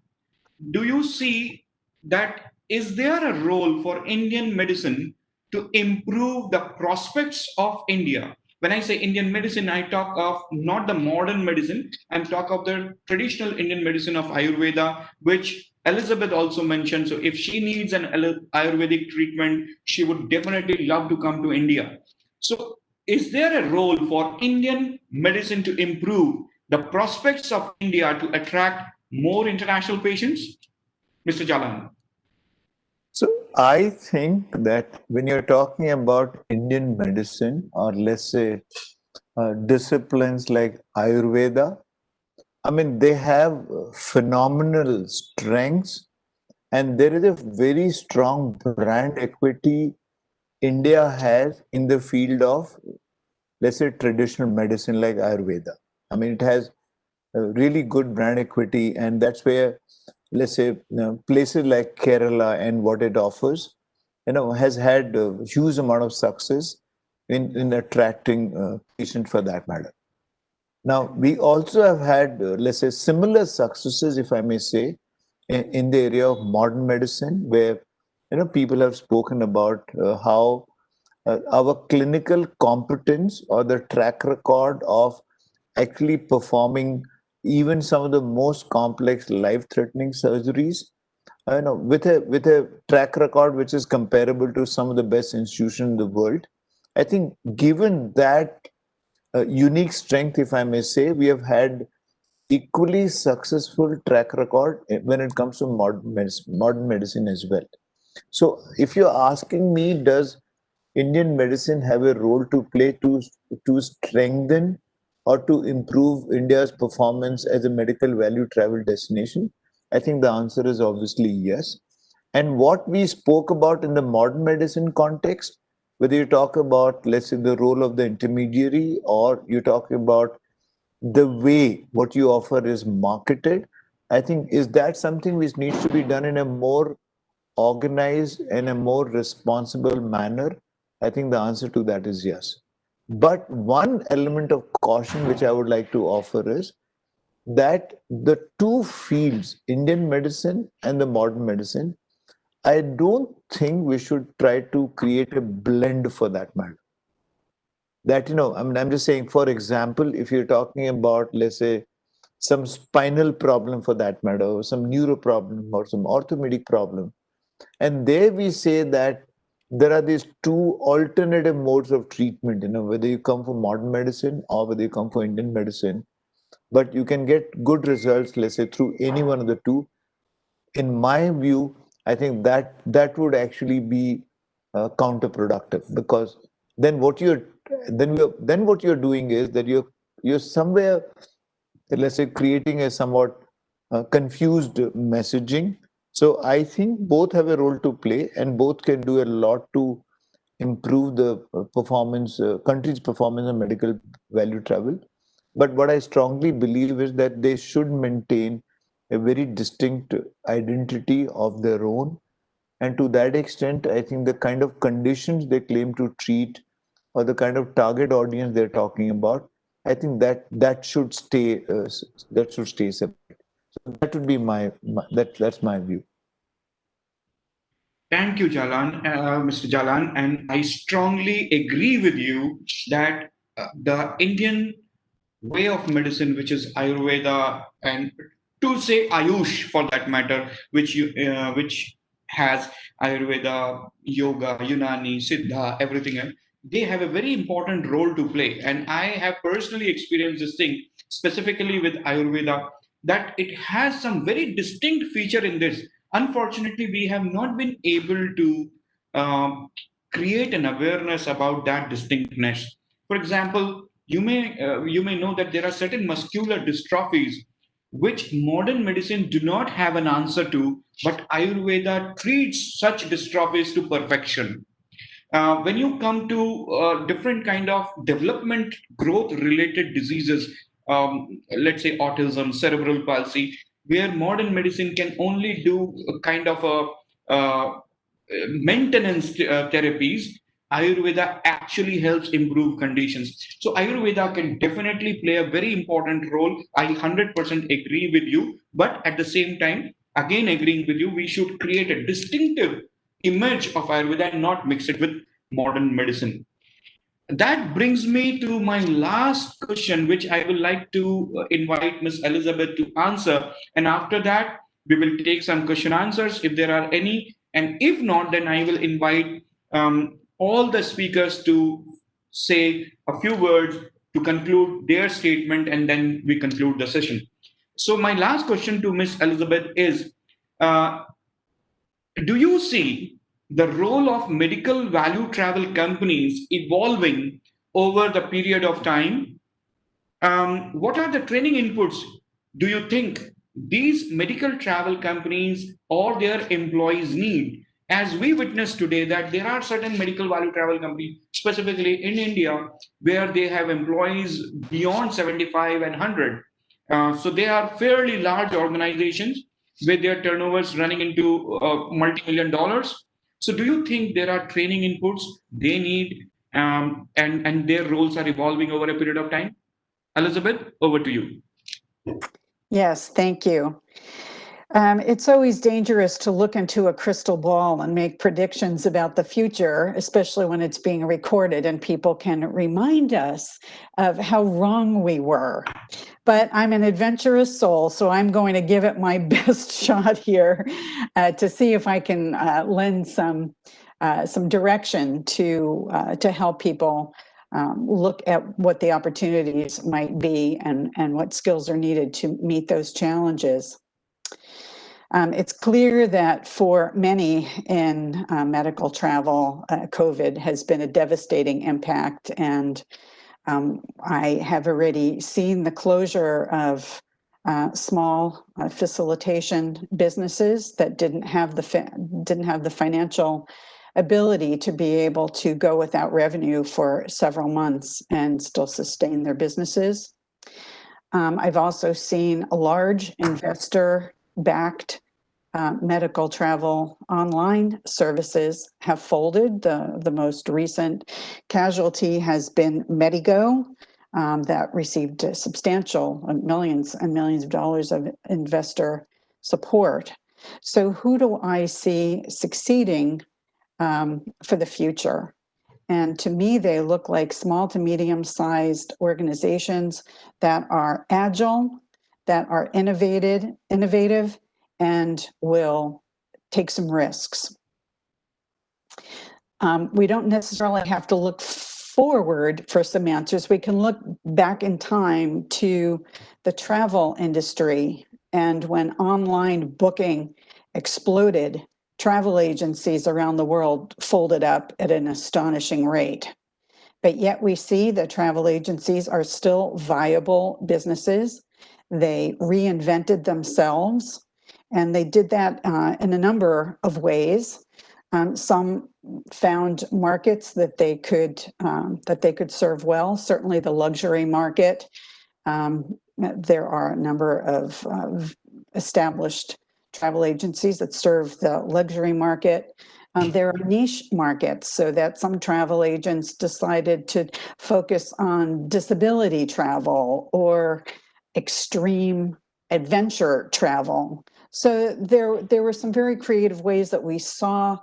do you see that is there a role for Indian medicine to improve the prospects of India? When I say Indian medicine, I talk of not the modern medicine, I'm talk of the traditional Indian medicine of Ayurveda, which Elizabeth also mentioned. So if she needs an Ayurvedic treatment, she would definitely love to come to India. So is there a role for Indian medicine to improve the prospects of India to attract more international patients? Mr. Jalan. So I think that when you're talking about Indian medicine, or let's say disciplines like Ayurveda, I mean, they have phenomenal strengths, and there is a very strong brand equity India has in the field of, let's say, traditional medicine like Ayurveda. I mean, it has a really good brand equity, and that's where, let's say, places like Kerala and what it offers, has had a huge amount of success in attracting patients for that matter. Now, we also have had, let's say, similar successes, if I may say, in the area of modern medicine, where, people have spoken about how our clinical competence or the track record of actually performing even some of the most complex life-threatening surgeries, with a track record which is comparable to some of the best institutions in the world. I think given that unique strength, if I may say, we have had equally successful track record when it comes to modern medicine as well. So if you're asking me, does Indian medicine have a role to play to strengthen or to improve India's performance as a medical value travel destination? I think the answer is obviously yes. And what we spoke about in the modern medicine context, whether you talk about, let's say, the role of the intermediary, or you talk about the way what you offer is marketed, I think, is that something which needs to be done in a more organized and a more responsible manner? I think the answer to that is yes. But one element of caution which I would like to offer is, that the two fields, Indian medicine and the modern medicine, I don't think we should try to create a blend for that matter. That, I'm just saying, for example, if you're talking about, let's say, some spinal problem for that matter, or some neuro problem or some orthopedic problem, and there we say that there are these two alternative modes of treatment, whether you come from modern medicine or whether you come from Indian medicine, but you can get good results, let's say, through any one of the two. In my view, I think that would actually be counterproductive, because then what you're doing is that you're somewhere, let's say, creating a somewhat confused messaging. So I think both have a role to play, and both can do a lot to improve the country's performance on medical value travel. But what I strongly believe is that they should maintain a very distinct identity of their own. And to that extent, I think the kind of conditions they claim to treat, or the kind of target audience they're talking about, I think that should stay separate. So that would be that's my view. Thank you, Mr. Jalan, and I strongly agree with you that the Indian way of medicine, which is Ayurveda, and to say Ayush for that matter, which has Ayurveda, Yoga, Unani, Siddha, everything else, they have a very important role to play. And I have personally experienced this thing, specifically with Ayurveda, that it has some very distinct feature in this. Unfortunately, we have not been able to um, create an awareness about that distinctness. For example, you may know that there are certain muscular dystrophies which modern medicine do not have an answer to, but Ayurveda treats such dystrophies to perfection. When you come to different kind of development growth related diseases, let's say autism, cerebral palsy, where modern medicine can only do a kind of a maintenance therapies, Ayurveda actually helps improve conditions. So Ayurveda can definitely play a very important role. I 100% agree with you, but at the same time, again agreeing with you, we should create a distinctive image of Ayurveda and not mix it with modern medicine. That brings me to my last question, which I would like to invite Ms. Elizabeth to answer. And after that, we will take some question answers if there are any. And if not, then I will invite all the speakers to say a few words to conclude their statement, and then we conclude the session. So my last question to Ms. Elizabeth is, uh, do you see the role of medical value travel companies evolving over the period of time? What are the training inputs do you think these medical travel companies or their employees need? As we witness today that there are certain medical value travel companies, specifically in India, where they have employees beyond 75 and 100. So they are fairly large organizations with their turnovers running into multi-million dollars. So do you think there are training inputs they need, and their roles are evolving over a period of time? Elizabeth, over to you. Yes, thank you. It's always dangerous to look into a crystal ball and make predictions about the future, especially when it's being recorded and people can remind us of how wrong we were. But I'm an adventurous soul, so I'm going to give it my best shot here to see if I can lend some direction to help people look at what the opportunities might be and what skills are needed to meet those challenges. It's clear that for many in medical travel, COVID has been a devastating impact, and I have already seen the closure of small facilitation businesses that didn't have the financial ability to be able to go without revenue for several months and still sustain their businesses. I've also seen a large investor-backed medical travel online services have folded. The most recent casualty has been Medigo, that received substantial millions and millions of dollars of investor support. So who do I see succeeding for the future? And to me, they look like small to medium-sized organizations that are agile, that are innovative, and will take some risks. We don't necessarily have to look forward for some answers. We can look back in time to the travel industry, and when online booking exploded, travel agencies around the world folded up at an astonishing rate. But yet we see that travel agencies are still viable businesses. They reinvented themselves, and they did that in a number of ways. Some found markets that they could serve well. Certainly, the luxury market. There are a number of established travel agencies that serve the luxury market. There are niche markets, so that some travel agents decided to focus on disability travel or extreme adventure travel. So there were some very creative ways that we saw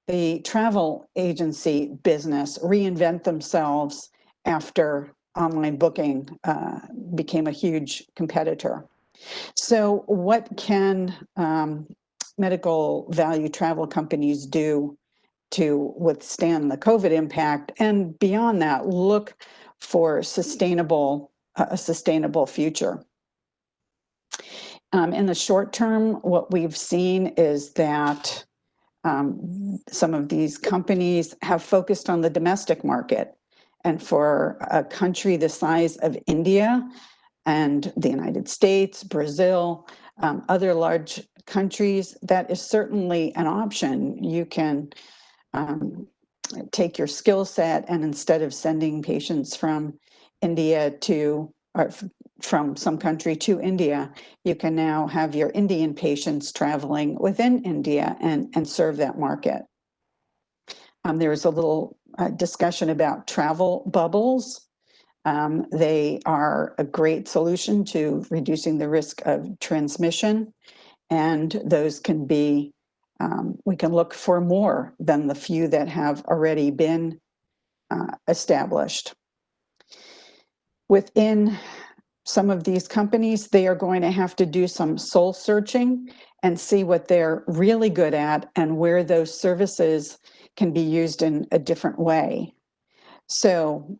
the travel agency business reinvent themselves after online booking became a huge competitor. So what can medical value travel companies do to withstand the COVID impact, and beyond that, look for a sustainable future? In the short term, what we've seen is that some of these companies have focused on the domestic market. And for a country the size of India and the United States, Brazil, other large countries, that is certainly an option. You can take your skill set, and instead of sending patients from India to, or from some country to India, you can now have your Indian patients traveling within India and serve that market. There was a little discussion about travel bubbles. They are a great solution to reducing the risk of transmission, and those can be, we can look for more than the few that have already been established. Within some of these companies, they are going to have to do some soul searching and see what they're really good at and where those services can be used in a different way. So,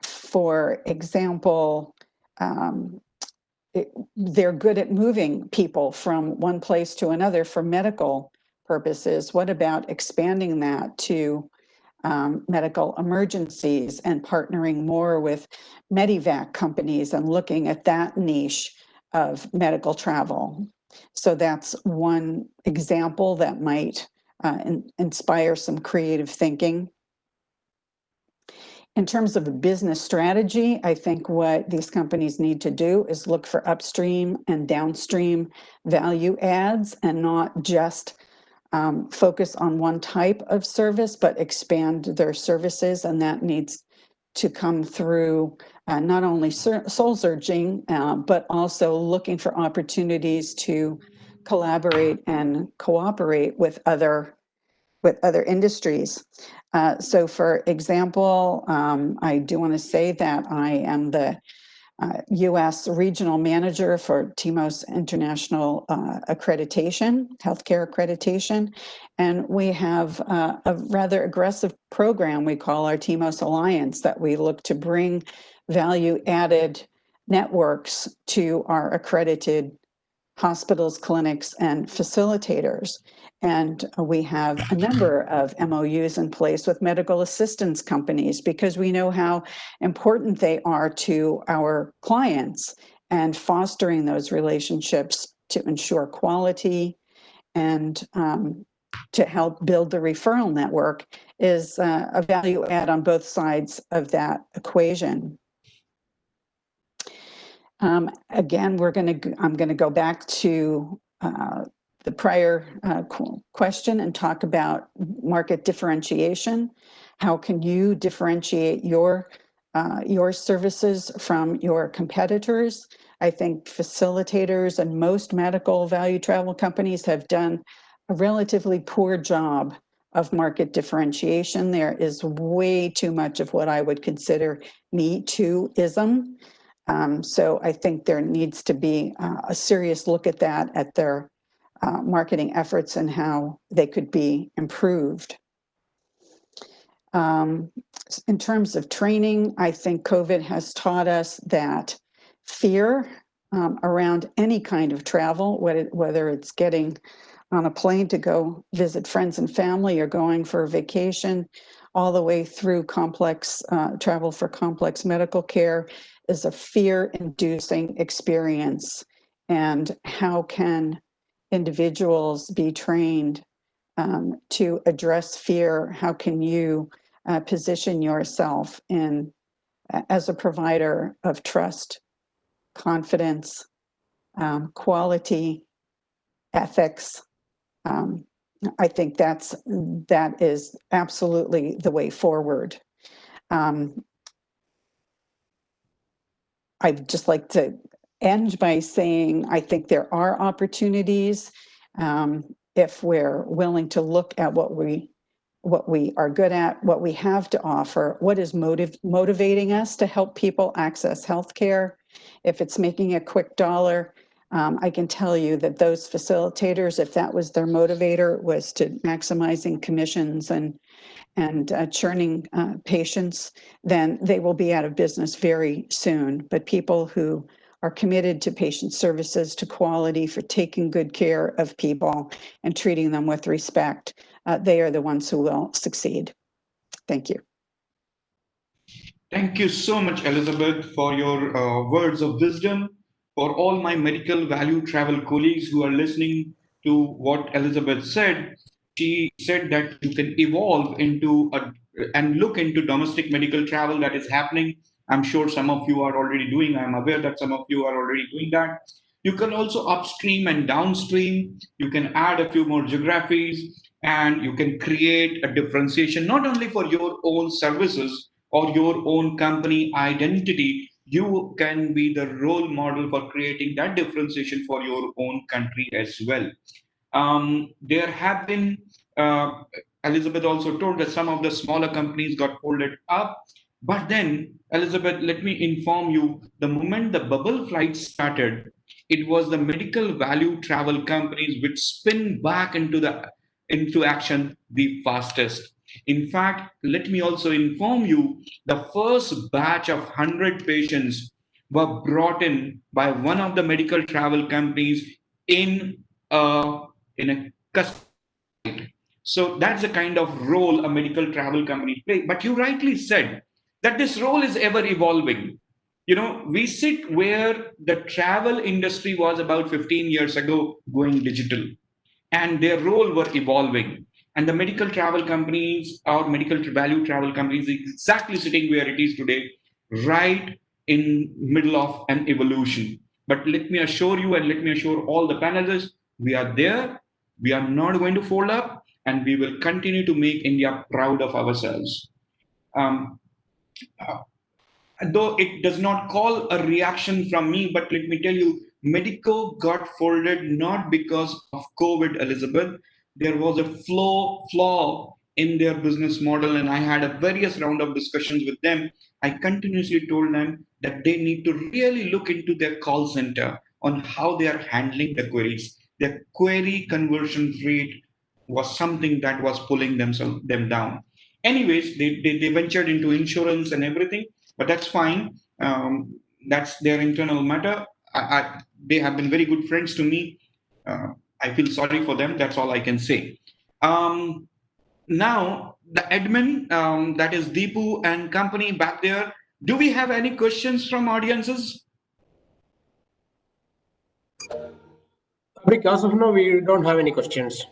for example, they're good at moving people from one place to another for medical purposes. What about expanding that to medical emergencies and partnering more with Medivac companies and looking at that niche of medical travel? So that's one example that might inspire some creative thinking. In terms of a business strategy, I think what these companies need to do is look for upstream and downstream value adds, and not just focus on one type of service, but expand their services. And that needs to come through not only soul searching, but also looking for opportunities to collaborate and cooperate with other industries. So for example, I do want to say that I am the U.S. regional manager for TIMOS International Accreditation, healthcare accreditation. And we have a rather aggressive program we call our TIMOS Alliance, that we look to bring value added networks to our accredited hospitals, clinics, and facilitators. And we have a number of MOUs in place with medical assistance companies, because we know how important they are to our clients, and fostering those relationships to ensure quality and to help build the referral network is a value add on both sides of that equation. Again, I'm going to go back to the prior question and talk about market differentiation. How can you differentiate your services from your competitors? I think facilitators and most medical value travel companies have done a relatively poor job of market differentiation. There is way too much of what I would consider Me Too-ism. So I think there needs to be a serious look at that, at their marketing efforts and how they could be improved. In terms of training, I think COVID has taught us that fear around any kind of travel, whether it's getting on a plane to go visit friends and family or going for a vacation, all the way through complex travel for complex medical care, is a fear-inducing experience. And how can individuals be trained to address fear? How can you position yourself in as a provider of trust, confidence, quality, ethics? I think that is absolutely the way forward. I'd just like to end by saying I think there are opportunities if we're willing to look at what we are good at, what we have to offer, what is motivating us to help people access healthcare. If it's making a quick dollar, I can tell you that those facilitators, if that was their motivator, was to maximizing commissions and churning patients, then they will be out of business very soon. But people who are committed to patient services, to quality, for taking good care of people and treating them with respect, they are the ones who will succeed. Thank you. Thank you so much, Elizabeth, for your words of wisdom. For all my medical value travel colleagues who are listening to what Elizabeth said, she said that you can evolve into and look into domestic medical travel that is happening. I'm sure some of you are already doing. I'm aware that some of you are already doing that. You can also upstream and downstream. You can add a few more geographies, and you can create a differentiation not only for your own services or your own company identity. You can be the role model for creating that differentiation for your own country as well. There have been, Elizabeth also told that some of the smaller companies got folded up. But then, Elizabeth, let me inform you, the moment the bubble flight started, it was the medical value travel companies which spin back into action the fastest. In fact, let me also inform you, the first batch of 100 patients were brought in by one of the medical travel companies in a custody. So that's the kind of role a medical travel company plays. But you rightly said that this role is ever evolving. You know, we sit where the travel industry was about 15 years ago going digital, and their role were evolving. And the medical travel companies or medical value travel companies is exactly sitting where it is today, right in middle of an evolution. But let me assure you and let me assure all the panelists, we are there. We are not going to fold up, and we will continue to make India proud of ourselves. Though it does not call a reaction from me, but let me tell you, Medico got folded not because of COVID, Elizabeth. There was a flaw in their business model, and I had a various round of discussions with them. I continuously told them that they need to really look into their call center on how they are handling the queries. Their query conversion rate was something that was pulling them down. Anyways, they ventured into insurance and everything, but that's fine. That's their internal matter. They have been very good friends to me. I feel sorry for them. That's all I can say. Now, the admin, that is Deepu and company back there. Do we have any questions from audiences? Because of now, we don't have any questions.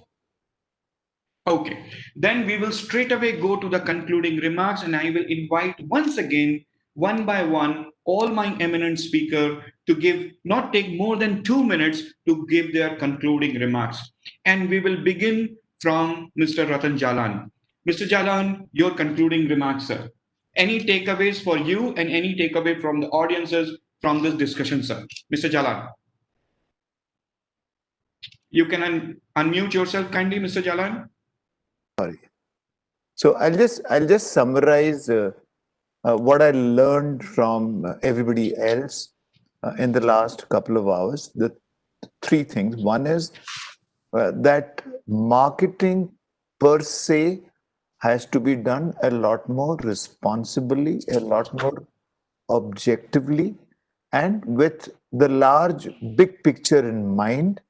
Okay, then we will straight away go to the concluding remarks, and I will invite once again, one by one, all my eminent speaker to not take more than 2 minutes to give their concluding remarks. And we will begin from Mr. Ratan Jalan. Mr. Jalan, your concluding remarks, sir. Any takeaways for you and any takeaway from the audiences from this discussion, sir? Mr. Jalan. You can unmute yourself kindly, Mr. Jalan. Sorry. So I'll just summarize what I learned from everybody else in the last couple of hours. The three things. One is that marketing per se has to be done a lot more responsibly, a lot more objectively, and with the large big picture in mind,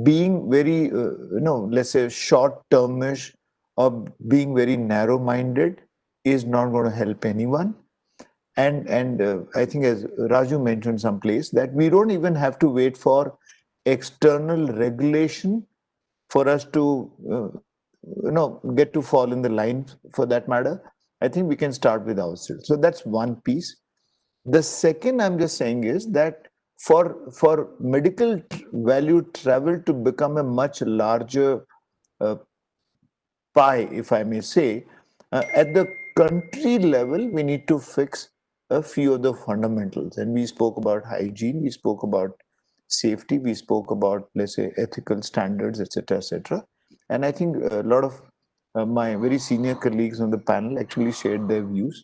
being very, let's say short-termish or being very narrow-minded is not going to help anyone. And I think, as Raju mentioned someplace, that we don't even have to wait for external regulation for us to, get to fall in the line for that matter. I think we can start with ourselves. So that's one piece. The second I'm just saying is that for medical value travel to become a much larger pie, if I may say, at the country level, we need to fix a few of the fundamentals. And we spoke about hygiene, we spoke about safety, we spoke about, let's say, ethical standards, etc., etc. And I think a lot of my very senior colleagues on the panel actually shared their views.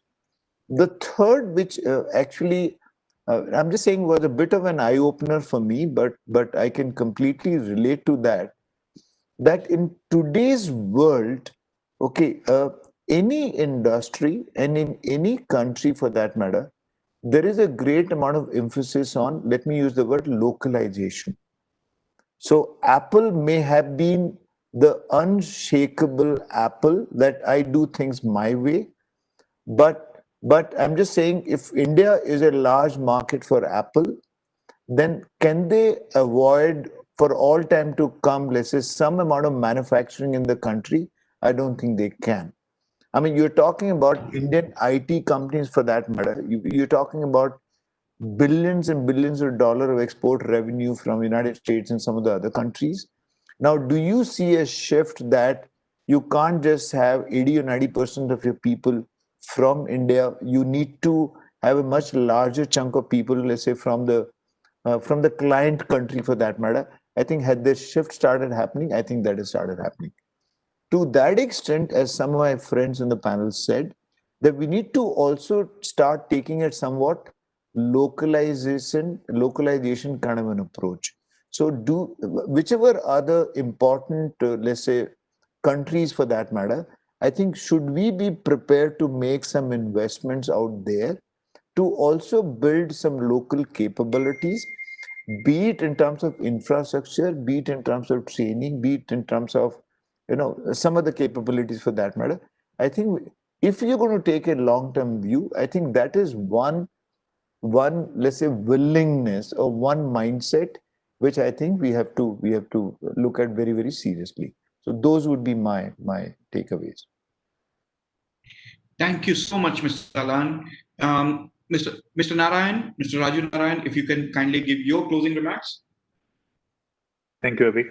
The third, which actually I'm just saying was a bit of an eye-opener for me, but I can completely relate to that. That in today's world, okay, any industry and in any country for that matter, there is a great amount of emphasis on, let me use the word localization. So Apple may have been the unshakable Apple that I do things my way, but I'm just saying, if India is a large market for Apple, then can they avoid for all time to come, let's say, some amount of manufacturing in the country? I don't think they can. I mean, you're talking about Indian IT companies for that matter. You're talking about billions and billions of dollars of export revenue from United States and some of the other countries. Now, do you see a shift that you can't just have 80 or 90% of your people from India? You need to have a much larger chunk of people, let's say, from the client country for that matter. I think had this shift started happening, I think that has started happening. To that extent, as some of my friends in the panel said, that we need to also start taking a somewhat localization kind of an approach. So whichever other important, let's say, countries for that matter, I think should we be prepared to make some investments out there to also build some local capabilities, be it in terms of infrastructure, be it in terms of training, be it in terms of, some of the capabilities for that matter. I think if you're going to take a long-term view, I think that is one, let's say, willingness or one mindset, which I think we have to look at very, very seriously. So those would be my takeaways. Thank you so much, Mr. Jalan. Mr. Narayan, Mr. Raju Narayan, if you can kindly give your closing remarks. Thank you, Abhi.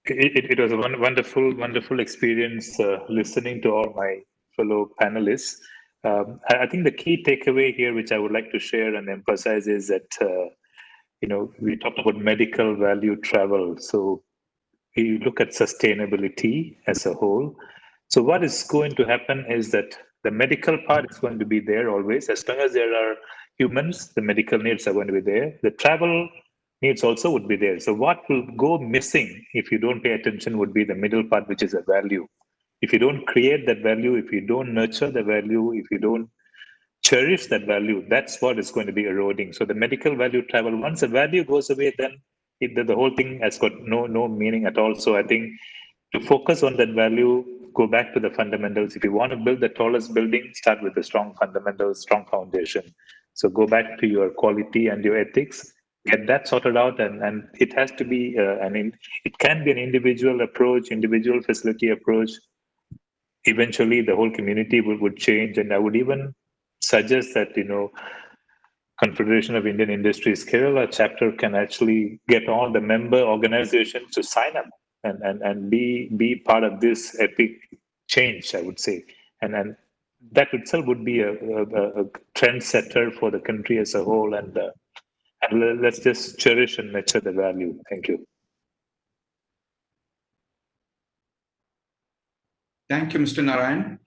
It was a wonderful experience listening to all my fellow panelists. I think the key takeaway here, which I would like to share and emphasize, is that we talked about medical value travel. So we look at sustainability as a whole. So what is going to happen is that the medical part is going to be there always. As long as there are humans, the medical needs are going to be there. The travel needs also would be there. So what will go missing if you don't pay attention would be the middle part, which is a value. If you don't create that value, if you don't nurture the value, if you don't cherish that value, that's what is going to be eroding. So the medical value travel, once the value goes away, then the whole thing has got no meaning at all. So I think to focus on that value, go back to the fundamentals. If you want to build the tallest building, start with the strong fundamentals, strong foundation. So go back to your quality and your ethics, get that sorted out, and it has to be, it can be an individual approach, individual facility approach. Eventually, the whole community would change, and I would even suggest that, Confederation of Indian Industries Kerala chapter can actually get all the member organizations to sign up and be part of this epic change, I would say. And that itself would be a trend setter for the country as a whole. And let's just cherish and nurture the value. Thank you. Thank you, Mr. Narayan.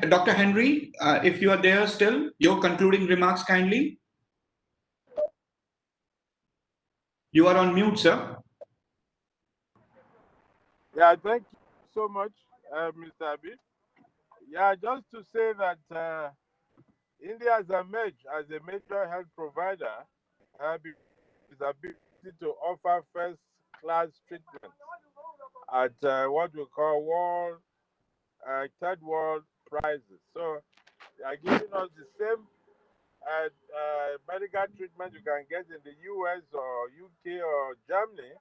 Dr. Henry, if you are there still, your concluding remarks kindly. You are on mute, sir. Yeah, thank you so much, Mr. Abid. Yeah, just to say that India has emerged as a major health provider with its ability to offer first-class treatment at what we call third world prices. So they are giving us the same medical treatment you can get in the US or UK or Germany,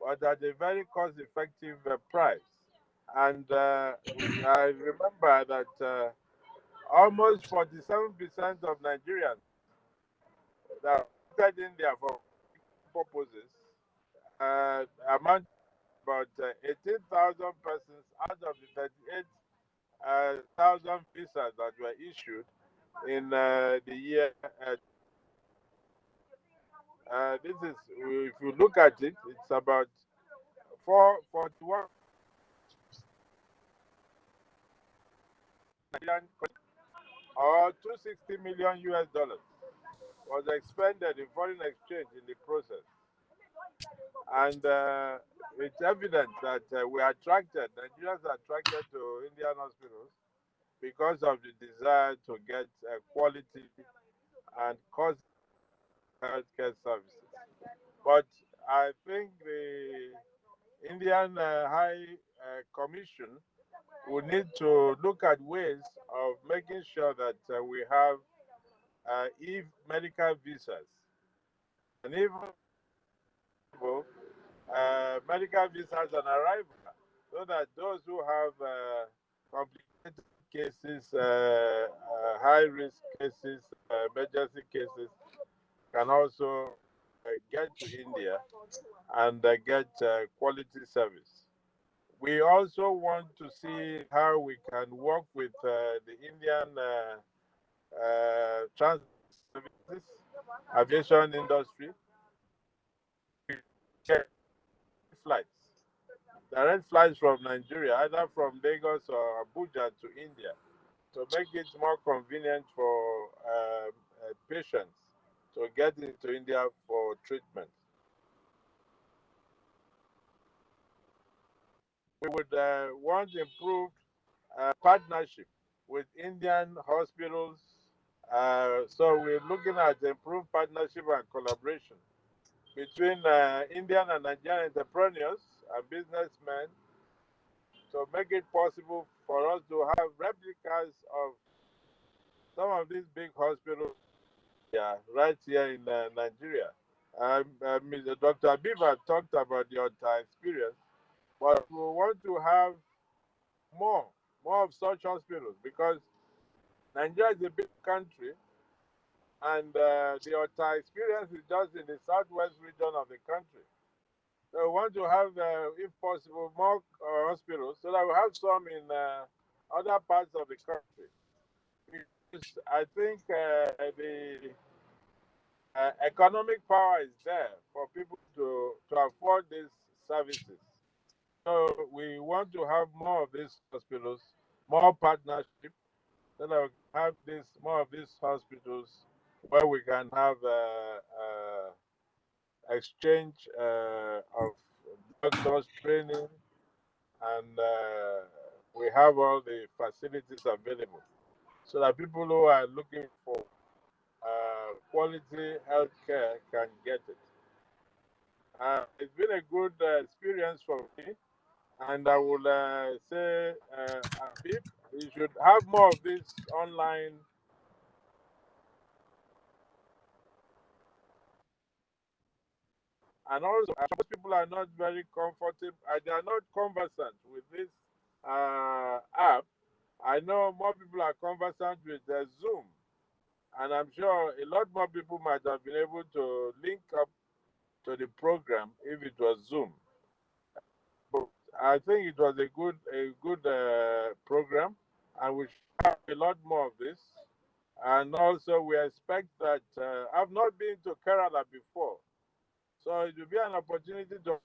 but at a very cost-effective price. And I remember that almost 47% of Nigerians that visited India for purposes amount about 18,000 persons out of the 38,000 visas that were issued in the year. This is, if you look at it, it's about 441 or 260 million US dollars was expended in foreign exchange in the process. And it's evident that we are attracted, Nigerians are attracted to Indian hospitals because of the desire to get quality and cost healthcare services. But I think the Indian High Commission will need to look at ways of making sure that we have medical visas and even medical visas on arrival, so that those who have complicated cases, high-risk cases, emergency cases, can also get to India and get quality service. We also want to see how we can work with the Indian transport services, aviation industry, flights, direct flights from Nigeria, either from Lagos or Abuja to India, to make it more convenient for patients to get into India for treatment. We would want improved partnership with Indian hospitals. So we're looking at improved partnership and collaboration between Indian and Nigerian entrepreneurs and businessmen to make it possible for us to have replicas of some of these big hospitals right here in Nigeria. Dr. Abiba talked about the OTA experience, but we want to have more of such hospitals, because Nigeria is a big country, and the OTA experience is just in the southwest region of the country. So we want to have, if possible, more hospitals, so that we have some in other parts of the country. Because I think the economic power is there for people to afford these services. So we want to have more of these hospitals, more partnership, so that we can have more of these hospitals where we can have exchange of doctors training, and we have all the facilities available, so that people who are looking for quality healthcare can get it. It's been a good experience for me, and I will say, Abib, you should have more of this online. And also, most people are not very comfortable, they are not conversant with this app. I know more people are conversant with Zoom, and I'm sure a lot more people might have been able to link up to the program if it was Zoom. But I think it was a good program, and we should have a lot more of this. And also, we expect that I've not been to Kerala before, so it will be an opportunity to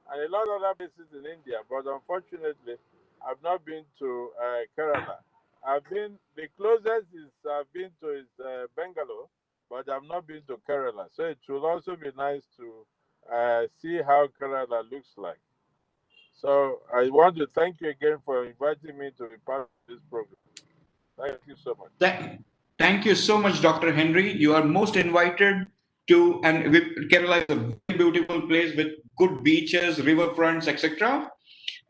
and a lot of other places in India. But unfortunately, I've not been to Kerala. The closest I've been to is Bangalore, but I've not been to Kerala. So it will also be nice to see how Kerala looks like. So I want to thank you again for inviting me to be part of this program. Thank you so much. Thank you so much, Dr. Henry. You are most invited to, and Kerala is a very beautiful place with good beaches, riverfronts, etc.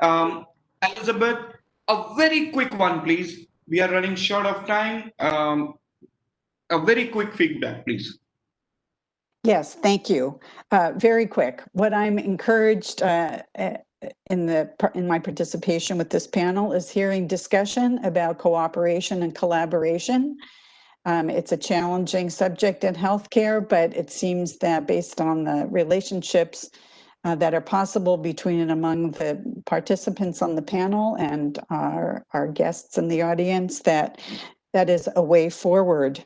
Elizabeth, a very quick one, please. We are running short of time. A very quick feedback, please. Yes, thank you. Very quick. What I'm encouraged in my participation with this panel is hearing discussion about cooperation and collaboration. It's a challenging subject in healthcare, but it seems that based on the relationships that are possible between and among the participants on the panel and our guests in the audience, that is a way forward.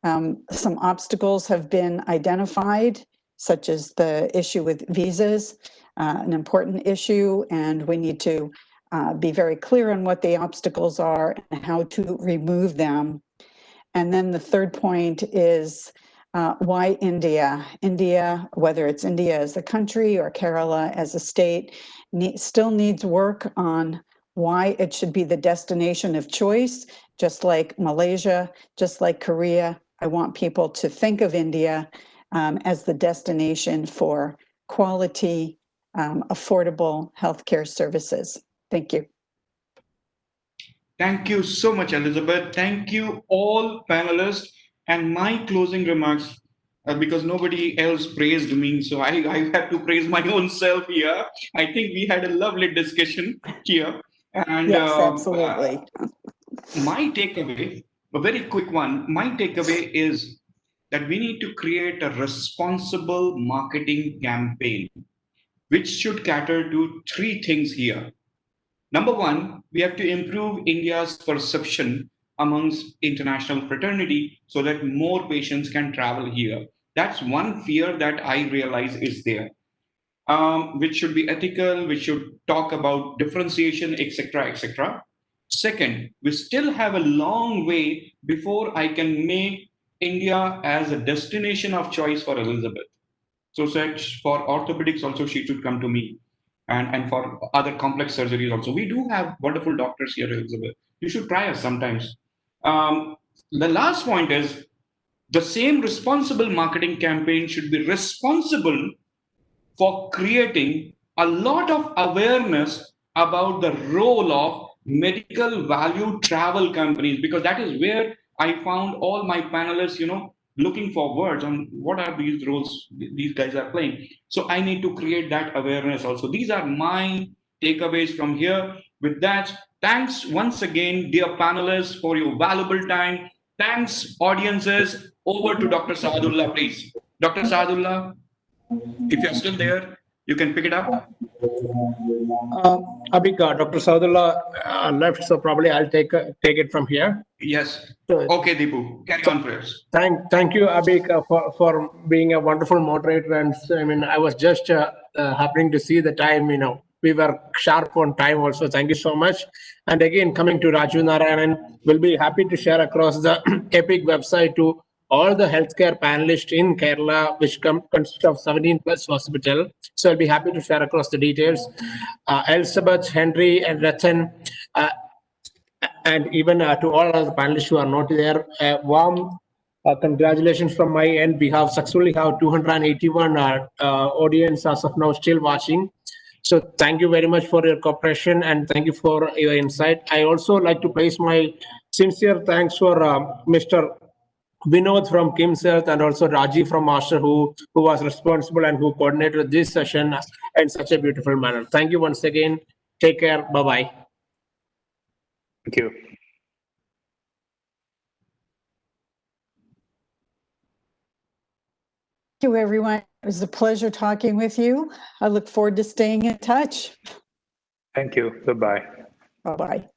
Some obstacles have been identified, such as the issue with visas, an important issue, and we need to be very clear on what the obstacles are and how to remove them. And then the third point is why India? India, whether it's India as a country or Kerala as a state, still needs work on why it should be the destination of choice, just like Malaysia, just like Korea. I want people to think of India as the destination for quality, affordable healthcare services. Thank you. Thank you so much, Elizabeth. Thank you all panelists. And my closing remarks, because nobody else praised me, so I have to praise my own self here. I think we had a lovely discussion here. And yes, absolutely. My takeaway, a very quick one, my takeaway is that we need to create a responsible marketing campaign, which should cater to three things here. Number one, we have to improve India's perception amongst international fraternity so that more patients can travel here. That's one fear that I realize is there, which should be ethical, which should talk about differentiation, etc., etc. Second, we still have a long way before I can make India as a destination of choice for Elizabeth. So for orthopedics also, she should come to me. And for other complex surgeries also. We do have wonderful doctors here, Elizabeth. You should try us sometimes. The last point is the same responsible marketing campaign should be responsible for creating a lot of awareness about the role of medical value travel companies, because that is where I found all my panelists, looking for words on what are these roles these guys are playing. So I need to create that awareness also. These are my takeaways from here. With that, thanks once again, dear panelists, for your valuable time. Thanks, audiences. Over to Dr. Saadullah, please. Dr. Saadullah, if you're still there, you can pick it up. Abhik, Dr. Saadullah left, so probably I'll take it from here. Yes. Okay, Deepu, carry on, please. Thank you, Abhik, for being a wonderful moderator. And I mean, I was just happening to see the time. We were sharp on time also. Thank you so much. And again, coming to Raju Narayanan, we'll be happy to share across the EPIC website to all the healthcare panelists in Kerala, which consist of 17 plus hospital. So I'll be happy to share across the details. Elizabeth, Henry, and Ratan, and even to all other panelists who are not there, warm congratulations from my end. We have successfully have 281 audience as of now still watching. So thank you very much for your cooperation and thank you for your insight. I also like to place my sincere thanks for Mr. Vinod from KIMS-Health and also Raji from Master who was responsible and who coordinated this session in such a beautiful manner. Thank you once again. Take care. Bye-bye. Thank you. you, everyone. It was a pleasure talking with you. I look forward to staying in touch. Thank you. Goodbye. Bye-bye.